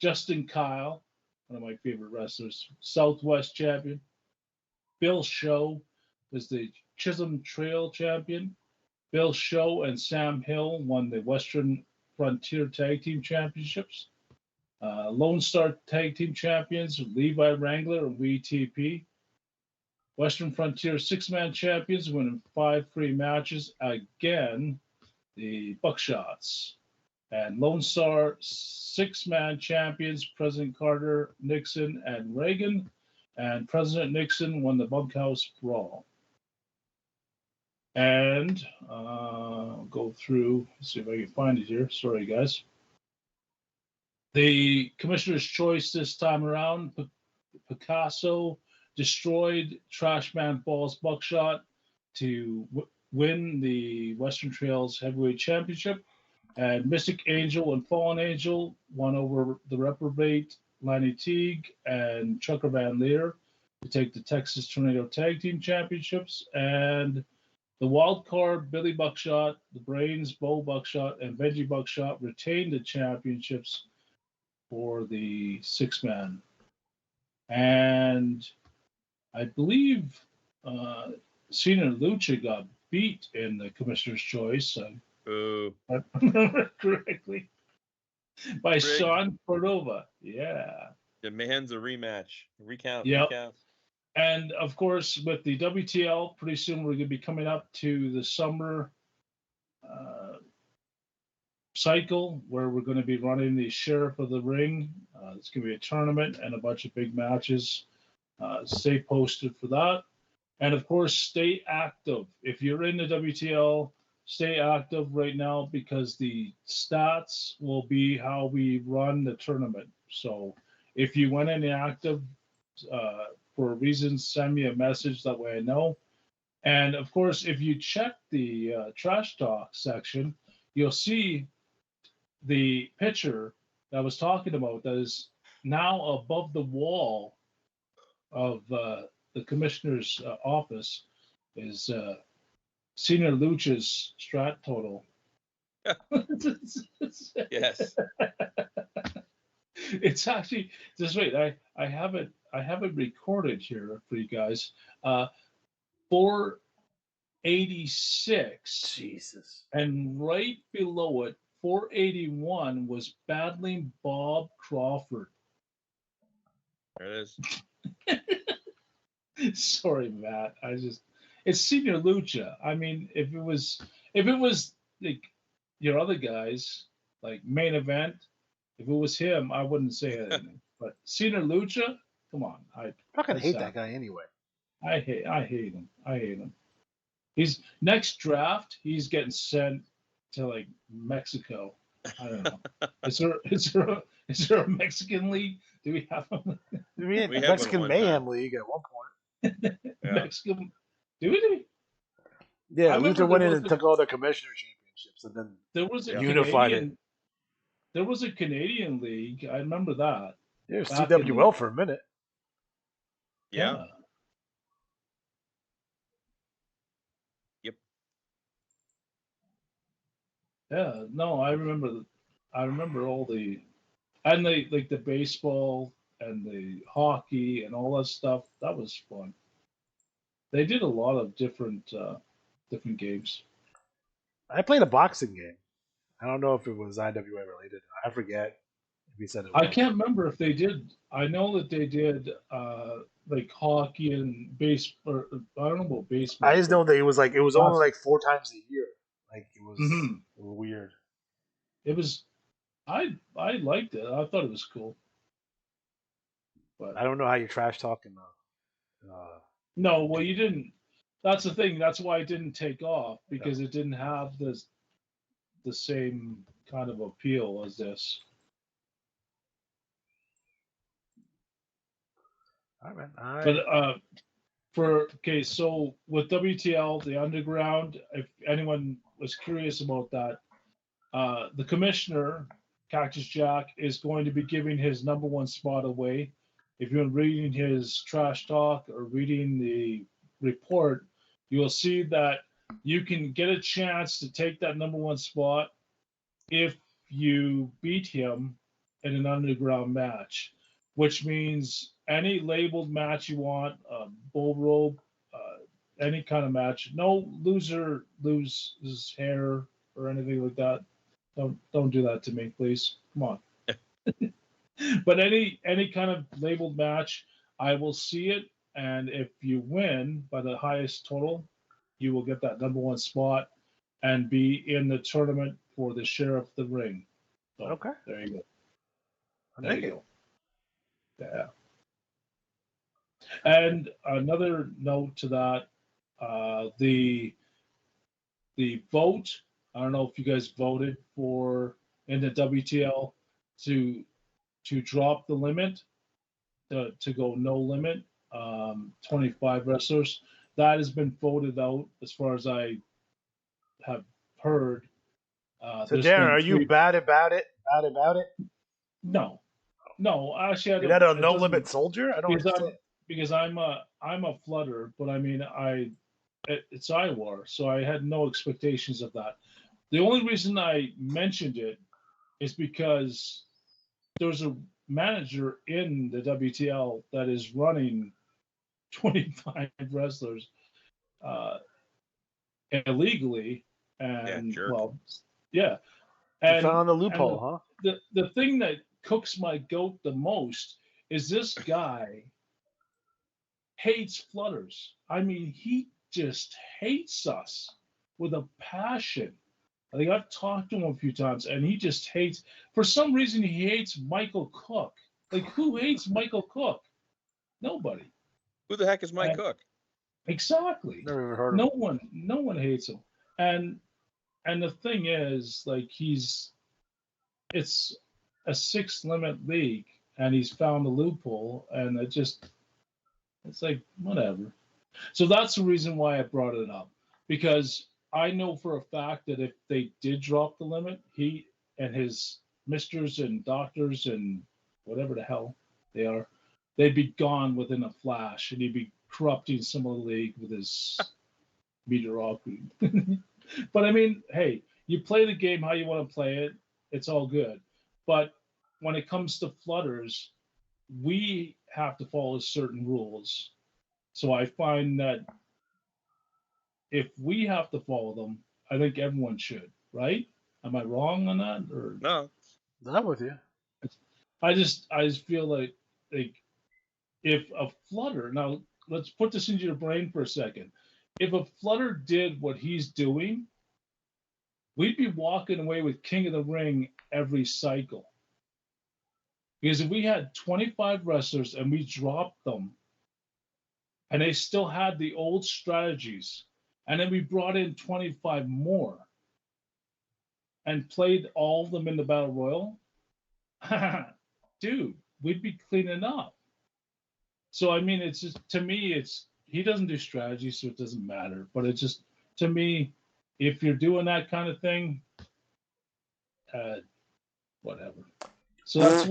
Speaker 7: Justin Kyle, one of my favorite wrestlers, Southwest champion. Bill Show is the Chisholm Trail champion. Bill Show and Sam Hill won the Western Frontier Tag Team Championships. Lone Star Tag Team Champions, Levi Wrangler and WeTP. Western Frontier Six-Man Champions, winning 5 free matches. Again, the Buckshots. And Lone Star Six-Man Champions, President Carter, Nixon, and Reagan. And President Nixon won the Bunkhouse Brawl. And go through, see if I can find it here. Sorry, guys. The Commissioner's Choice this time around, Picasso destroyed Trashman Balls Buckshot to win the Western Trails Heavyweight Championship. And Mystic Angel and Fallen Angel won over the Reprobate, Lanny Teague, and Chucker Van Leer to take the Texas Tornado Tag Team Championships. And the wild card, Billy Buckshot, the Brains, Bo Buckshot, and Benji Buckshot retained the championships for the six-man. And I believe Cena Lucha got beat in the Commissioner's Choice.
Speaker 8: Ooh.
Speaker 7: If I remember correctly. By Sean Cordova. Yeah.
Speaker 8: Demands a rematch. Recount.
Speaker 7: Yep.
Speaker 8: Recount.
Speaker 7: And of course, with the WTL, pretty soon we're going to be coming up to the summer cycle where we're going to be running the Sheriff of the Ring. It's going to be a tournament and a bunch of big matches. Stay posted for that. And of course, stay active. If you're in the WTL, stay active right now because the stats will be how we run the tournament. So if you went inactive, for a reason, send me a message. That way I know. And of course, if you check the trash talk section, you'll see the picture that I was talking about that is now above the wall of the commissioner's office is Senior Lucha's strat total.
Speaker 8: Yes.
Speaker 7: It's actually just wait. I have it recorded here for you guys. 486.
Speaker 6: Jesus.
Speaker 7: And right below it, 481 was battling Bob Crawford.
Speaker 8: There it is.
Speaker 7: Sorry, Matt. It's Senior Lucha. I mean, if it was like your other guys, like Main Event, if it was him, I wouldn't say anything. But Senior Lucha, Come on,
Speaker 6: I fucking hate that guy anyway.
Speaker 7: I hate him. I hate him. He's next draft. He's getting sent to like Mexico. I don't know. Is there a Mexican league? Do we have them?
Speaker 6: We had Mexican Mayhem League at one point.
Speaker 7: Yeah. Mexican. Do we?
Speaker 6: Yeah, Luther went in and took all the commissioner championships, and then
Speaker 7: there was a
Speaker 6: unified
Speaker 7: Canadian, it. There was a Canadian league. I remember that.
Speaker 6: There was CWL for a minute.
Speaker 8: Yeah. Yep.
Speaker 7: Yeah. No, I remember. I remember all the, and the baseball and the hockey and all that stuff. That was fun. They did a lot of different games.
Speaker 6: I played a boxing game. I don't know if it was IWA related. I forget if he said it was.
Speaker 7: I can't remember if they did. I know that they did like hockey and baseball. I don't know about baseball.
Speaker 6: I just know that it was only like 4 times a year. Like it was weird.
Speaker 7: It was. I liked it. I thought it was cool.
Speaker 6: But I don't know how you trash talking.
Speaker 7: No, well, you didn't. That's the thing. That's why it didn't take off, because it didn't have the same kind of appeal as this.
Speaker 6: All right.
Speaker 7: But so with WTL, the underground, if anyone was curious about that, the commissioner, Cactus Jack, is going to be giving his #1 spot away. If you're reading his trash talk or reading the report, you will see that you can get a chance to take that #1 spot if you beat him in an underground match, which means any labeled match you want, bull rope, any kind of match. No loser loses hair or anything like that. Don't do that to me, please. Come on. But any kind of labeled match, I will see it, and if you win by the highest total, you will get that #1 spot and be in the tournament for the share of the ring. So,
Speaker 6: okay.
Speaker 7: There you go.
Speaker 6: There you go.
Speaker 7: Yeah. And another note to that, the vote. I don't know if you guys voted for in the WTL to drop the limit, to go no limit, 25 wrestlers. That has been voted out as far as I have heard.
Speaker 6: So Darren, are you bad about it? Bad about it?
Speaker 7: No, actually, I don't.
Speaker 6: You're not a no limit soldier? I don't understand.
Speaker 7: Because I'm a flutter, but I mean it's IWAR, so I had no expectations of that. The only reason I mentioned it is because there's a manager in the WTL that is running 25 wrestlers illegally, and
Speaker 6: you found the loophole,
Speaker 7: huh? The thing that cooks my goat the most is this guy hates flutters. I mean, he just hates us with a passion. I think I've talked to him a few times, and he just hates. For some reason, he hates Michael Cook. Like, who hates Michael Cook? Nobody.
Speaker 8: Who the heck is Mike Cook?
Speaker 7: Exactly.
Speaker 6: Never even heard of
Speaker 7: him. No one hates him. And the thing is, like, it's a 6-limit league, and he's found a loophole, and it's like, whatever. So that's the reason why I brought it up, because I know for a fact that if they did drop the limit, he and his misters and doctors and whatever the hell they are, they'd be gone within a flash, and he'd be corrupting some of the league with his mediocrity. But I mean, hey, you play the game how you want to play it. It's all good. But when it comes to flutters, we have to follow certain rules. So I find that if we have to follow them, I think everyone should, right? Am I wrong on that? Or
Speaker 8: no,
Speaker 6: I'm with you.
Speaker 7: I just feel like if a flutter, now let's put this into your brain for a second. If a flutter did what he's doing, we'd be walking away with King of the Ring every cycle. Because if we had 25 wrestlers and we dropped them, and they still had the old strategies, and then we brought in 25 more and played all of them in the Battle Royal, dude, we'd be cleaning up. So, I mean, it's just, to me, it's, he doesn't do strategy, so it doesn't matter. But it's just, to me, if you're doing that kind of thing, whatever. So that's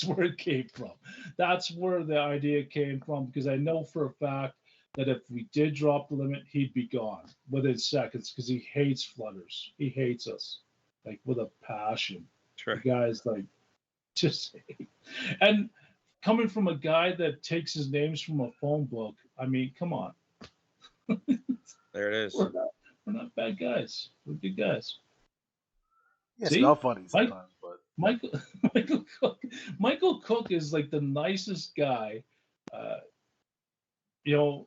Speaker 7: where it came from. That's where the idea came from, because I know for a fact that if we did drop the limit, he'd be gone within seconds, because he hates flutters. He hates us, like, with a passion.
Speaker 8: Sure.
Speaker 7: The guy's like, just, and coming from a guy that takes his names from a phone book, I mean, come on.
Speaker 8: There it is.
Speaker 7: We're not bad guys. We're good guys.
Speaker 6: Yeah, it's not funny sometimes, but
Speaker 7: Michael Cook is like the nicest guy. You know,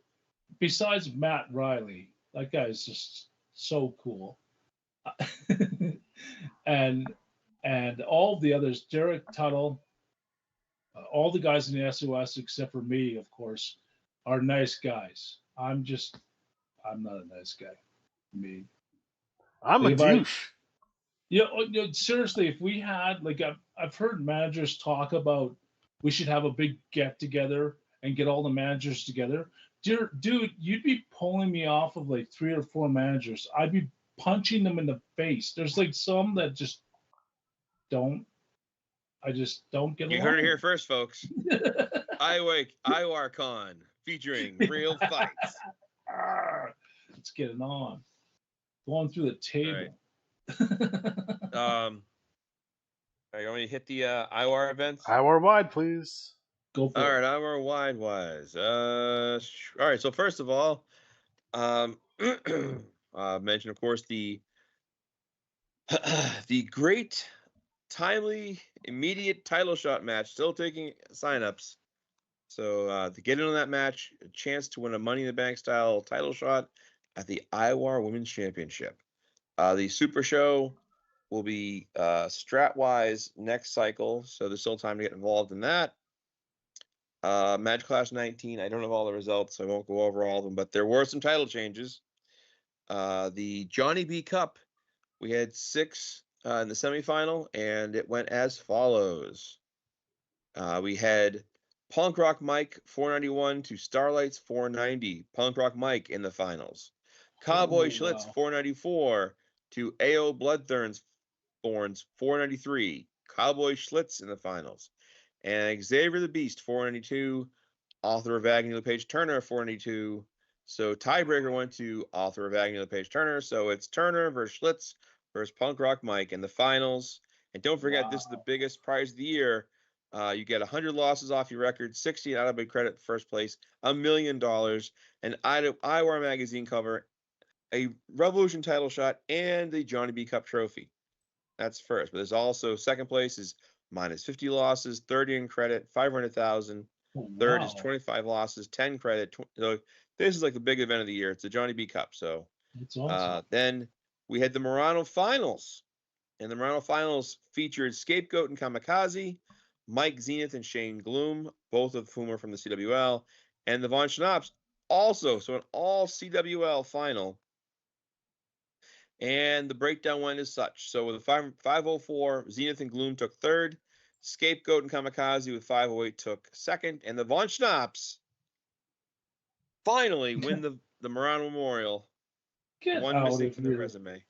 Speaker 7: besides Matt Riley, that guy is just so cool. and all the others, Derek Tuttle, all the guys in the SOS except for me, of course, are nice guys. I'm not a nice guy. Me.
Speaker 6: I'm a douche.
Speaker 7: Seriously, if we had, like, I've heard managers talk about, we should have a big get together and get all the managers together. Dude, you'd be pulling me off of like 3 or 4 managers. I'd be punching them in the face. There's like some that just don't. I just don't get along.
Speaker 8: You heard it here first, folks. IWAR Con featuring real fights.
Speaker 7: Let's get it on. Going through the table.
Speaker 8: Right. You want me to hit the IWAR events?
Speaker 6: IWAR wide, please.
Speaker 7: Go for it.
Speaker 8: All right, IWAR wide wise. All right. So first of all, mention of course the the great, timely, immediate title shot match. Still taking signups. So to get in on that match, a chance to win a Money in the Bank style title shot at the IWAR Women's Championship. The Super Show will be strat-wise next cycle, so there's still time to get involved in that. Match Class 19, I don't have all the results, so I won't go over all of them, but there were some title changes. The Johnny B Cup, we had 6 in the semifinal, and it went as follows. We had Punk Rock Mike 491 to Starlight's 490. Punk Rock Mike in the finals. Cowboy Schlitz 494 to A.O. Bloodthorns 493. Cowboy Schlitz in the finals. And Xavier the Beast 492. Author of Agony LePage Turner 492. So tiebreaker went to author of Agony LePage Turner. So it's Turner versus Schlitz versus Punk Rock Mike in the finals. And don't forget, this is the biggest prize of the year. You get 100 losses off your record, 60 out of big credit for first place, $1 million, an IWAR magazine cover, a Revolution title shot, and the Johnny B Cup trophy. That's first. But there's also second place is minus 50 losses, 30 in credit, 500,000. Third is 25 losses, 10 credit. So this is like the big event of the year. It's the Johnny B Cup. So
Speaker 7: that's awesome.
Speaker 8: Then we had the Murano Finals. And the Murano Finals featured Scapegoat and Kamikaze, Mike Zenith and Shane Gloom, both of whom are from the CWL, and the Von Schnaps also. So an all CWL final. And the breakdown went as such. So with a 504, Zenith and Gloom took third. Scapegoat and Kamikaze with 508 took second. And the Von Schnaps finally win the Murano Memorial.
Speaker 7: Get
Speaker 8: one
Speaker 7: out
Speaker 8: missing
Speaker 7: of
Speaker 8: from the
Speaker 7: here.
Speaker 8: resume.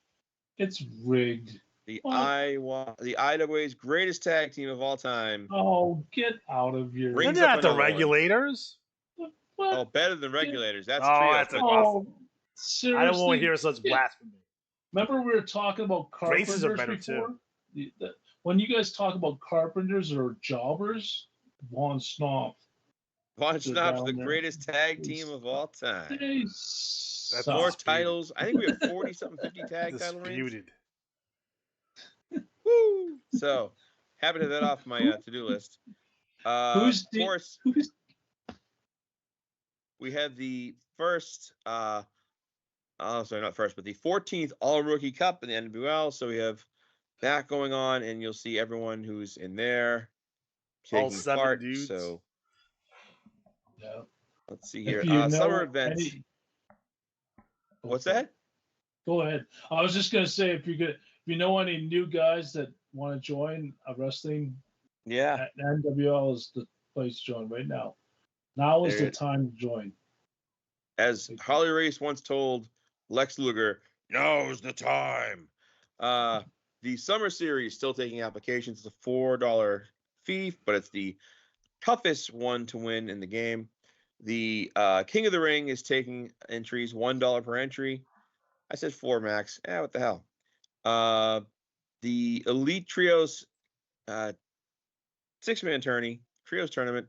Speaker 7: It's rigged.
Speaker 8: The IWA's greatest tag team of all time.
Speaker 7: Oh, get out of here.
Speaker 6: Isn't that the Regulators?
Speaker 7: What?
Speaker 8: Oh, better than Regulators. That's
Speaker 6: That's
Speaker 7: seriously?
Speaker 6: I don't want to hear such blasphemy.
Speaker 7: Remember we were talking about carpenters
Speaker 6: Races are better
Speaker 7: before?
Speaker 6: too.
Speaker 7: When you guys talk about carpenters or jobbers, Von Schnapp.
Speaker 8: Von Schnapp's the greatest tag team of all time. That's more titles. I think we have 40-something, 50 tag title reigns. Woo! So, happy to have that off my to-do list. We had the first, sorry, not first, but the 14th All-Rookie Cup in the NWL. So we have that going on, and you'll see everyone who's in there
Speaker 6: All
Speaker 8: taking
Speaker 6: 7
Speaker 8: part.
Speaker 6: dudes.
Speaker 8: So
Speaker 7: Yeah.
Speaker 8: let's see here.
Speaker 7: If you know
Speaker 8: Summer events. What's that?
Speaker 7: Go ahead. I was just gonna say if you know any new guys that want to join a wrestling,
Speaker 8: Yeah,
Speaker 7: NWL is the place to join right now. Now is
Speaker 8: There
Speaker 7: the
Speaker 8: it-
Speaker 7: time to join.
Speaker 8: As Harley Race once told Lex Luger, now's the time. The summer series still taking applications. It's a $4 fee, but it's the toughest one to win in the game. The King of the Ring is taking entries, $1 per entry. I said 4 max. What the hell? The Elite Trios 6-man Trios tournament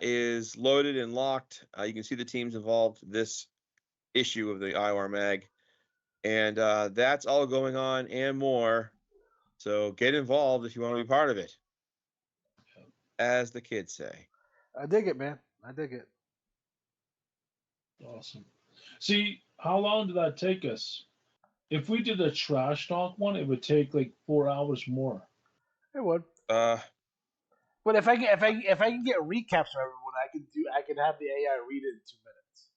Speaker 8: is loaded and locked. You can see the teams involved this issue of the IWAR mag. And that's all going on and more. So get involved if you want to be part of it, as the kids say.
Speaker 6: I dig it, man. I dig it.
Speaker 7: Awesome. See, how long did that take us? If we did a trash talk one, it would take like 4 hours more.
Speaker 6: It would. But if I can get recaps for everyone, I can have the AI read it in 2 minutes.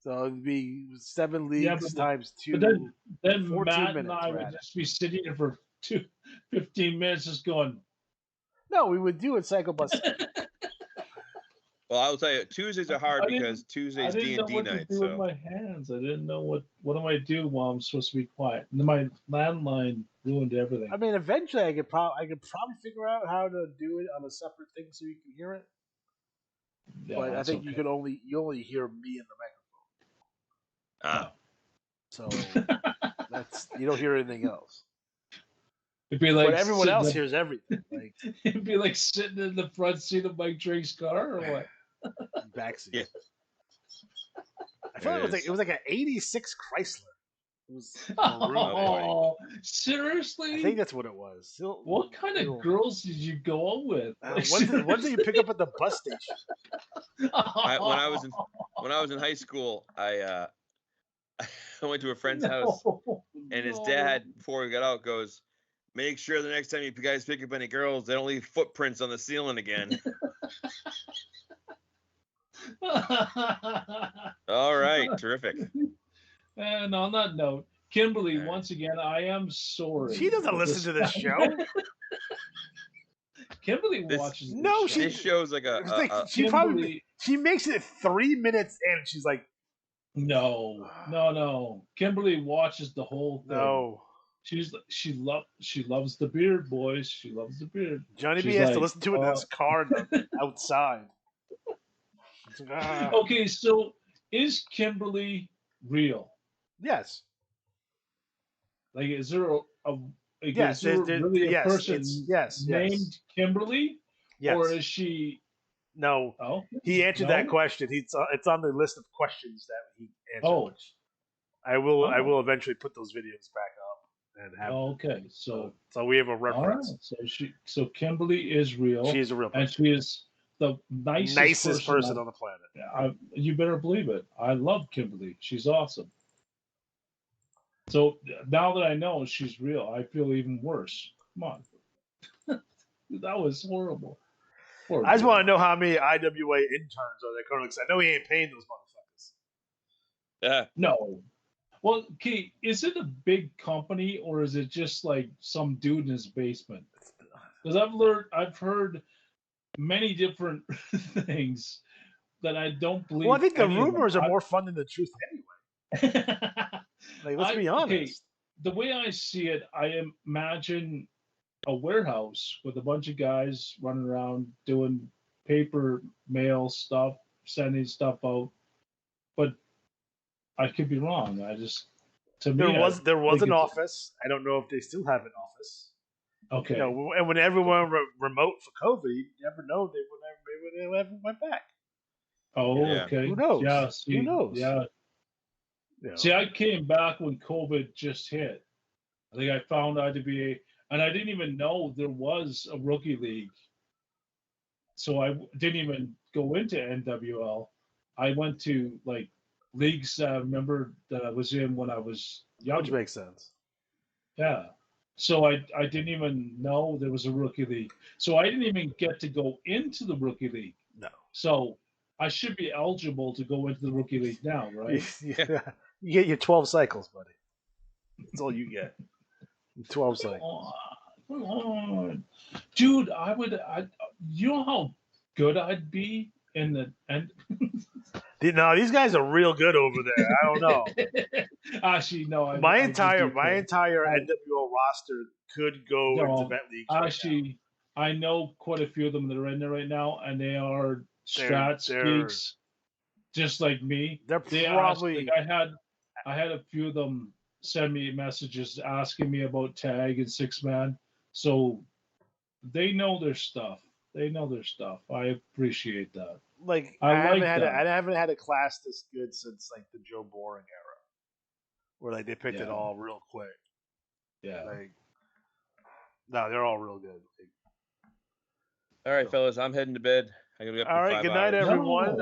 Speaker 6: So it'd be 7 leagues times 2.
Speaker 7: But then
Speaker 6: 14
Speaker 7: Matt
Speaker 6: minutes,
Speaker 7: and I would just be sitting there for 15 minutes just going.
Speaker 6: No, we would do it cycle by cycle.
Speaker 8: Well, I'll tell you, Tuesdays are hard because Tuesday's D&D night.
Speaker 7: I didn't know what to do with my hands. I didn't know what do I do while I'm supposed to be quiet. And my landline ruined everything.
Speaker 6: I mean, eventually I could probably figure out how to do it on a separate thing so you can hear it.
Speaker 7: Yeah,
Speaker 6: but I think
Speaker 7: okay.
Speaker 6: you only hear me in the microphone. So that's you don't hear anything else.
Speaker 7: It'd be like
Speaker 6: but everyone else hears everything. Like
Speaker 7: it'd be like sitting in the front seat of Mike Drake's car, or what?
Speaker 6: Backseat.
Speaker 8: Yeah.
Speaker 6: I feel like it was like an '86 Chrysler. It was
Speaker 7: oh, seriously?
Speaker 6: I think that's what it was.
Speaker 7: What kind of girls did you go on with?
Speaker 6: What did you pick up at the bus station?
Speaker 8: When I was in high school, I went to a friend's house, and his dad, before we got out, goes, "Make sure the next time you guys pick up any girls, they don't leave footprints on the ceiling again." All right, terrific.
Speaker 7: And on that note, Kimberly, once again, I am sorry.
Speaker 6: She doesn't listen to this show.
Speaker 7: Kimberly watches.
Speaker 8: This show's like
Speaker 6: she makes it 3 minutes in, and she's like,
Speaker 7: No. Kimberly watches the whole thing.
Speaker 6: No.
Speaker 7: She loves the beard, boys. She loves the beard.
Speaker 6: Johnny B has to listen to it in his car outside.
Speaker 7: Okay, so is Kimberly real?
Speaker 6: Yes.
Speaker 7: Like, is there
Speaker 6: yes,
Speaker 7: is there really a person named
Speaker 6: yes.
Speaker 7: Kimberly?
Speaker 6: Yes.
Speaker 7: Or is she?
Speaker 6: No.
Speaker 7: Oh,
Speaker 6: he answered that question. It's on the list of questions that he answered.
Speaker 7: Oh.
Speaker 6: I will eventually put those videos back up and have.
Speaker 7: Okay, so
Speaker 6: we have a reference.
Speaker 7: Right. So Kimberly is real.
Speaker 6: She is a real person.
Speaker 7: And she is the nicest
Speaker 6: person on the planet.
Speaker 7: You better believe it. I love Kimberly. She's awesome. So now that I know she's real, I feel even worse. Come on. That was horrible.
Speaker 6: I just want to know how many IWA interns are there currently, because I know he ain't paying those motherfuckers.
Speaker 8: Yeah.
Speaker 7: No. Well, okay, is it a big company or is it just like some dude in his basement? Because I've heard many different things that I don't believe.
Speaker 6: Well, I think the rumors are more fun than the truth anyway. Like, let's be honest.
Speaker 7: Okay, the way I see it, I imagine a warehouse with a bunch of guys running around doing paper mail stuff, sending stuff out. But I could be wrong.
Speaker 6: There was an office. I don't know if they still have an office.
Speaker 7: Okay.
Speaker 6: And when everyone remote for COVID, you never know they ever went back.
Speaker 7: Oh, yeah. Okay.
Speaker 6: Who knows?
Speaker 7: Yeah.
Speaker 6: Who knows?
Speaker 7: Yeah. See, I came back when COVID just hit. I think I found IWA, and I didn't even know there was a rookie league. So I didn't even go into NWL. I went to like leagues I remember that I was in when I was younger.
Speaker 6: Which makes sense.
Speaker 7: Yeah. So I didn't even know there was a rookie league. So I didn't even get to go into the rookie league.
Speaker 6: No.
Speaker 7: So I should be eligible to go into the rookie league now, right?
Speaker 6: You get your 12 cycles, buddy. That's all you get. 12 cycles.
Speaker 7: Come on. Dude, you know how good I'd be in the end.
Speaker 6: No, these guys are real good over there. I don't know.
Speaker 7: Actually, no.
Speaker 6: My entire NWO roster could go into bet leagues.
Speaker 7: Actually, I know quite a few of them that are in there right now, and they are strats geeks, just like me.
Speaker 6: They're probably.
Speaker 7: I had a few of them send me messages asking me about tag and 6-man, so they know their stuff. They know their stuff. I appreciate that.
Speaker 6: Like I haven't had a class this good since like the Joe Boring era, where like they picked it all real quick.
Speaker 7: Yeah.
Speaker 6: Like, no, they're all real good.
Speaker 8: All right, fellas, I'm heading to bed. I gotta be up for
Speaker 6: all right,
Speaker 8: 5
Speaker 6: good night,
Speaker 8: hours.
Speaker 6: everyone.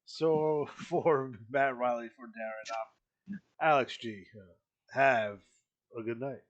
Speaker 6: So for Matt Riley, for Darren, I'm Alex G. Have a good night.